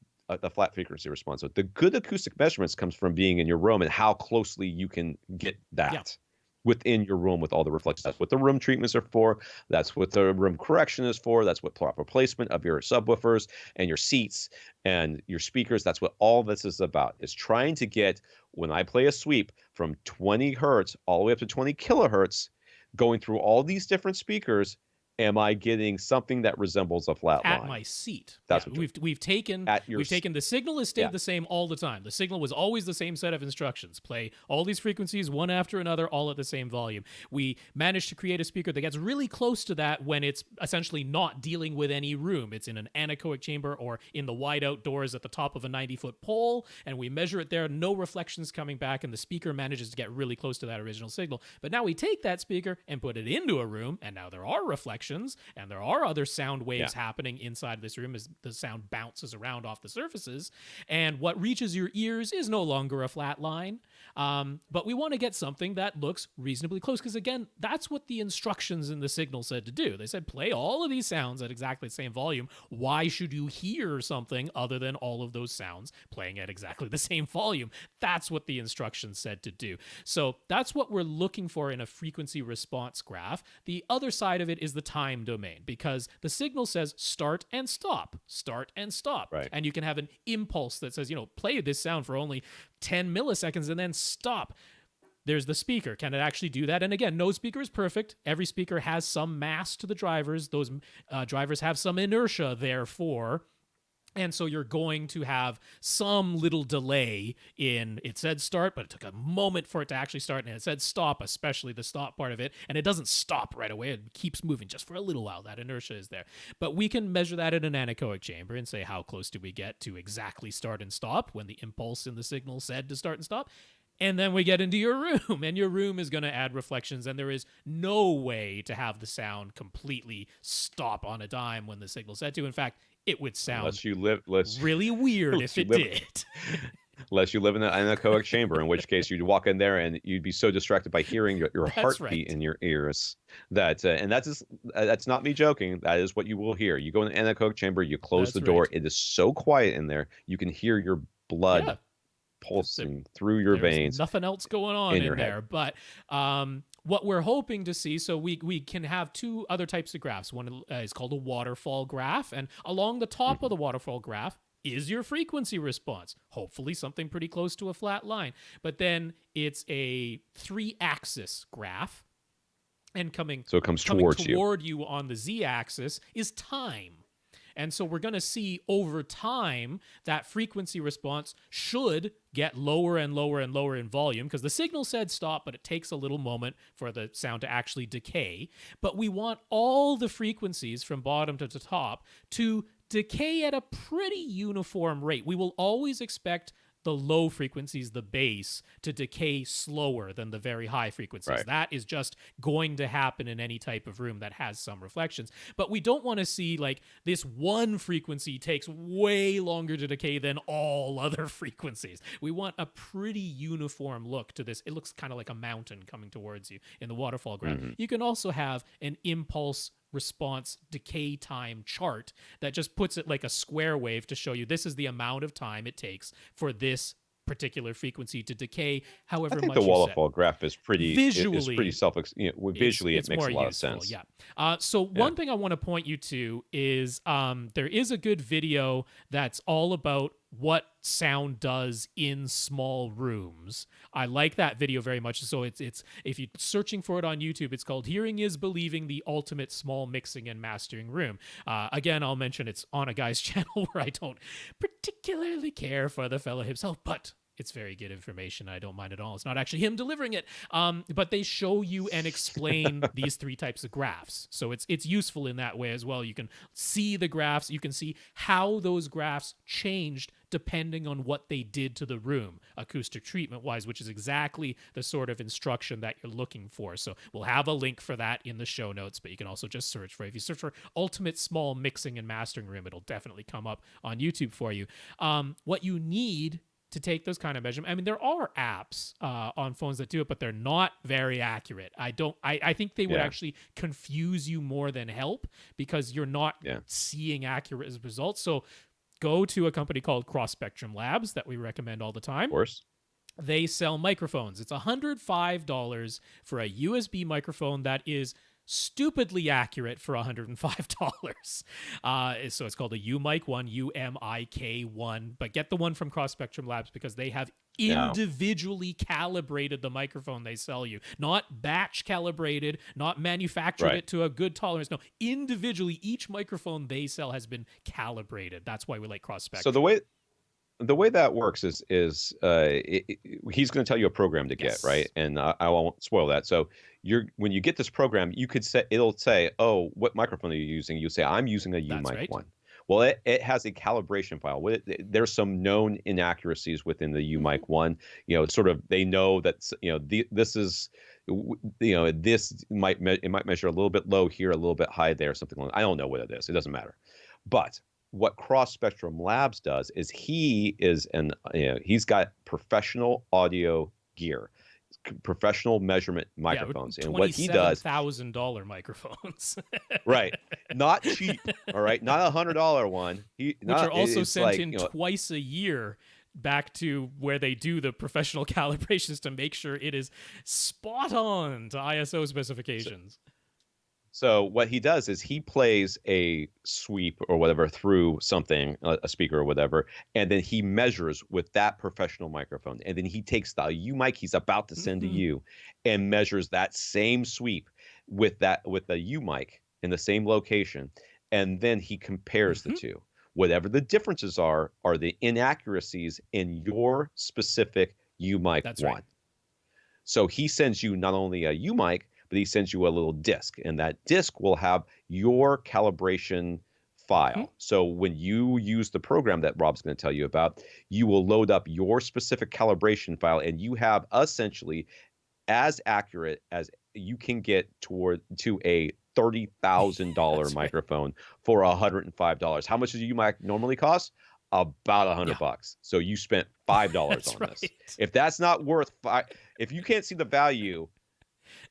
the flat frequency response. So the good acoustic measurements comes from being in your room and how closely you can get that within your room with all the reflections. That's what the room treatments are for. That's what the room correction is for. That's what proper placement of your subwoofers and your seats and your speakers. That's what all this is about, is trying to get, when I play a sweep from 20 hertz all the way up to 20 kilohertz, going through all these different speakers am I getting something that resembles a flat At line? my seat. That's Yeah, what we've taken the signal has stayed yeah. the same all the time. The signal was always the same set of instructions. Play all these frequencies one after another, all at the same volume. We managed to create a speaker that gets really close to that when it's essentially not dealing with any room. It's in an anechoic chamber or in the wide outdoors at the top of a 90-foot pole, and we measure it there, no reflections coming back, and the speaker manages to get really close to that original signal. But now we take that speaker and put it into a room, and now there are reflections, and there are other sound waves happening inside this room as the sound bounces around off the surfaces. And what reaches your ears is no longer a flat line. But we want to get something that looks reasonably close, because again, that's what the instructions in the signal said to do. They said play all of these sounds at exactly the same volume. Why should you hear something other than all of those sounds playing at exactly the same volume? That's what the instructions said to do. So that's what we're looking for in a frequency response graph. The other side of it is the time domain, because the signal says start and stop, start and stop. Right. And you can have an impulse that says, play this sound for only 10 milliseconds and then stop. There's the speaker. Can it actually do that? And again, no speaker is perfect. Every speaker has some mass to the drivers. Those drivers have some inertia, therefore. And so you're going to have some little delay in, it said start, but it took a moment for it to actually start. And it said stop, especially the stop part of it. And it doesn't stop right away. It keeps moving just for a little while. That inertia is there. But we can measure that in an anechoic chamber and say, how close do we get to exactly start and stop when the impulse in the signal said to start and stop? And then we get into your room, and your room is going to add reflections, and there is no way to have the sound completely stop on a dime when the signal said to. In fact, it would sound really weird if it did. Unless you live in an anechoic chamber, in which case you'd walk in there and you'd be so distracted by hearing your heartbeat in your ears that, and that's not me joking. That is what you will hear. You go in an anechoic chamber, you close the door. Right. It is so quiet in there. You can hear your blood pulsing through your veins. Nothing else going on in there. But what we're hoping to see, so we can have two other types of graphs. One is called a waterfall graph, and along the top of the waterfall graph is your frequency response. Hopefully something pretty close to a flat line. But then it's a 3-axis graph, and coming toward you on the z-axis is time. And so we're going to see over time that frequency response should get lower and lower and lower in volume, because the signal said stop, but it takes a little moment for the sound to actually decay. But we want all the frequencies from bottom to the top to decay at a pretty uniform rate. We will always expect the low frequencies, the bass, to decay slower than the very high frequencies. Right. That is just going to happen in any type of room that has some reflections. But we don't want to see like this one frequency takes way longer to decay than all other frequencies. We want a pretty uniform look to this. It looks kind of like a mountain coming towards you in the waterfall graph. Mm-hmm. You can also have an impulse response decay time chart that just puts it like a square wave to show you this is the amount of time it takes for this particular frequency to decay. However, I think much the waterfall graph is pretty visually. It's pretty visually it makes a lot useful, of sense. Yeah. So one thing I want to point you to is there is a good video that's all about what sound does in small rooms. I like that video very much. So it's if you're searching for it on YouTube, it's called "Hearing is Believing: The Ultimate Small Mixing and Mastering Room." Again, I'll mention it's on a guy's channel where I don't particularly care for the fellow himself, but it's very good information. I don't mind at all. It's not actually him delivering it, but they show you and explain these 3 types of graphs. So it's useful in that way as well. You can see the graphs. You can see how those graphs changed depending on what they did to the room, acoustic treatment-wise, which is exactly the sort of instruction that you're looking for. So we'll have a link for that in the show notes, but you can also just search for it. If you search for Ultimate Small Mixing and Mastering Room, it'll definitely come up on YouTube for you. What you need to take those kind of measurements. I mean, there are apps on phones that do it, but they're not very accurate. I think they would actually confuse you more than help, because you're not seeing accurate results. So go to a company called Cross Spectrum Labs that we recommend all the time. Of course. They sell microphones. It's $105 for a USB microphone that is stupidly accurate for $105. So it's called a UMIK 1, UMIK 1, but get the one from Cross Spectrum Labs because they have No. individually calibrated the microphone they sell you, not batch calibrated, not manufactured Right. it to a good tolerance. No, individually, each microphone they sell has been calibrated. That's why we like cross So spectrum. the way that works is he's going to tell you a program to get, right? Yes. And I won't spoil that. So when you get this program, you could say, it'll say, oh, what microphone are you using? You say, I'm using a That's UMic right. 1. Well, it has a calibration file. There's some known inaccuracies within the UMic 1. Sort of they know that this is this might measure a little bit low here, a little bit high there, something like that. I don't know what it is. It doesn't matter. But what Cross Spectrum Labs does is he's got professional audio gear, professional measurement microphones, and what he does, $27,000 microphones, right? Not cheap, all right, not $100 one. which are also sent like, in twice a year back to where they do the professional calibrations to make sure it is spot on to ISO specifications. So what he does is he plays a sweep or whatever through something, a speaker or whatever, and then he measures with that professional microphone. And then he takes the UMic he's about to send to you and measures that same sweep with the UMic in the same location. And then he compares the two. Whatever the differences are the inaccuracies in your specific UMic That's 1. right. So he sends you not only a UMic, but he sends you a little disc, and that disc will have your calibration file. So when you use the program that Rob's going to tell you about, you will load up your specific calibration file, and you have essentially as accurate as you can get to a $30,000 microphone for $105. How much does a UMic normally cost? About $100. So you spent $5 on this. If that's not worth if you can't see the value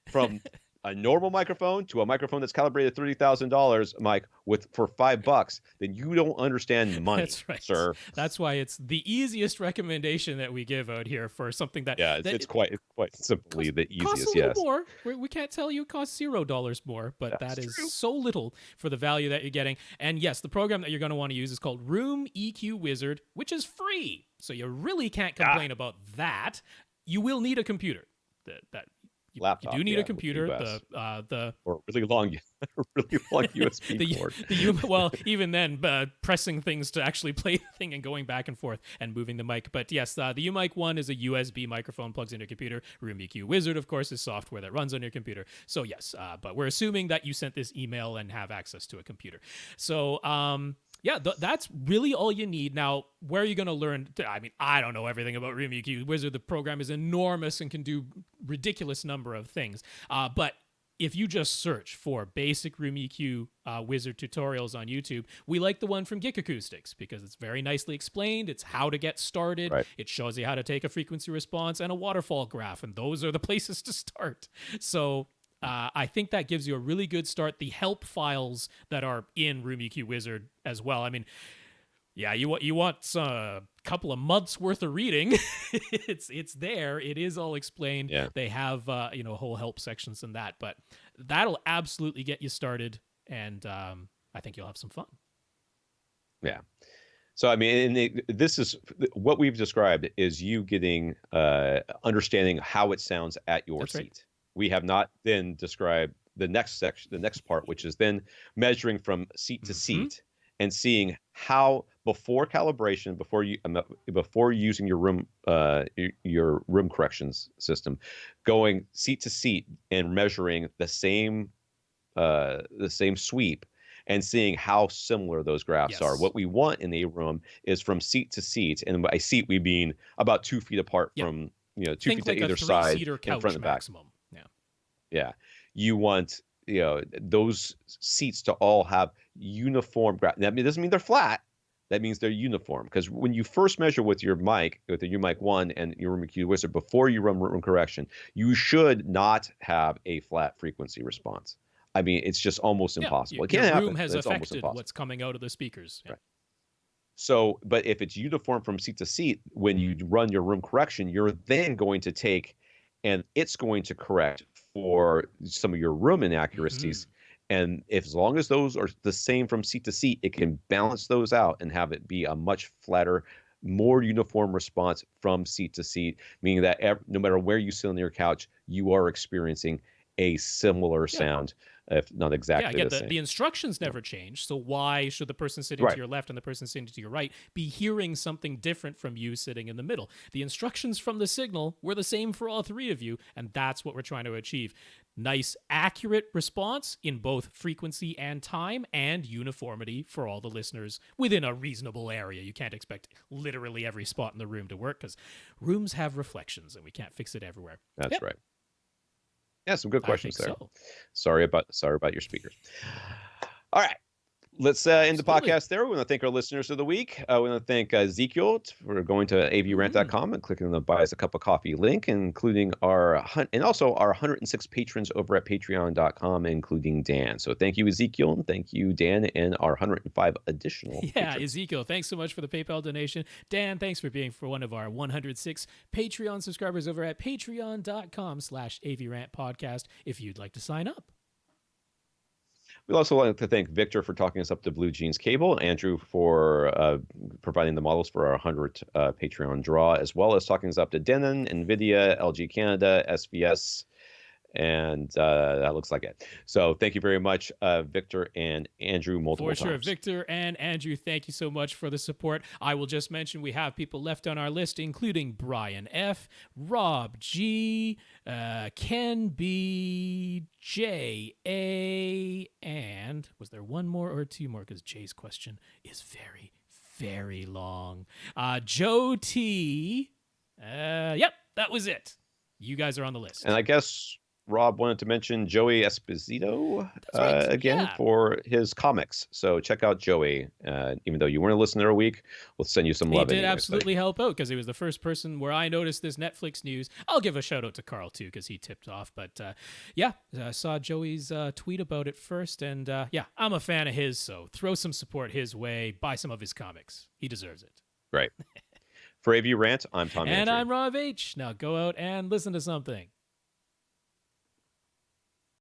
from a normal microphone to a microphone that's calibrated $30,000, Mike, for $5, then you don't understand money. That's right, sir. That's why it's the easiest recommendation that we give out here for something that it's quite simply the easiest. Costs a little more. We can't tell you it costs $0 more, but that is true. so little for the value that you're getting. And yes, the program that you're going to want to use is called Room EQ Wizard, which is free. So you really can't complain about that. You will need a computer. Laptop, you do need a computer. Or really long USB cord. Well, even then, pressing things to actually play the thing and going back and forth and moving the mic. But yes, the UMic 1 is a USB microphone, plugs into your computer. Room EQ Wizard, of course, is software that runs on your computer. So yes, but we're assuming that you sent this email and have access to a computer. So yeah, that's really all you need. Now, where are you going to learn? I mean, I don't know everything about Room EQ Wizard. The program is enormous and can do ridiculous number of things. But if you just search for basic Room EQ Wizard tutorials on YouTube, we like the one from Geek Acoustics because it's very nicely explained. It's how to get started. Right. It shows you how to take a frequency response and a waterfall graph, and those are the places to start. So I think that gives you a really good start. The help files that are in Room EQ Wizard as well. I mean, yeah, you want a couple of months worth of reading. it's there. It is all explained. Yeah. They have whole help sections and that, but that'll absolutely get you started, and I think you'll have some fun. Yeah. So I mean, this is what we've described is you getting understanding how it sounds at your That's seat. right. We have not then described the next section, the next part, which is then measuring from seat to seat and seeing how before calibration, before using your room corrections system, going seat to seat and measuring the same sweep and seeing how similar those graphs are. What we want in a room is from seat to seat, and by seat we mean about 2 feet apart from 2 feet to either side, in front and back. Maximum. Yeah, you want those seats to all have uniform graph. That doesn't mean they're flat. That means they're uniform. Because when you first measure with your mic, with the UMic 1 and your Room EQ Wizard, before you run room correction, you should not have a flat frequency response. I mean, it's just almost impossible. It can't happen. Your room has it's affected what's coming out of the speakers. Yeah. Right. So, but if it's uniform from seat to seat, when you run your room correction, you're then going to take, and it's going to correct for some of your room inaccuracies. And as long as those are the same from seat to seat, it can balance those out and have it be a much flatter more uniform response from seat to seat, meaning that no matter where you sit on your couch, you are experiencing a similar Yeah. sound, if not exactly again, the same. the instructions never change. So why should the person sitting Right. to your left and the person sitting to your right be hearing something different from you sitting in the middle? The instructions from the signal were the same for all three of you, and that's what we're trying to achieve. Nice, accurate response in both frequency and time, and uniformity for all the listeners within a reasonable area. You can't expect literally every spot in the room to work because rooms have reflections and we can't fix it everywhere. That's right. Yeah, some good questions there. So. Sorry about your speakers. All right. Let's end the podcast there. We want to thank our listeners of the week. We want to thank Ezekiel for going to avrant.com and clicking the Buy Us a Cup of Coffee link, including and also our 106 patrons over at patreon.com, including Dan. So thank you, Ezekiel, and thank you, Dan, and our 105 additional patrons. Ezekiel, thanks so much for the PayPal donation. Dan, thanks for being one of our 106 Patreon subscribers over at patreon.com/AVRant Podcast if you'd like to sign up. We'd also like to thank Victor for talking us up to Blue Jeans Cable, Andrew for providing the models for our 100 Patreon draw, as well as talking us up to Denon, NVIDIA, LG Canada, SVS, and that looks like it. So thank you very much, Victor and Andrew, multiple times. For sure. Victor and Andrew, thank you so much for the support. I will just mention we have people left on our list, including Brian F., Rob G., Ken B., J. A., and was there one more or two more? Because Jay's question is very, very long. Joe T. Yep, that was it. You guys are on the list. And I guess Rob wanted to mention Joey Esposito again for his comics. So check out Joey. Even though you weren't a listener a week, we'll send you some love. He did absolutely help out because he was the first person where I noticed this Netflix news. I'll give a shout out to Carl too because he tipped off. But I saw Joey's tweet about it first, and I'm a fan of his. So throw some support his way. Buy some of his comics. He deserves it. Right. For AV Rant, I'm Tom and Andry. I'm Rob H. Now go out and listen to something.